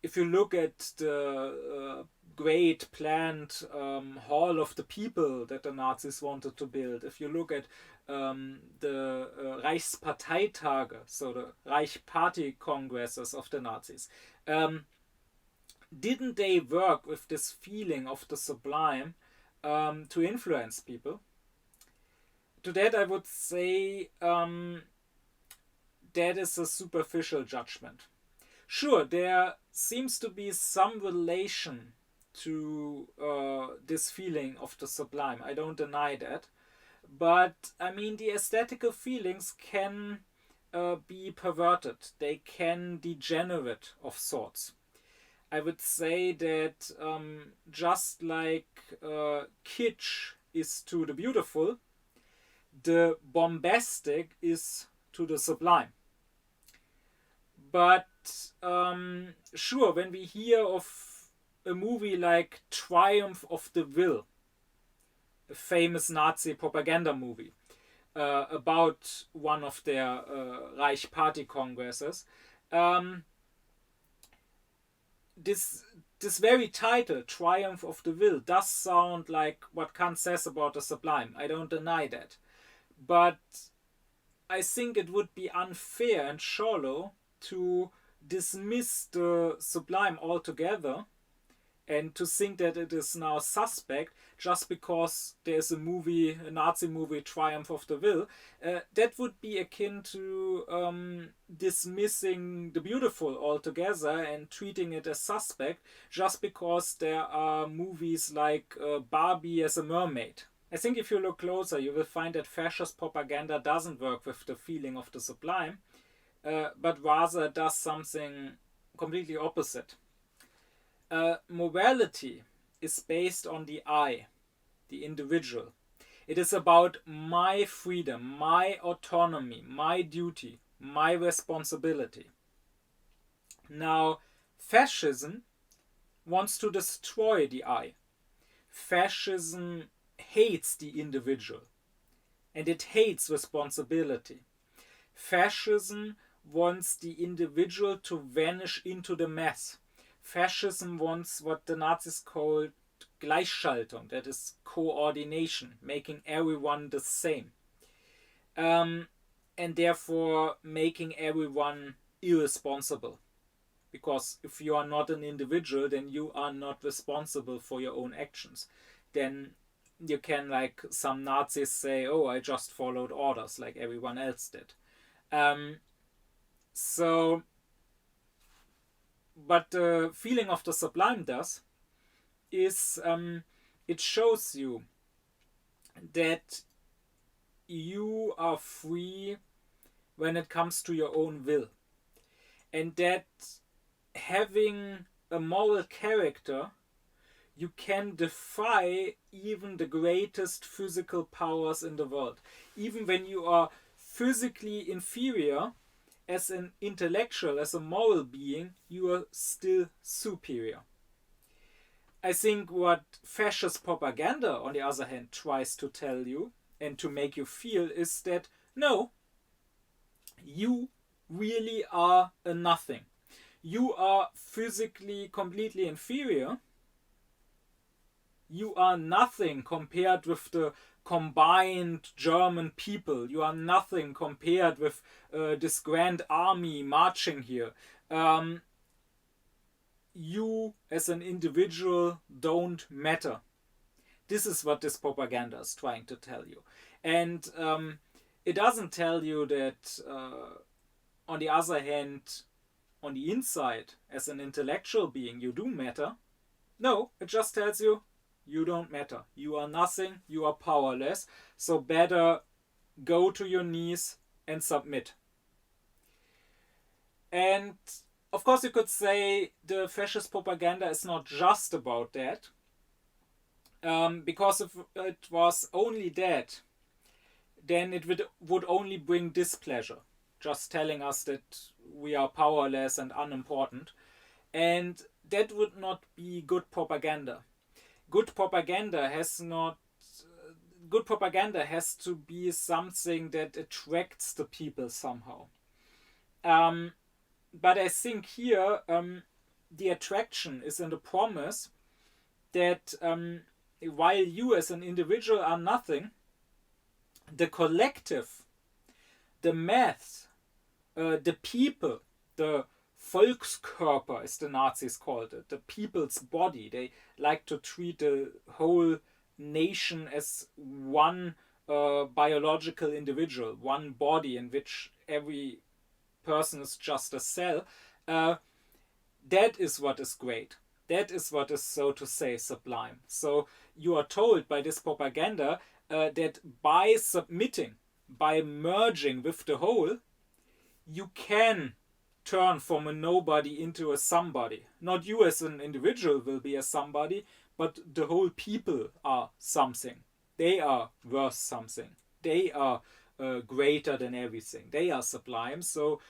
[SPEAKER 1] if you look at the great planned Hall of the People that the Nazis wanted to build, if you look at the Reichsparteitage, so the Reich Party Congresses of the Nazis, didn't they work with this feeling of the sublime to influence people? To that I would say that is a superficial judgment. Sure, there seems to be some relation to this feeling of the sublime. I don't deny that. But, I mean, the aesthetical feelings can be perverted. They can degenerate of sorts. I would say that just like kitsch is to the beautiful, the bombastic is to the sublime. But sure, when we hear of a movie like Triumph of the Will, a famous Nazi propaganda movie about one of their Reich Party congresses. Um, this this very title, Triumph of the Will, does sound like what Kant says about the sublime. I don't deny that. But I think it would be unfair and shallow to dismiss the sublime altogether and to think that it is now suspect just because there's a Nazi movie, Triumph of the Will. That would be akin to dismissing the beautiful altogether and treating it as suspect just because there are movies like Barbie as a mermaid. I think if you look closer, you will find that fascist propaganda doesn't work with the feeling of the sublime, but rather does something completely opposite. Morality is based on the I, the individual. It is about my freedom, my autonomy, my duty, my responsibility. Now, fascism wants to destroy the I. Fascism hates the individual and it hates responsibility. Fascism wants the individual to vanish into the mass. Fascism wants what the Nazis called Gleichschaltung, that is coordination, making everyone the same. And therefore making everyone irresponsible. Because if you are not an individual, then you are not responsible for your own actions. Then you can, like some Nazis say, oh, I just followed orders like everyone else did. But the feeling of the sublime does is it shows you that you are free when it comes to your own will, and that having a moral character, you can defy even the greatest physical powers in the world. Even when you are physically inferior, as an intellectual, as a moral being, you are still superior. I think what fascist propaganda, on the other hand, tries to tell you and to make you feel is that no, you really are a nothing. You are physically completely inferior. You are nothing compared with the combined German people. You are nothing compared with this grand army marching here. You as an individual don't matter. This is what this propaganda is trying to tell you. And it doesn't tell you that, on the other hand, on the inside, as an intellectual being, you do matter. No, it just tells you, you don't matter. You are nothing. You are powerless. So better go to your knees and submit. And of course you could say the fascist propaganda is not just about that. Because if it was only that, then it would only bring displeasure. Just telling us that we are powerless and unimportant. And that would not be good propaganda. Good propaganda has to be something that attracts the people somehow. But I think here the attraction is in the promise that while you as an individual are nothing, the collective, the mass, the people, the Volkskörper, as the Nazis called it, the people's body. They like to treat the whole nation as one biological individual, one body in which every person is just a cell. That is what is great. That is what is, so to say, sublime. So you are told by this propaganda that by submitting, by merging with the whole, you can turn from a nobody into a somebody. Not you as an individual will be a somebody, but the whole people are something. They are worth something. They are greater than everything. They are sublime, so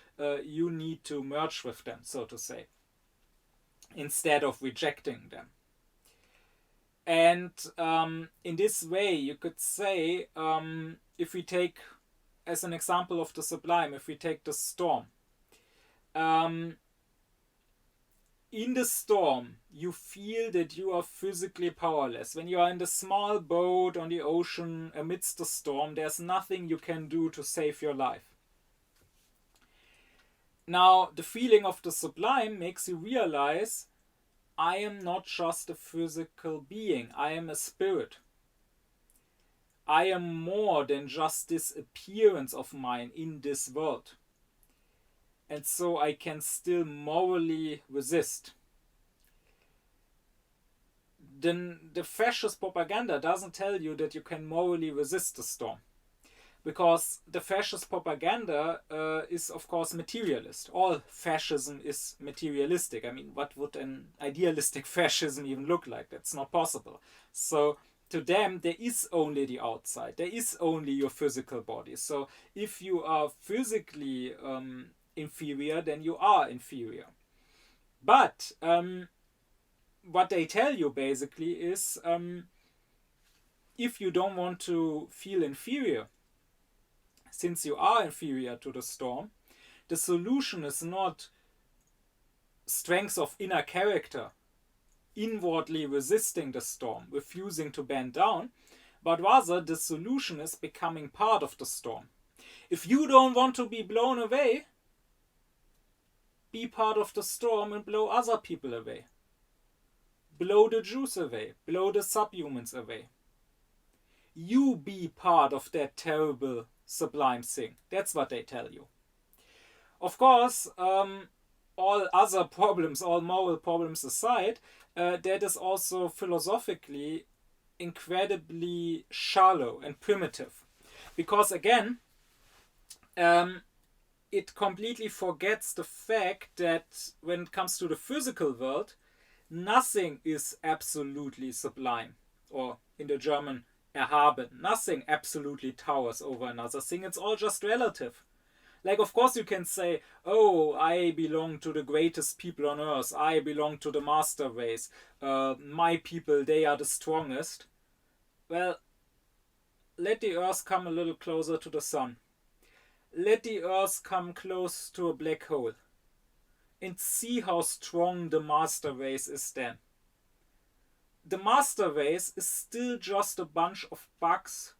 [SPEAKER 1] you need to merge with them, so to say. instead of rejecting them. And in this way, you could say, if we take as an example of the sublime, if we take the storm, in the storm, you feel that you are physically powerless. When you are in the small boat on the ocean amidst the storm, there's nothing you can do to save your life. Now, the feeling of the sublime makes you realize, I am not just a physical being, I am a spirit. I am more than just this appearance of mine in this world. And so I can still morally resist. Then the fascist propaganda doesn't tell you that you can morally resist the storm. Because the fascist propaganda is, of course, materialist. All fascism is materialistic. I mean, what would an idealistic fascism even look like? That's not possible. So to them, there is only the outside. There is only your physical body. So if you are physically inferior, then you are inferior. But what they tell you basically is, if you don't want to feel inferior, since you are inferior to the storm, the solution is not strength of inner character, inwardly resisting the storm, refusing to bend down, but rather the solution is becoming part of the storm. If you don't want to be blown away, be part of the storm and blow other people away. Blow the Jews away, blow the subhumans away. You be part of that terrible sublime thing. That's what they tell you. Of course, all other problems, all moral problems aside, that is also philosophically incredibly shallow and primitive. Because again, it completely forgets the fact that when it comes to the physical world, nothing is absolutely sublime, or in the German, erhaben. Nothing absolutely towers over another thing. It's all just relative. Like, of course you can say, oh, I belong to the greatest people on earth. I belong to the master race. My people, they are the strongest. Well, let the earth come a little closer to the sun. Let the earth come close to a black hole. And see how strong the master race is then. The master race is still just a bunch of bugs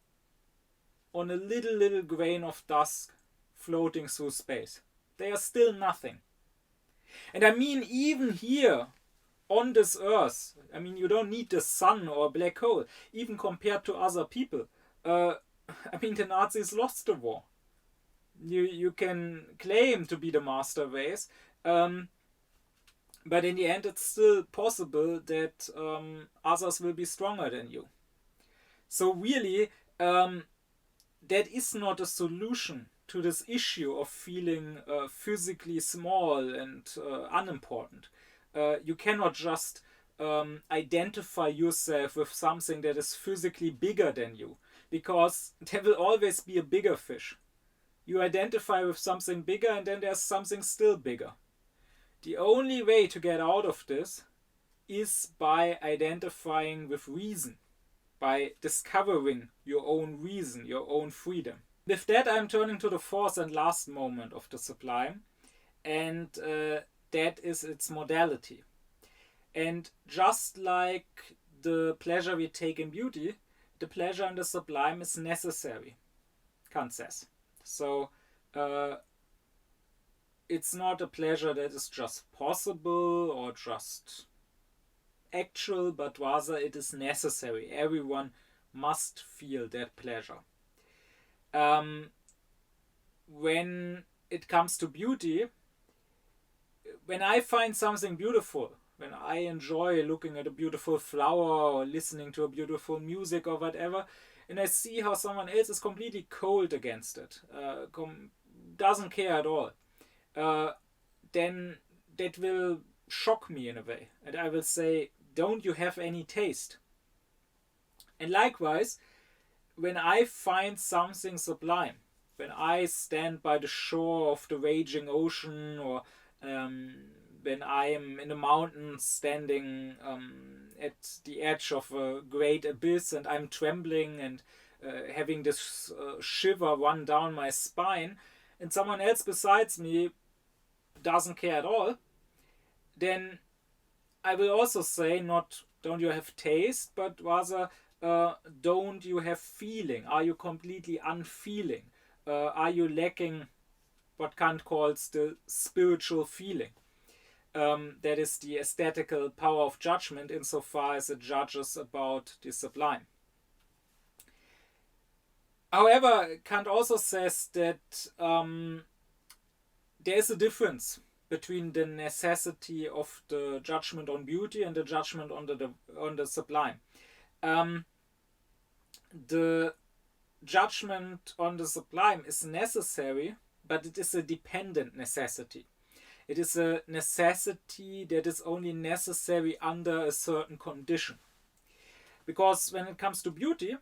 [SPEAKER 1] on a little grain of dust floating through space. They are still nothing. And I mean, even here on this earth, I mean, you don't need the sun or a black hole, even compared to other people. I mean, the Nazis lost the war. You can claim to be the master race, but in the end, it's still possible that others will be stronger than you. So really, that is not a solution to this issue of feeling physically small and unimportant. You cannot just identify yourself with something that is physically bigger than you, because there will always be a bigger fish. You identify with something bigger, and then there's something still bigger. The only way to get out of this is by identifying with reason, by discovering your own reason, your own freedom. With that, I'm turning to the fourth and last moment of the sublime, and that is its modality. And just like the pleasure we take in beauty, the pleasure in the sublime is necessary, Kant says. So, it's not a pleasure that is just possible or just actual, but rather it is necessary. Everyone must feel that pleasure. When it comes to beauty, when I find something beautiful, when I enjoy looking at a beautiful flower or listening to a beautiful music or whatever, and I see how someone else is completely cold against it, doesn't care at all, then that will shock me in a way. And I will say, don't you have any taste? And likewise, when I find something sublime, when I stand by the shore of the raging ocean or when I am in the mountains standing at the edge of a great abyss and I'm trembling and having this shiver run down my spine, and someone else besides me doesn't care at all, then I will also say, not don't you have taste, but rather don't you have feeling? Are you completely unfeeling? Are you lacking what Kant calls the spiritual feeling? That is the aesthetical power of judgment insofar as it judges about the sublime. However, Kant also says that there is a difference between the necessity of the judgment on beauty and the judgment on the sublime. The judgment on the sublime is necessary, but it is a dependent necessity. It is a necessity that is only necessary under a certain condition. Because when it comes to beauty,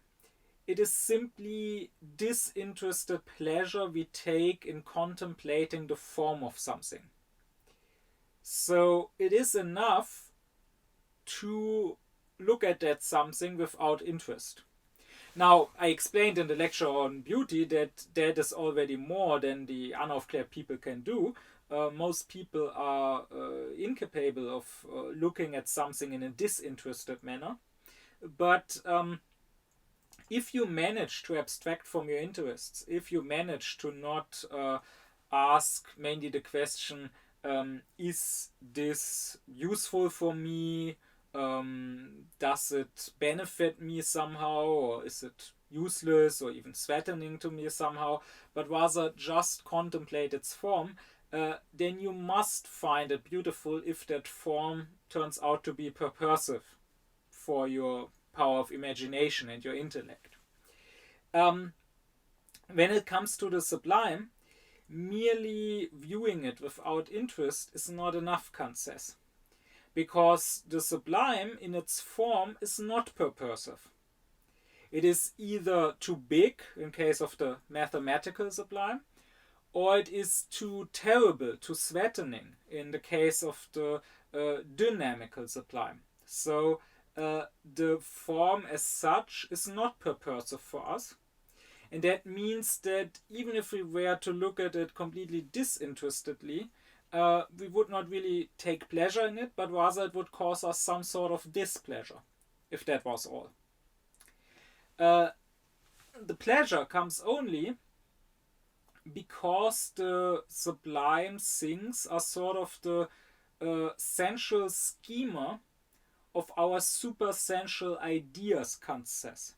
[SPEAKER 1] it is simply disinterested pleasure we take in contemplating the form of something. So it is enough to look at that something without interest. Now, I explained in the lecture on beauty that that is already more than the unaufklärt people can do. Most people are incapable of looking at something in a disinterested manner. But if you manage to abstract from your interests, if you manage to not ask mainly the question, is this useful for me? Does it benefit me somehow, or is it useless or even threatening to me somehow, but rather just contemplate its form, then you must find it beautiful if that form turns out to be purposive for your power of imagination and your intellect. When it comes to the sublime, merely viewing it without interest is not enough, Kant says. Because the sublime in its form is not purposive. It is either too big in case of the mathematical sublime, or it is too terrible, too threatening in the case of the dynamical sublime. So the form as such is not purposive for us. And that means that even if we were to look at it completely disinterestedly, we would not really take pleasure in it, but rather it would cause us some sort of displeasure, if that was all. The pleasure comes only because the sublime things are sort of the sensual schema of our supersensual ideas, Kant says.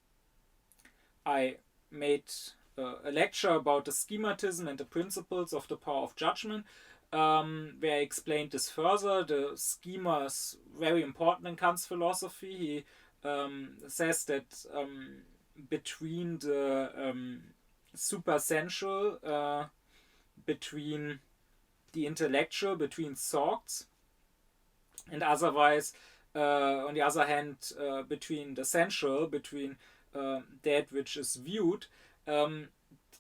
[SPEAKER 1] I made a lecture about the schematism and the principles of the power of judgment, where I explained this further. The schema is very important in Kant's philosophy. He says that between the supersensual, between the intellectual, between thoughts, and otherwise, on the other hand, between the sensual, between that which is viewed,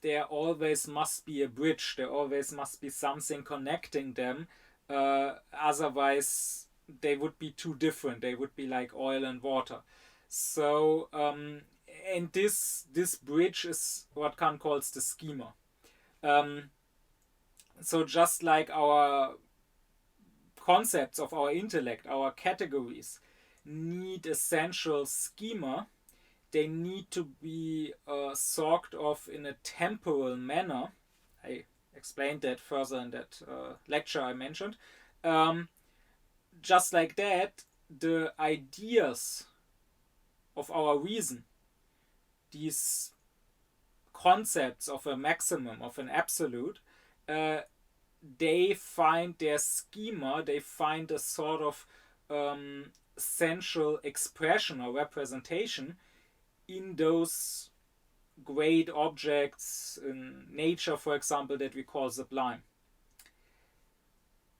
[SPEAKER 1] there always must be a bridge, there always must be something connecting them, otherwise they would be too different, they would be like oil and water. So and this bridge is what Kant calls the schema. So just like our concepts of our intellect, our categories need a central schema, they need to be thought of in a temporal manner. I explained that further in that lecture I mentioned. Just like that, the ideas of our reason, these concepts of a maximum, of an absolute, they find their schema, they find a sort of central expression or representation in those great objects in nature, for example, that we call sublime.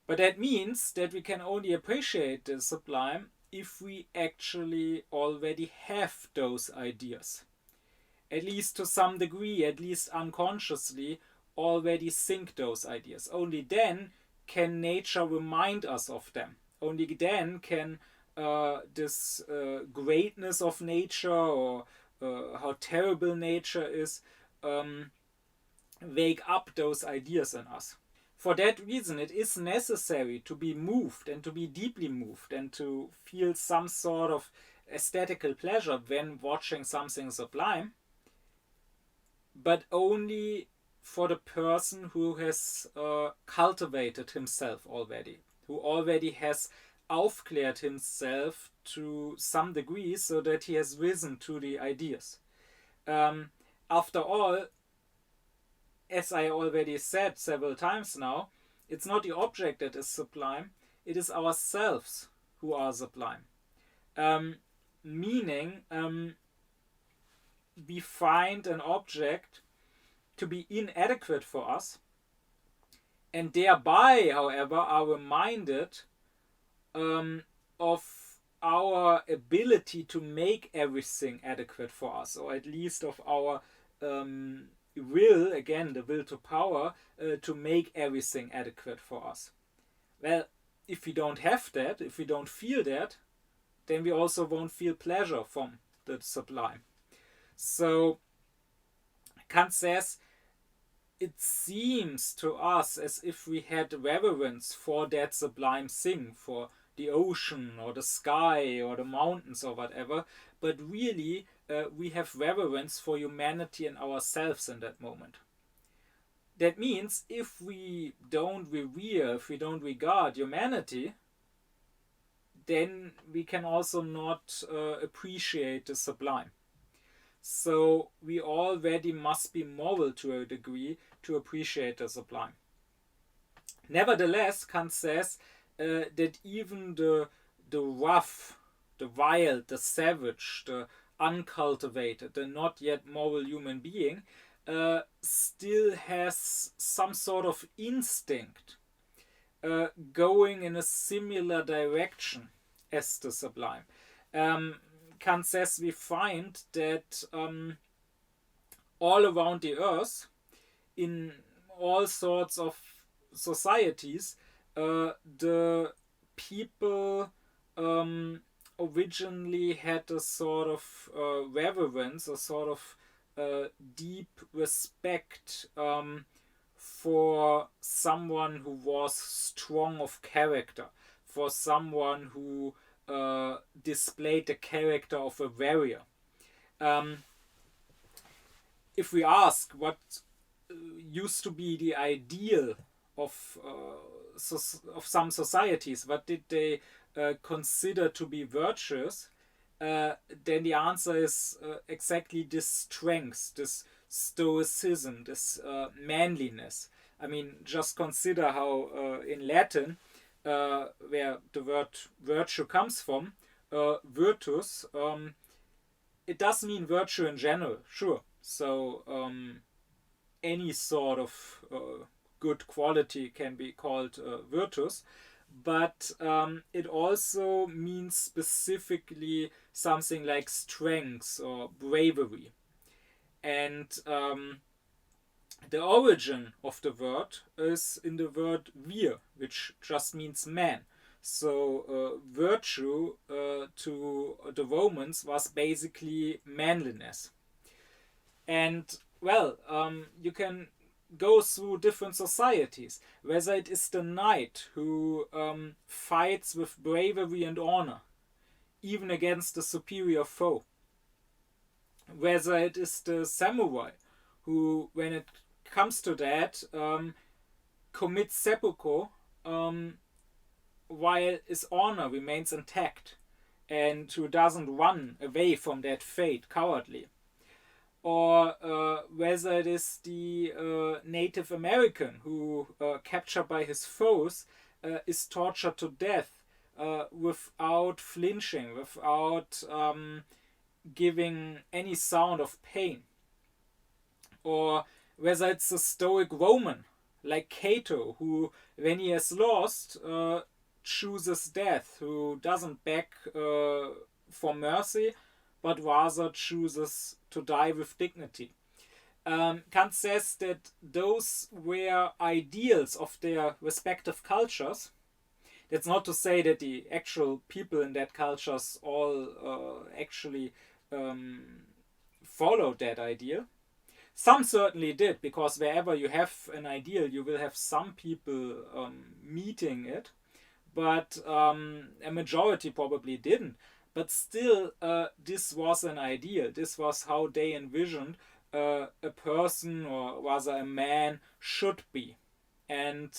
[SPEAKER 1] But that means that we can only appreciate the sublime if we actually already have those ideas. At least to some degree, at least unconsciously, already think those ideas. Only then can nature remind us of them. Only then can this greatness of nature, or how terrible nature is, wake up those ideas in us. For that reason, it is necessary to be moved and to be deeply moved and to feel some sort of aesthetical pleasure when watching something sublime, but only for the person who has cultivated himself already, who already has aufklärt himself to some degree so that he has risen to the ideas. After all, as I already said several times now, it's not the object that is sublime, it is ourselves who are sublime. Meaning, we find an object to be inadequate for us, and thereby, however, are reminded of our ability to make everything adequate for us, or at least of our will, again, the will to power, to make everything adequate for us. Well, if we don't have that, if we don't feel that, then we also won't feel pleasure from the sublime. So Kant says, it seems to us as if we had reverence for that sublime thing, for the ocean or the sky or the mountains or whatever, but really we have reverence for humanity and ourselves in that moment. That means if we don't revere, if we don't regard humanity, then we can also not appreciate the sublime. So we already must be moral to a degree to appreciate the sublime. Nevertheless, Kant says that even the rough, the wild, the savage, the uncultivated, the not yet moral human being still has some sort of instinct going in a similar direction as the sublime. Kant says we find that all around the earth, in all sorts of societies, the people originally had a sort of reverence, a sort of deep respect for someone who was strong of character, for someone who displayed the character of a warrior. If we ask what used to be the ideal of some societies, what did they consider to be virtuous, then the answer is exactly this strength, this stoicism, this manliness. I mean, just consider how in Latin, where the word virtue comes from, virtus, it does mean virtue in general, sure. So any sort of good quality can be called virtus, but it also means specifically something like strength or bravery. And the origin of the word is in the word vir, which just means man. So virtue to the Romans was basically manliness. And well, you can go through different societies, whether it is the knight who fights with bravery and honor, even against the superior foe, whether it is the samurai who, when it comes to that, commits seppuku while his honor remains intact, and who doesn't run away from that fate cowardly. Or whether it is the Native American who, captured by his foes, is tortured to death without flinching, without giving any sound of pain. Or whether it's a stoic Roman like Cato, who, when he has lost, chooses death, who doesn't beg for mercy, but rather chooses to die with dignity. Kant says that those were ideals of their respective cultures. That's not to say that the actual people in that cultures all actually um, followed that ideal. Some certainly did, because wherever you have an ideal, you will have some people meeting it, but a majority probably didn't. But still, this was an ideal. This was how they envisioned a person, or rather a man, should be. And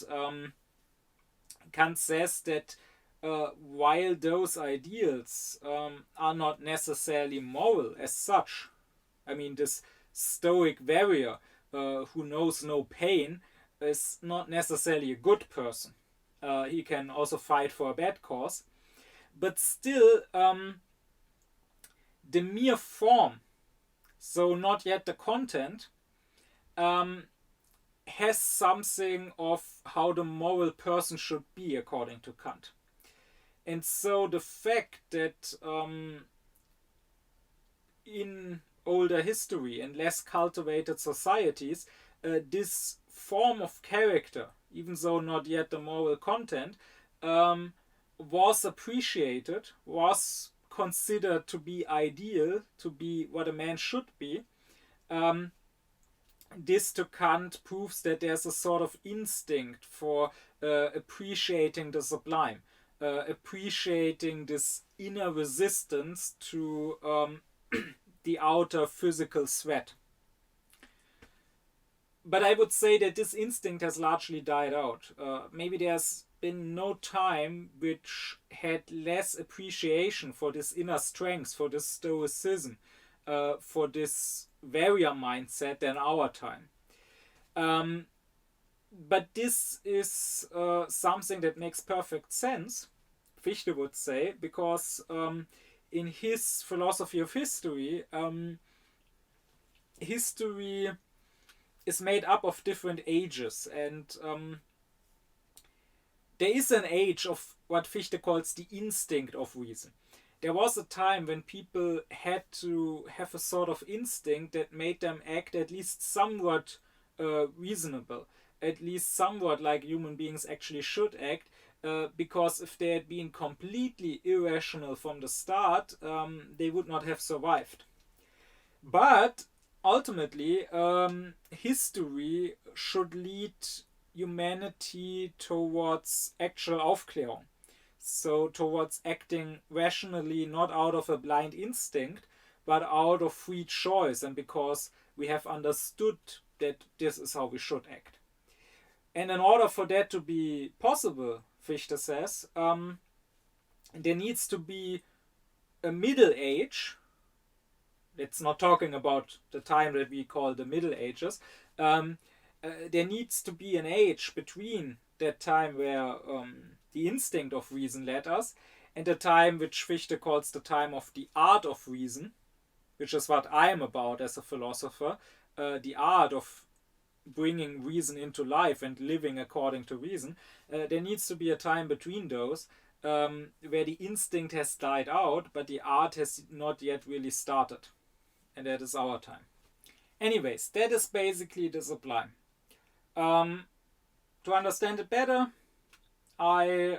[SPEAKER 1] Kant says that while those ideals are not necessarily moral as such, I mean, this stoic warrior who knows no pain is not necessarily a good person. He can also fight for a bad cause. But still, the mere form, so not yet the content, um, has something of how the moral person should be, according to Kant. And so the fact that in older history and less cultivated societies, this form of character, even though not yet the moral content, was appreciated, was considered to be ideal, to be what a man should be. Um, this to Kant proves that there's a sort of instinct for appreciating the sublime, appreciating this inner resistance to the outer physical threat. But I would say that this instinct has largely died out. Maybe there's been no time which had less appreciation for this inner strength, for this stoicism, for this warrior mindset than our time. Um, but this is something that makes perfect sense, Fichte would say, because in his philosophy of history, history is made up of different ages, and there is an age of what Fichte calls the instinct of reason. There was a time when people had to have a sort of instinct that made them act at least somewhat reasonable, at least somewhat like human beings actually should act, because if they had been completely irrational from the start, they would not have survived. But ultimately, history should lead humanity towards actual Aufklärung. So, towards acting rationally, not out of a blind instinct, but out of free choice, and because we have understood that this is how we should act. And in order for that to be possible, Fichte says, there needs to be a middle age. It's not talking about the time that we call the Middle Ages. There needs to be an age between that time where the instinct of reason led us and the time which Fichte calls the time of the art of reason, which is what I am about as a philosopher, the art of bringing reason into life and living according to reason. There needs to be a time between those where the instinct has died out, but the art has not yet really started. And that is our time. Anyways, that is basically the sublime. To understand it better, I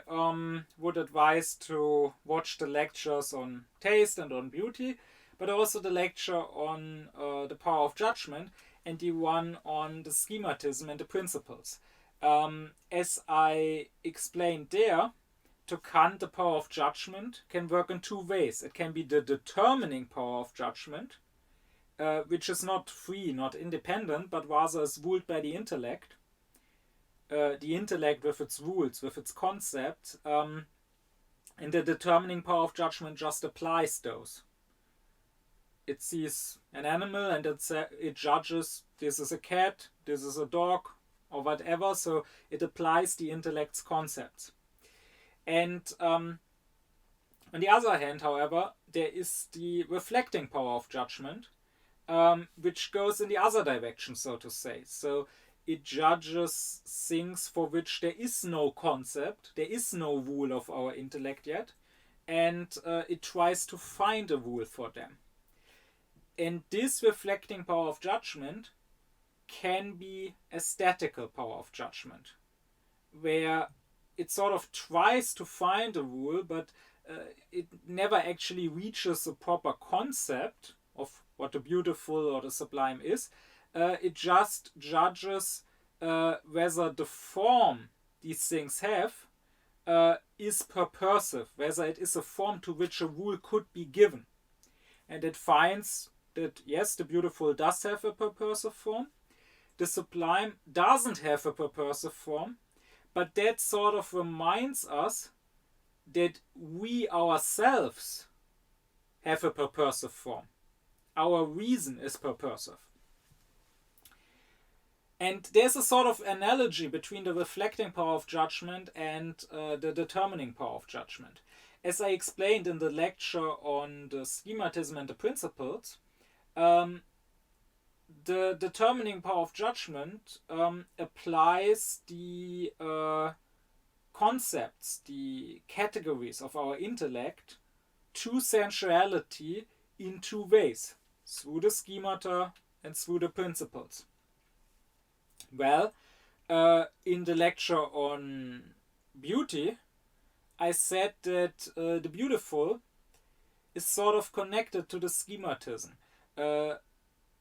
[SPEAKER 1] would advise to watch the lectures on taste and on beauty, but also the lecture on the power of judgment and the one on the schematism and the principles. As I explained there, to Kant, the power of judgment can work in two ways. It can be the determining power of judgment, which is not free, not independent, but rather is ruled by the intellect. The intellect with its rules, with its concepts, and the determining power of judgment just applies those. It sees an animal and it judges this is a cat, this is a dog, or whatever, so it applies the intellect's concepts. And on the other hand, however, there is the reflecting power of judgment, which goes in the other direction, so to say. So it judges things for which there is no concept, there is no rule of our intellect yet, and it tries to find a rule for them. And this reflecting power of judgment can be aesthetical power of judgment, where it sort of tries to find a rule, but it never actually reaches a proper concept of what the beautiful or the sublime is. It just judges whether the form these things have is purposive, whether it is a form to which a rule could be given. And it finds that, yes, the beautiful does have a purposive form, the sublime doesn't have a purposive form, but that sort of reminds us that we ourselves have a purposive form. Our reason is purposive. And there's a sort of analogy between the reflecting power of judgment and the determining power of judgment. As I explained in the lecture on the schematism and the principles, the determining power of judgment applies the concepts, the categories of our intellect to sensuality in two ways, through the schemata and through the principles. Well, in the lecture on beauty, I said that the beautiful is sort of connected to the schematism.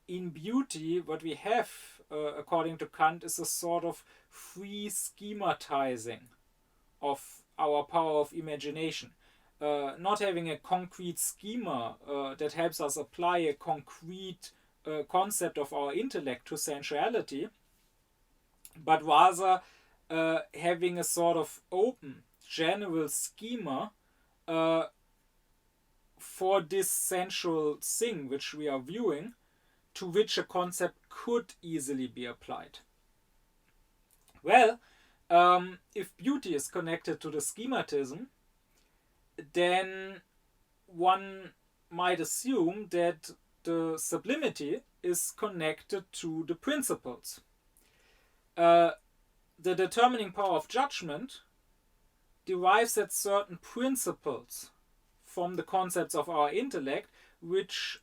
[SPEAKER 1] In beauty, what we have, according to Kant, is a sort of free schematizing of our power of imagination. Not having a concrete schema that helps us apply a concrete concept of our intellect to sensuality, but rather having a sort of open, general schema for this sensual thing which we are viewing, to which a concept could easily be applied. Well, if beauty is connected to the schematism, then one might assume that the sublimity is connected to the principles. The determining power of judgment derives at certain principles from the concepts of our intellect, which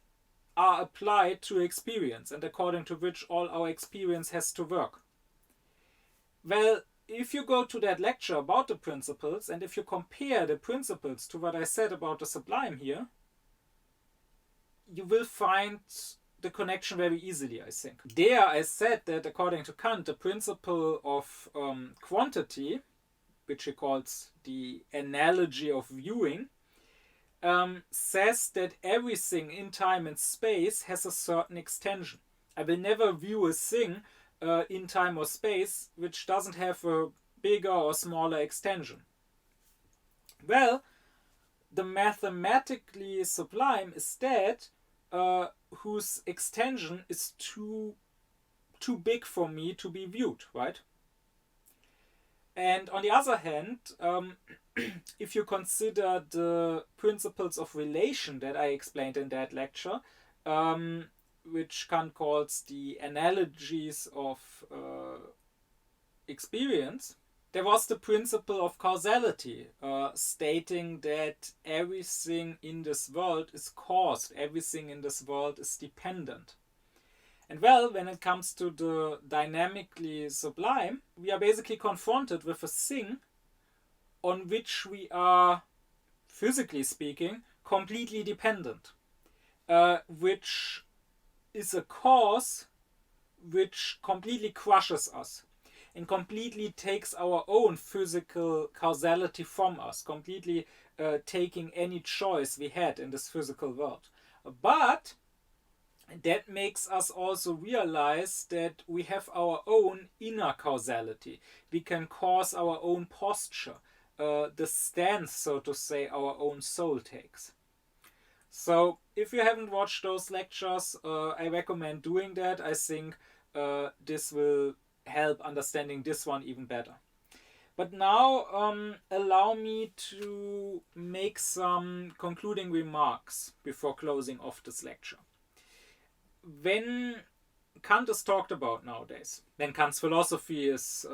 [SPEAKER 1] are applied to experience and according to which all our experience has to work. Well, if you go to that lecture about the principles, and if you compare the principles to what I said about the sublime here, you will find the connection very easily, I think. There I said that according to Kant, the principle of quantity, which he calls the analogy of viewing, says that everything in time and space has a certain extension. I will never view a thing in time or space which doesn't have a bigger or smaller extension. Well, the mathematically sublime is that whose extension is too big for me to be viewed, right? And on the other hand, if you consider the principles of relation that I explained in that lecture, which Kant calls the analogies of experience, there was the principle of causality, stating that everything in this world is caused, everything in this world is dependent. And well, when it comes to the dynamically sublime, we are basically confronted with a thing on which we are, physically speaking, completely dependent, which is a cause which completely crushes us and completely takes our own physical causality from us, completely taking any choice we had in this physical world. But that makes us also realize that we have our own inner causality. We can cause our own posture, the stance, so to say, our own soul takes. So if you haven't watched those lectures, I recommend doing that. I think this will help understanding this one even better. But now allow me to make some concluding remarks before closing off this lecture. When Kant is talked about nowadays, when Kant's philosophy is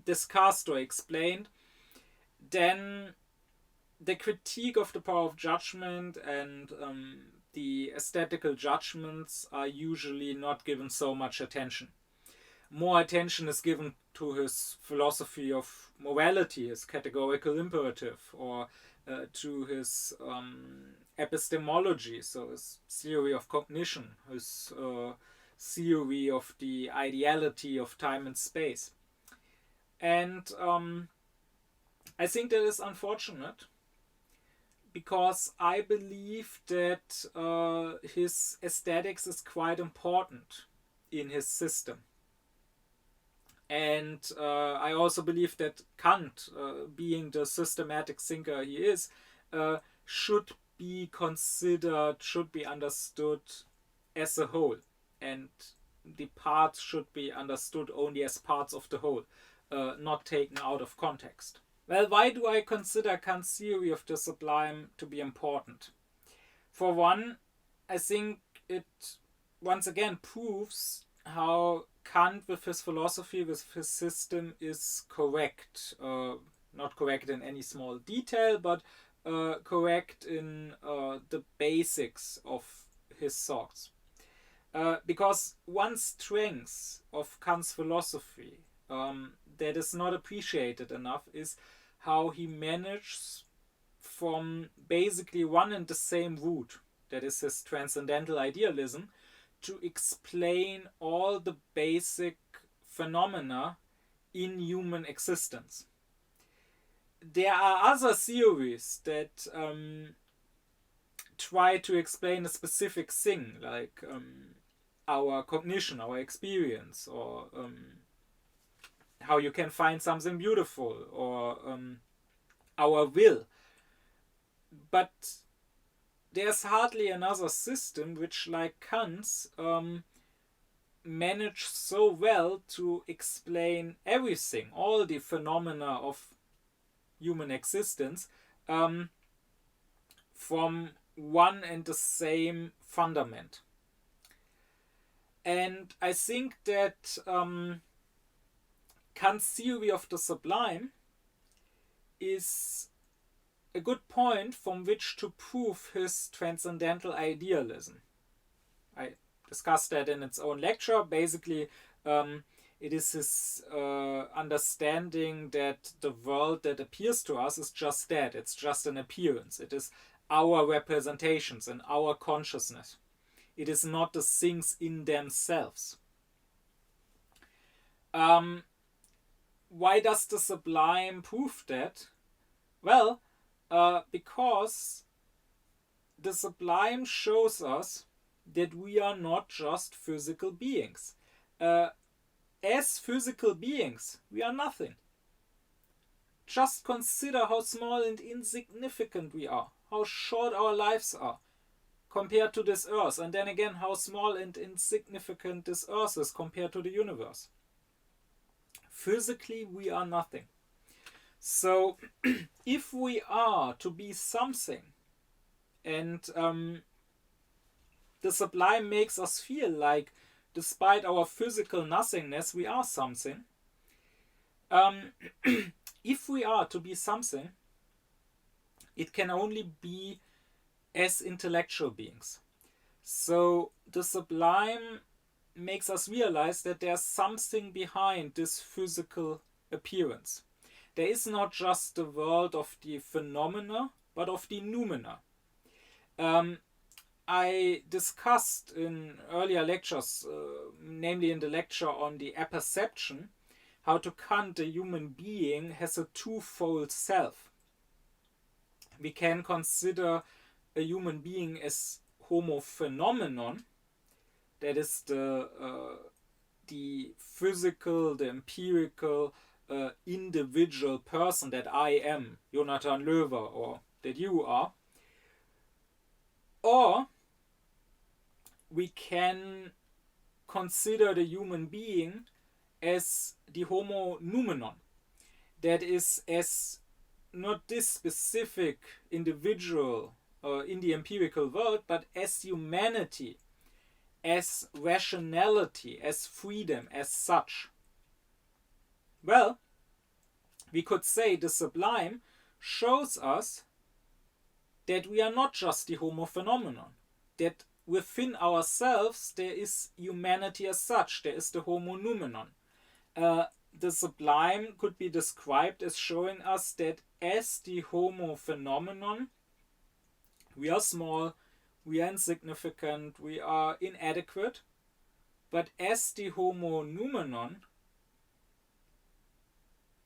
[SPEAKER 1] discussed or explained, then the critique of the power of judgment and the aesthetical judgments are usually not given so much attention. more attention is given to his philosophy of morality, his categorical imperative, or to his epistemology, so his theory of cognition, his theory of the ideality of time and space. And I think that is unfortunate, because I believe that his aesthetics is quite important in his system. And I also believe that Kant, being the systematic thinker he is, should be considered, should be understood as a whole. And the parts should be understood only as parts of the whole, not taken out of context. Well, why do I consider Kant's theory of the sublime to be important? For one, I think it once again proves how Kant, with his philosophy, with his system, is correct. Not correct in any small detail, but correct in the basics of his thoughts. Because one strength of Kant's philosophy that is not appreciated enough is how he manages from basically one and the same root, that is his transcendental idealism, to explain all the basic phenomena in human existence. There are other theories that try to explain a specific thing, like our cognition, our experience, or how you can find something beautiful, or our will. But there's hardly another system which, like Kant's, managed so well to explain everything, all the phenomena of human existence, from one and the same fundament. And I think that Kant's theory of the sublime is a good point from which to prove his transcendental idealism. I discussed that in its own lecture. Basically, it is his understanding that the world that appears to us is just that. It's just an appearance. It is our representations and our consciousness. It is not the things in themselves. Why does the sublime prove that? Well, because the sublime shows us that we are not just physical beings. As physical beings, we are nothing. Just consider how small and insignificant we are, how short our lives are compared to this earth, and then again how small and insignificant this earth is compared to the universe. Physically, we are nothing. So, if we are to be something, and the sublime makes us feel like, despite our physical nothingness, we are something. If we are to be something, it can only be as intellectual beings. So, the sublime makes us realize that there's something behind this physical appearance. There is not just the world of the phenomena, but of the noumena. I discussed in earlier lectures, namely in the lecture on the apperception, how to Kant a human being has a twofold self. We can consider a human being as homo phenomenon, that is the physical, the empirical, individual person that I am, Jonathan Löwer, or that you are. Or we can consider the human being as the homo noumenon, that is, as not this specific individual in the empirical world, but as humanity, as rationality, as freedom, as such. Well, we could say the sublime shows us that we are not just the homo phenomenon, that within ourselves there is humanity as such, there is the homo noumenon. The sublime could be described as showing us that as the homo phenomenon, we are small, we are insignificant, we are inadequate, but as the homo noumenon,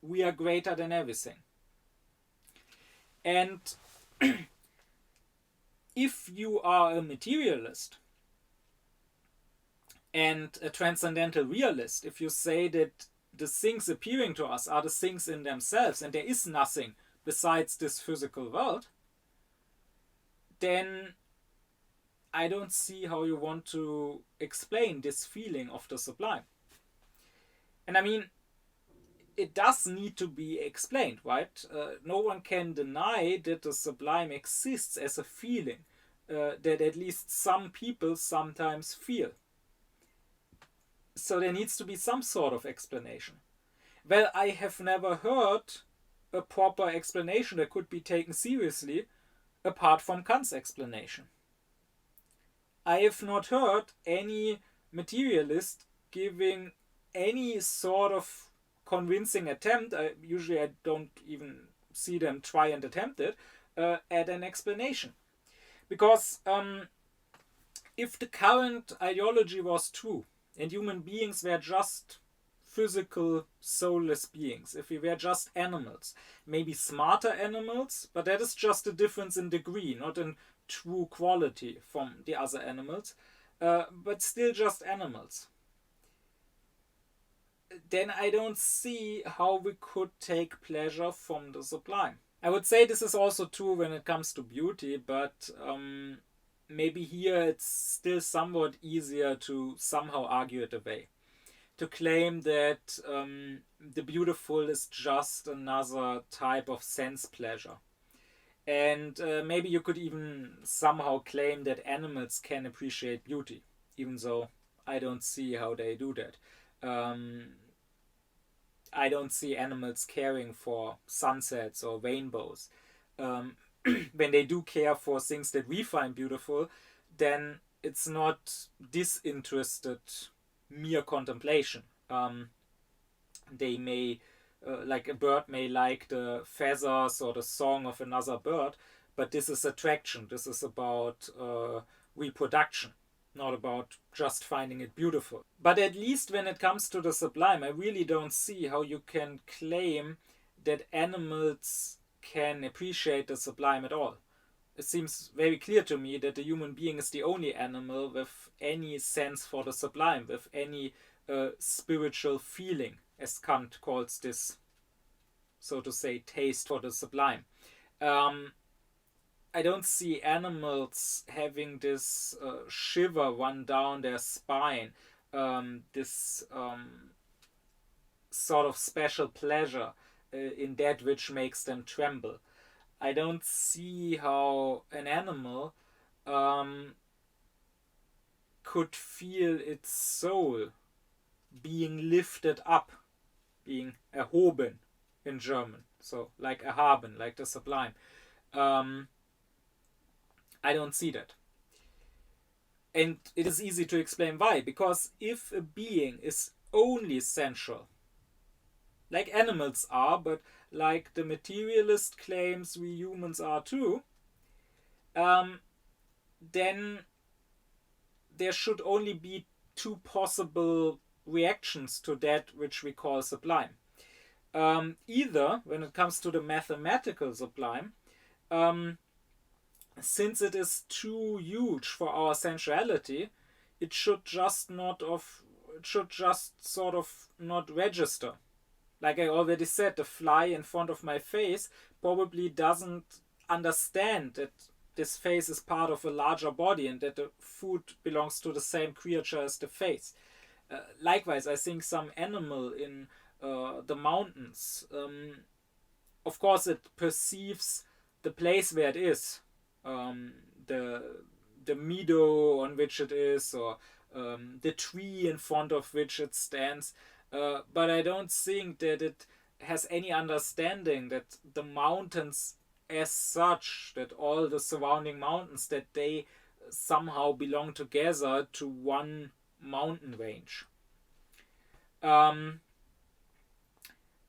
[SPEAKER 1] we are greater than everything. And if you are a materialist and a transcendental realist, if you say that the things appearing to us are the things in themselves and there is nothing besides this physical world, then I don't see how you want to explain this feeling of the sublime. And I mean, it does need to be explained, right? No one can deny that the sublime exists as a feeling that at least some people sometimes feel. So there needs to be some sort of explanation. Well, I have never heard a proper explanation that could be taken seriously apart from Kant's explanation. I have not heard any materialist giving any sort of convincing attempt, usually I don't even see them try and attempt it, at an explanation. Because if the current ideology was true, and human beings were just physical, soulless beings, if we were just animals, maybe smarter animals, but that is just a difference in degree, not in true quality from the other animals, but still just animals, then I don't see how we could take pleasure from the sublime. I would say this is also true when it comes to beauty, but maybe here it's still somewhat easier to somehow argue it away. To claim that the beautiful is just another type of sense pleasure. And maybe you could even somehow claim that animals can appreciate beauty, even though I don't see how they do that. I don't see animals caring for sunsets or rainbows. When they do care for things that we find beautiful, then it's not disinterested mere contemplation. They may, like a bird may like the feathers or the song of another bird, but this is attraction. This is about reproduction, not about just finding it beautiful. But at least when it comes to the sublime, I really don't see how you can claim that animals can appreciate the sublime at all. It seems very clear to me that the human being is the only animal with any sense for the sublime, with any spiritual feeling, as Kant calls this, so to say, taste for the sublime. I don't see animals having this shiver run down their spine, this sort of special pleasure in that which makes them tremble. I don't see how an animal could feel its soul being lifted up, being erhoben in German, so like erhaben, like the sublime. I don't see that. And it is easy to explain why. Because if a being is only sensual, like animals are, but like the materialist claims we humans are too, then there should only be two possible reactions to that which we call sublime. Either, when it comes to the mathematical sublime, since it is too huge for our sensuality, it should just sort of not register. Like I already said, the fly in front of my face probably doesn't understand that this face is part of a larger body and that the food belongs to the same creature as the face. Likewise, I think some animal in the mountains, of course, it perceives the place where it is, the meadow on which it is, or the tree in front of which it stands. But I don't think that it has any understanding that the mountains as such, that all the surrounding mountains, that they somehow belong together to one mountain range.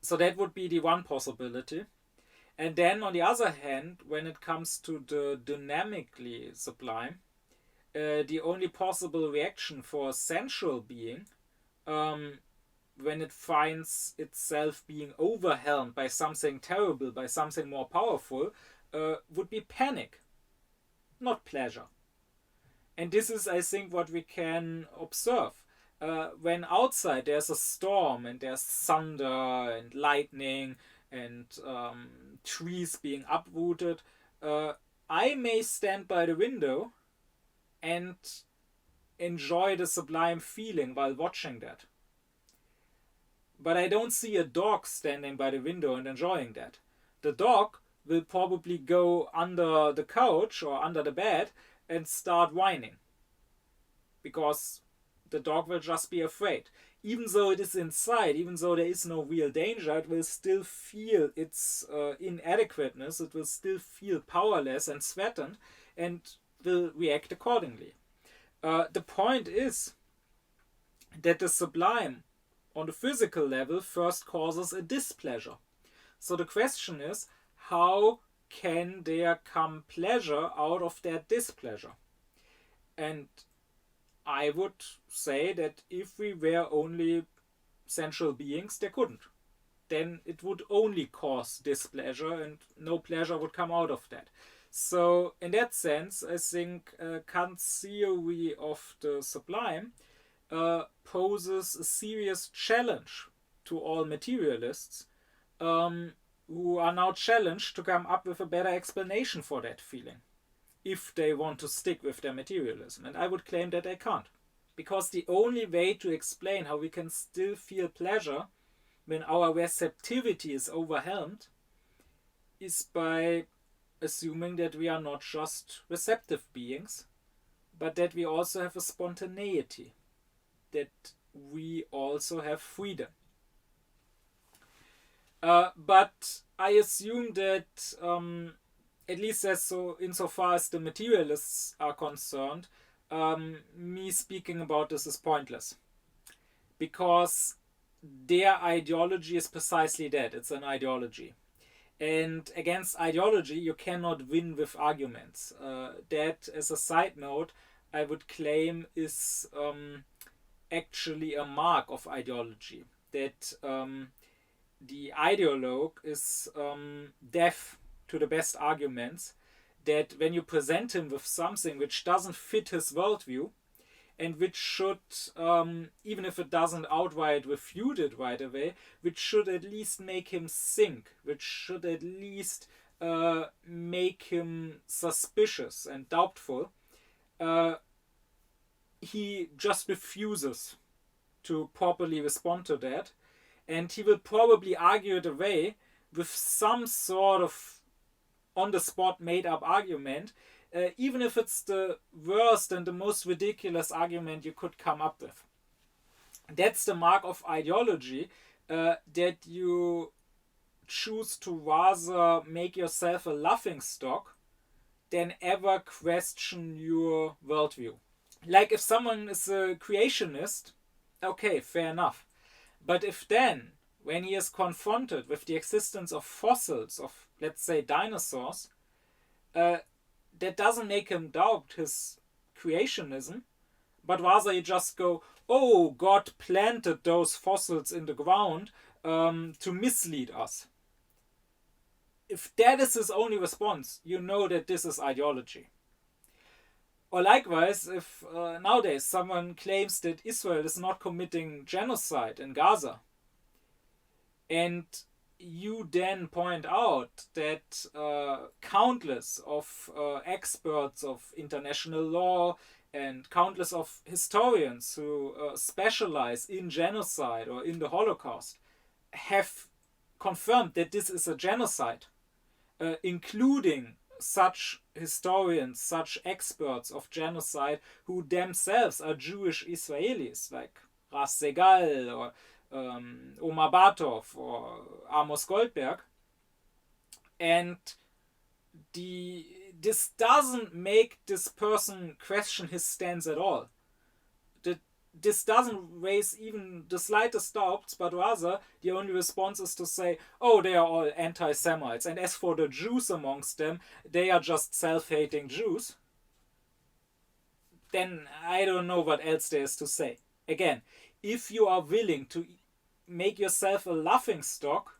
[SPEAKER 1] So that would be the one possibility. And then on the other hand, when it comes to the dynamically sublime, the only possible reaction for a sensual being, um, when it finds itself being overwhelmed by something terrible, by something more powerful, would be panic, not pleasure. And this is, I think, what we can observe. When outside there's a storm and there's thunder and lightning and trees being uprooted, I may stand by the window and enjoy the sublime feeling while watching that. But I don't see a dog standing by the window and enjoying that. The dog will probably go under the couch or under the bed and start whining, because the dog will just be afraid. Even though it is inside, even though there is no real danger, it will still feel its inadequateness, it will still feel powerless and threatened, and will react accordingly. The point is that the sublime on the physical level first causes a displeasure. So the question is, how can there come pleasure out of that displeasure? And I would say that if we were only sensual beings, there couldn't. Then it would only cause displeasure and no pleasure would come out of that. So, in that sense, I think Kant's theory of the sublime poses a serious challenge to all materialists, who are now challenged to come up with a better explanation for that feeling, if they want to stick with their materialism. And I would claim that they can't. Because the only way to explain how we can still feel pleasure when our receptivity is overwhelmed is by assuming that we are not just receptive beings, but that we also have a spontaneity, that we also have freedom. But I assume that, at least as so insofar as the materialists are concerned, me speaking about this is pointless, because their ideology is precisely that. It's an ideology, and against ideology you cannot win with arguments. That, as a side note, I would claim is actually a mark of ideology, that the ideologue is deaf to the best arguments, that when you present him with something which doesn't fit his worldview, and which should, even if it doesn't outright refute it right away, which should at least make him think, which should at least make him suspicious and doubtful, he just refuses to properly respond to that, and he will probably argue it away with some sort of on the spot made up argument, even if it's the worst and the most ridiculous argument you could come up with. That's the mark of ideology, that you choose to rather make yourself a laughingstock than ever question your worldview. Like if someone is a creationist, okay, fair enough. But if then, when he is confronted with the existence of fossils, of, let's say, dinosaurs, that doesn't make him doubt his creationism, but rather you just go, oh, God planted those fossils in the ground to mislead us. If that is his only response, you know that this is ideology. Or likewise, if nowadays someone claims that Israel is not committing genocide in Gaza, and you then point out that countless of experts of international law and countless of historians who specialize in genocide or in the Holocaust have confirmed that this is a genocide, including such historians, such experts of genocide who themselves are Jewish Israelis, like Ras Segal or Omar Bartov or Amos Goldberg. And this doesn't make this person question his stance at all. this doesn't raise even the slightest doubts, but rather the only response is to say, oh, they are all anti-Semites. And as for the Jews amongst them, they are just self-hating Jews. Then I don't know what else there is to say. Again, if you are willing to make yourself a laughingstock,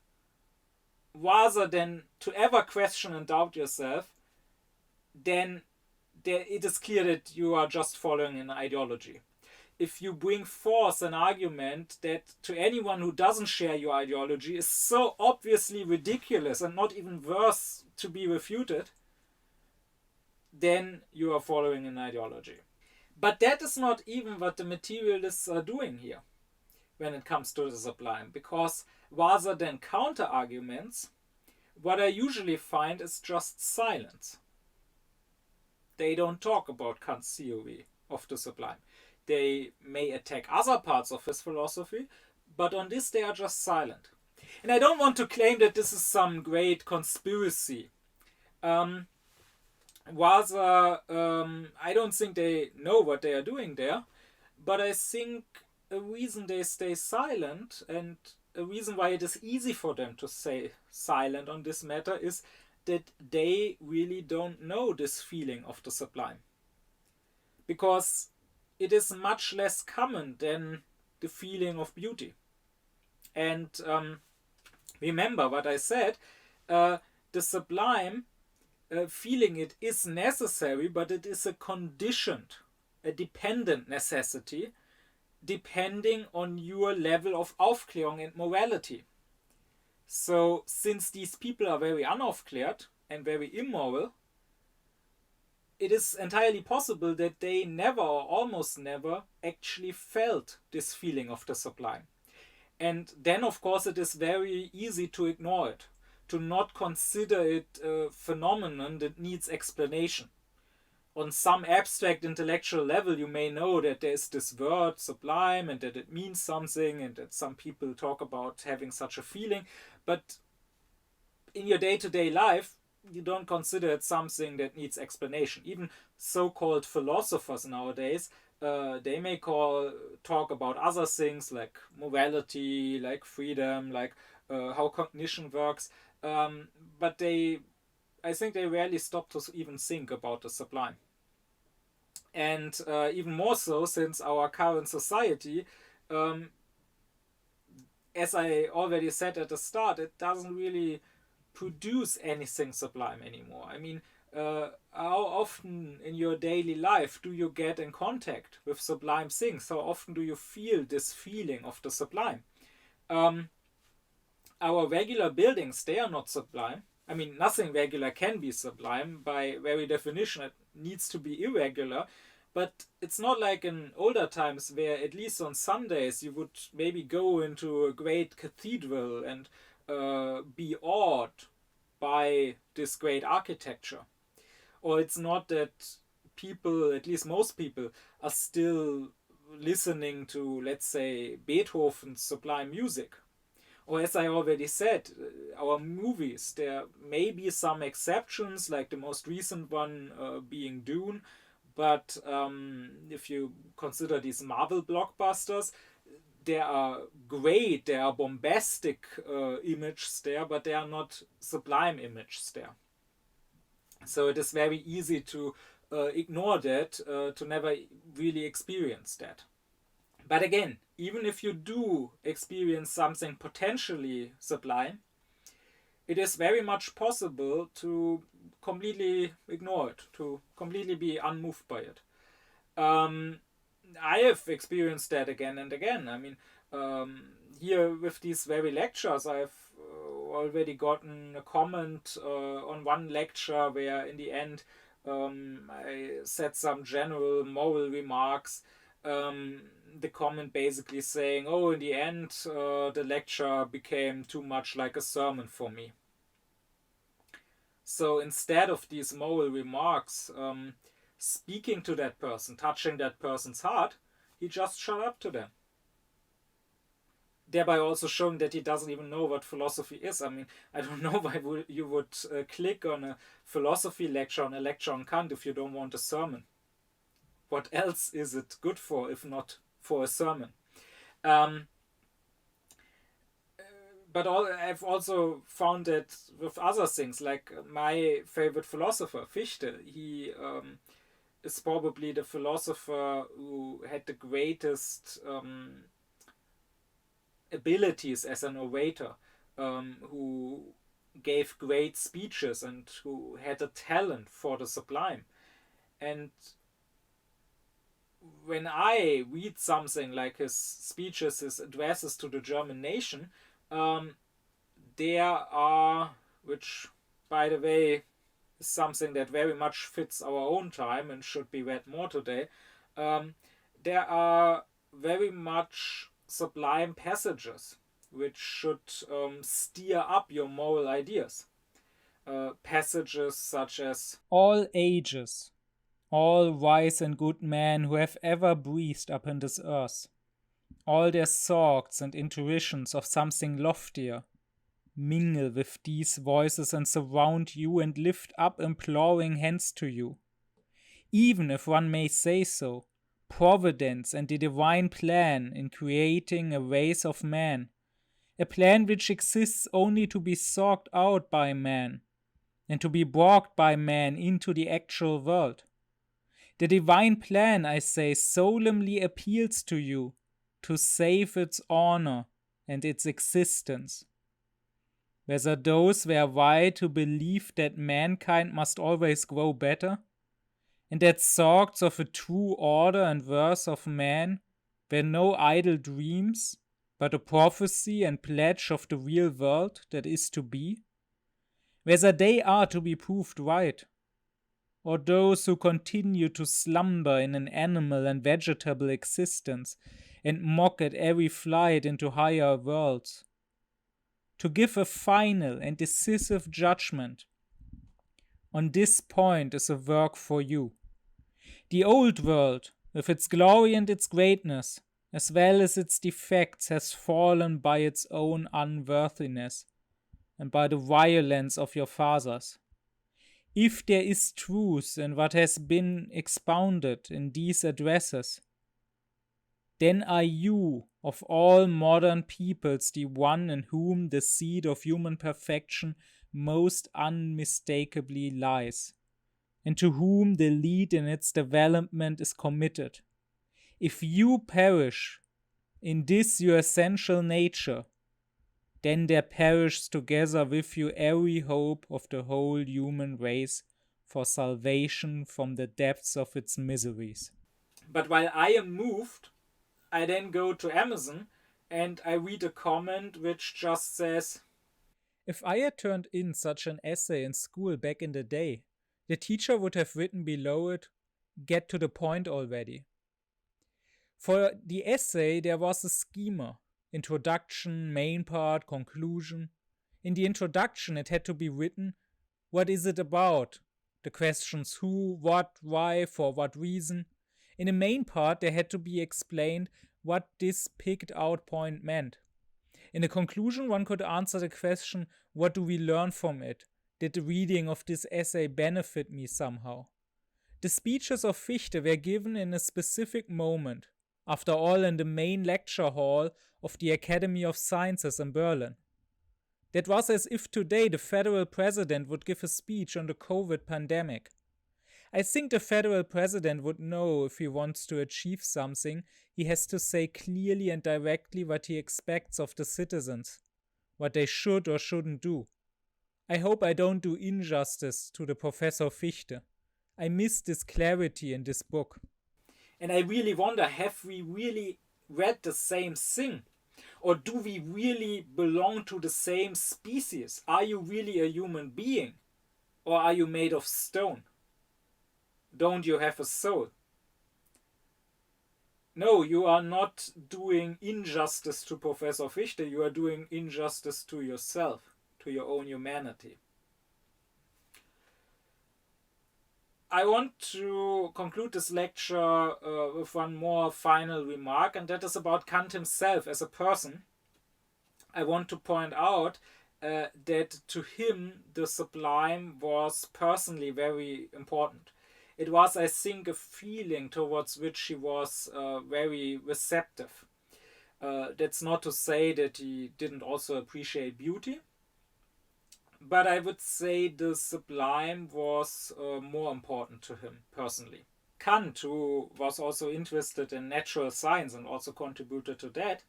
[SPEAKER 1] rather than to ever question and doubt yourself, then it is clear that you are just following an ideology. If you bring forth an argument that to anyone who doesn't share your ideology is so obviously ridiculous and not even worth to be refuted, then you are following an ideology. But that is not even what the materialists are doing here when it comes to the sublime, because rather than counter arguments, what I usually find is just silence. They don't talk about Kant's theory of the sublime. They may attack other parts of his philosophy, but on this they are just silent. And I don't want to claim that this is some great conspiracy. Rather, I don't think they know what they are doing there, but I think a reason they stay silent and a reason why it is easy for them to stay silent on this matter is that they really don't know this feeling of the sublime. Because it is much less common than the feeling of beauty. And remember what I said, the sublime, feeling it is necessary, but it is a conditioned, a dependent necessity, depending on your level of Aufklärung and morality. So, since these people are very unaufklärt and very immoral, it is entirely possible that they never or almost never actually felt this feeling of the sublime. And then, of course, it is very easy to ignore it, to not consider it a phenomenon that needs explanation. On some abstract intellectual level, you may know that there is this word sublime and that it means something and that some people talk about having such a feeling, but in your day-to-day life, you don't consider it something that needs explanation. Even so-called philosophers nowadays, they may talk about other things like morality, like freedom, like how cognition works, but I think they rarely stop to even think about the sublime. And even more so since our current society, as I already said at the start, it doesn't really produce anything sublime anymore. I mean, how often in your daily life do you get in contact with sublime things? How often do you feel this feeling of the sublime? Our regular buildings, they are not sublime. I mean, nothing regular can be sublime. By very definition, it needs to be irregular. But it's not like in older times where, at least on Sundays, you would maybe go into a great cathedral and be awed by this great architecture. Or it's not that people, at least most people, are still listening to, let's say, Beethoven's sublime music. Or as I already said, our movies, there may be some exceptions, like the most recent one being Dune, but if you consider these Marvel blockbusters, there are great, there are bombastic images there, but they are not sublime images there. So it is very easy to ignore that, to never really experience that. But again, even if you do experience something potentially sublime, it is very much possible to completely ignore it, to completely be unmoved by it. I have experienced that again and again. I mean, here with these very lectures, I've already gotten a comment on one lecture where in the end I said some general moral remarks. The comment basically saying, oh, in the end, the lecture became too much like a sermon for me. So instead of these moral remarks, speaking to that person, touching that person's heart, he just shut up to them. Thereby also showing that he doesn't even know what philosophy is. I mean, I don't know why you would click on a philosophy lecture, on a lecture on Kant, if you don't want a sermon. What else is it good for if not for a sermon. Um, but I've also found that with other things, like my favorite philosopher, Fichte, he is probably the philosopher who had the greatest abilities as an orator, who gave great speeches and who had a talent for the sublime. And when I read something like his speeches, his addresses to the German nation, um, there are, which by the way is something that very much fits our own time and should be read more today, um, there are very much sublime passages which should steer up your moral ideas. Passages such as all ages, all wise and good men who have ever breathed upon this earth, all their thoughts and intuitions of something loftier, mingle with these voices and surround you and lift up imploring hands to you. Even if one may say so, Providence and the divine plan in creating a race of man, a plan which exists only to be sought out by man and to be brought by man into the actual world. The divine plan, I say, solemnly appeals to you to save its honor and its existence. Whether those were right who believed that mankind must always grow better, and that thoughts of a true order and worth of man were no idle dreams, but a prophecy and pledge of the real world that is to be, whether they are to be proved right, or those who continue to slumber in an animal and vegetable existence and mock at every flight into higher worlds. To give a final and decisive judgment on this point is a work for you. The old world, with its glory and its greatness, as well as its defects, has fallen by its own unworthiness and by the violence of your fathers. If there is truth in what has been expounded in these addresses, then are you, of all modern peoples, the one in whom the seed of human perfection most unmistakably lies, and to whom the lead in its development is committed. If you perish in this your essential nature, then there perishes together with you every hope of the whole human race for salvation from the depths of its miseries. But while I am moved, I then go to Amazon and I read a comment which just says, if I had turned in such an essay in school back in the day, the teacher would have written below it, get to the point already. For the essay, there was a schema: introduction, main part, conclusion. In the introduction, it had to be written, what is it about? The questions who, what, why, for what reason. In the main part, there had to be explained what this picked out point meant. In the conclusion, one could answer the question, what do we learn from it? Did the reading of this essay benefit me somehow? The speeches of Fichte were given in a specific moment, after all in the main lecture hall of the Academy of Sciences in Berlin. That was as if today the federal president would give a speech on the COVID pandemic. I think the federal president would know if he wants to achieve something, he has to say clearly and directly what he expects of the citizens, what they should or shouldn't do. I hope I don't do injustice to the Professor Fichte. I miss this clarity in this book. And I really wonder, have we really read the same thing? Or do we really belong to the same species? Are you really a human being? Or are you made of stone? Don't you have a soul? No, you are not doing injustice to Professor Fichte, you are doing injustice to yourself, to your own humanity. I want to conclude this lecture with one more final remark, and that is about Kant himself as a person. I want to point out that to him the sublime was personally very important. it was, I think, a feeling towards which he was very receptive. That's not to say that he didn't also appreciate beauty, but I would say the sublime was more important to him personally. Kant, who was also interested in natural science and also contributed to that,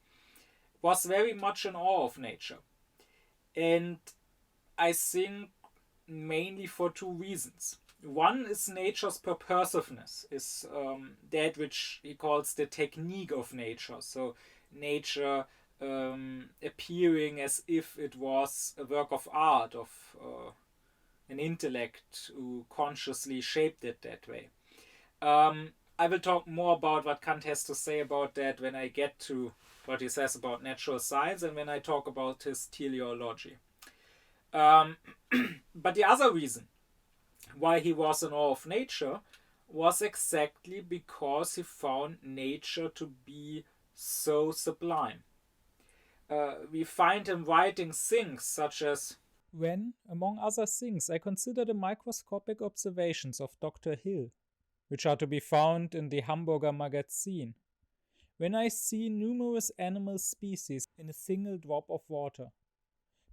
[SPEAKER 1] was very much in awe of nature. And I think mainly for two reasons. One is nature's purposiveness, is that which he calls the technique of nature. So nature appearing as if it was a work of art, of an intellect who consciously shaped it that way. I will talk more about what Kant has to say about that when I get to what he says about natural science and when I talk about his teleology. But the other reason why he was in awe of nature was exactly because he found nature to be so sublime. We find him writing things such as, when, among other things, I consider the microscopic observations of Dr. Hill, which are to be found in the Hamburger Magazin, when I see numerous animal species in a single drop of water,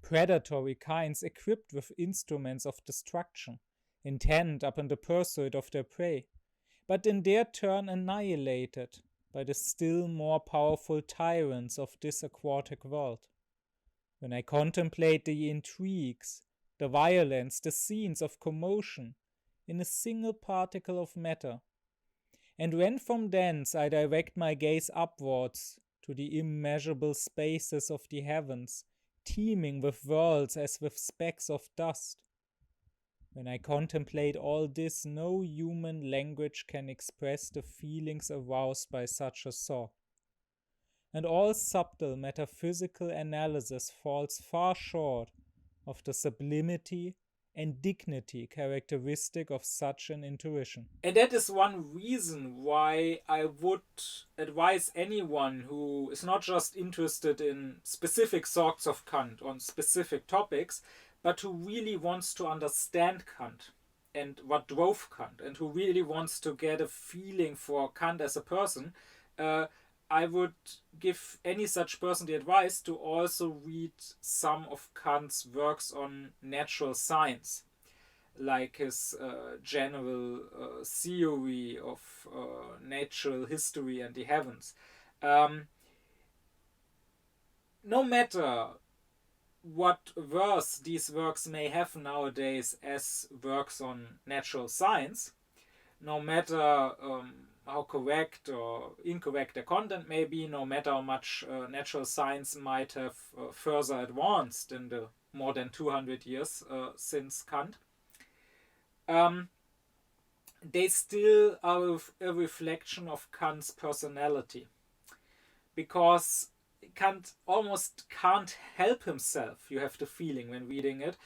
[SPEAKER 1] predatory kinds equipped with instruments of destruction, intent upon the pursuit of their prey, but in their turn annihilated by the still more powerful tyrants of this aquatic world. When I contemplate the intrigues, the violence, the scenes of commotion in a single particle of matter, and when from thence I direct my gaze upwards to the immeasurable spaces of the heavens, teeming with worlds as with specks of dust, when I contemplate all this, no human language can express the feelings aroused by such a thought. And all subtle metaphysical analysis falls far short of the sublimity and dignity characteristic of such an intuition. And that is one reason why I would advise anyone who is not just interested in specific thoughts of Kant on specific topics, but who really wants to understand Kant and what drove Kant, and who really wants to get a feeling for Kant as a person, I would give any such person the advice to also read some of Kant's works on natural science, like his general theory of natural history and the heavens. No matter what worth these works may have nowadays as works on natural science, no matter how correct or incorrect their content may be, no matter how much natural science might have further advanced in the more than 200 years since Kant, they still are a reflection of Kant's personality. Because Kant almost can't help himself, you have the feeling when reading it.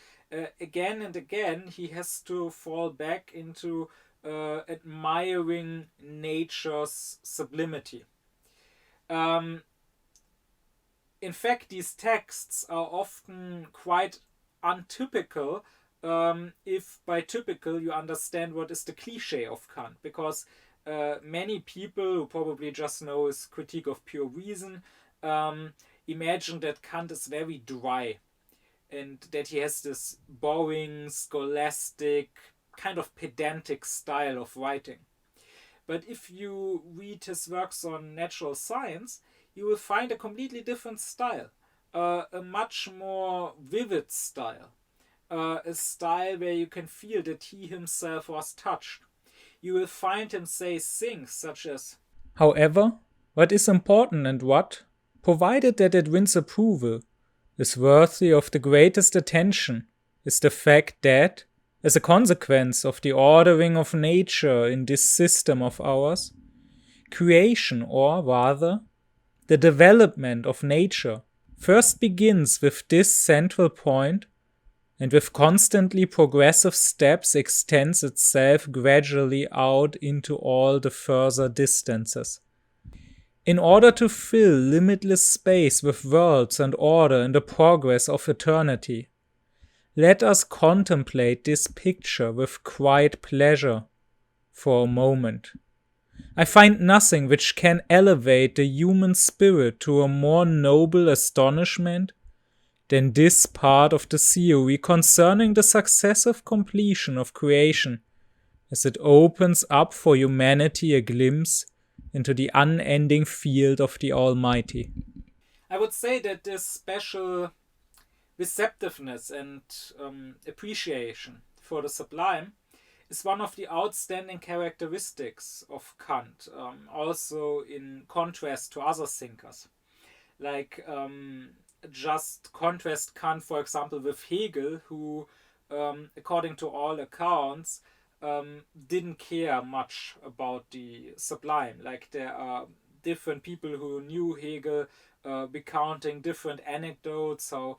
[SPEAKER 1] Again and again, he has to fall back into admiring nature's sublimity. In fact, these texts are often quite untypical, if by typical you understand what is the cliche of Kant, because many people who probably just know his Critique of Pure Reason imagine that Kant is very dry and that he has this boring, scholastic, kind of pedantic style of writing. But if you read his works on natural science, you will find a completely different style, a much more vivid style, a style where you can feel that he himself was touched. You will find him say things such as, however, what is important and what, provided that it wins approval, is worthy of the greatest attention, is the fact that, as a consequence of the ordering of nature in this system of ours, creation, or rather, the development of nature, first begins with this central point, and with constantly progressive steps extends itself gradually out into all the further distances. In order to fill limitless space with worlds and order in the progress of eternity, let us contemplate this picture with quiet pleasure, for a moment. I find nothing which can elevate the human spirit to a more noble astonishment than this part of the theory concerning the successive completion of creation, as it opens up for humanity a glimpse into the unending field of the Almighty. I would say that this special receptiveness and appreciation for the sublime is one of the outstanding characteristics of Kant, also in contrast to other thinkers. Like, just contrast Kant, for example, with Hegel, who, according to all accounts, didn't care much about the sublime. Like, there are different people who knew Hegel recounting different anecdotes, how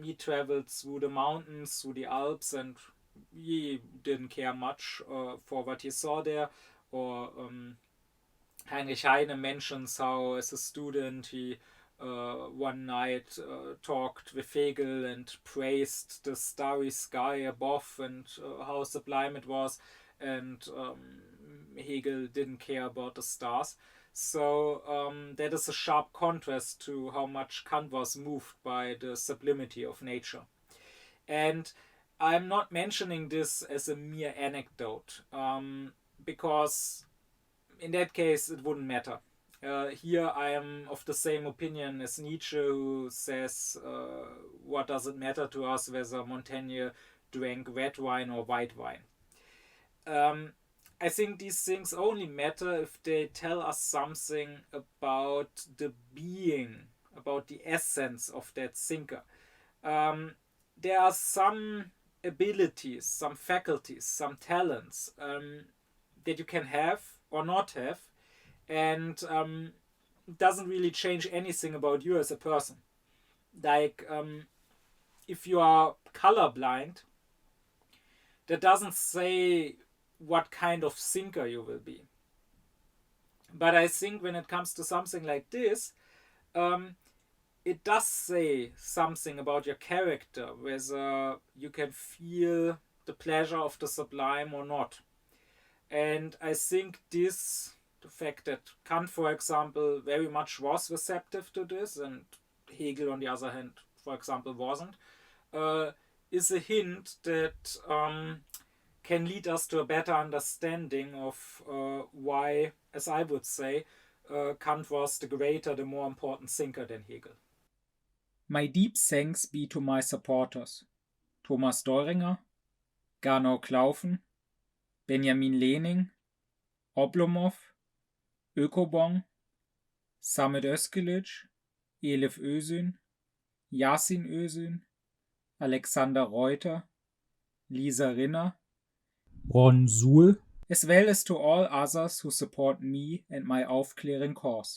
[SPEAKER 1] he traveled through the mountains, through the Alps, and he didn't care much for what he saw there. Or Heinrich Heine mentions how, as a student, he one night talked with Hegel and praised the starry sky above and how sublime it was, and Hegel didn't care about the stars. So that is a sharp contrast to how much Kant was moved by the sublimity of nature. And I'm not mentioning this as a mere anecdote, because in that case it wouldn't matter. Here I am of the same opinion as Nietzsche, who says, what does it matter to us whether Montaigne drank red wine or white wine? I think these things only matter if they tell us something about the being, about the essence of that thinker. There are some abilities, some faculties, some talents that you can have or not have, and doesn't really change anything about you as a person. Like, if you are colorblind, that doesn't say what kind of thinker you will be. But I think when it comes to something like this, it does say something about your character, whether you can feel the pleasure of the sublime or not. And I think this, the fact that Kant, for example, very much was receptive to this, and Hegel, on the other hand, for example, wasn't, is a hint that can lead us to a better understanding of why, as I would say, Kant was the greater, the more important thinker than Hegel. My deep thanks be to my supporters: Thomas Doringer, Gernot Klaufen, Benjamin Lehning, Oblomov, Ökobong, Samet Özkilic, Elif Özün, Yasin Özün, Alexander Reuter, Lisa Rinner, Ron Suhl, as well as to all others who support me and my aufkläring cause.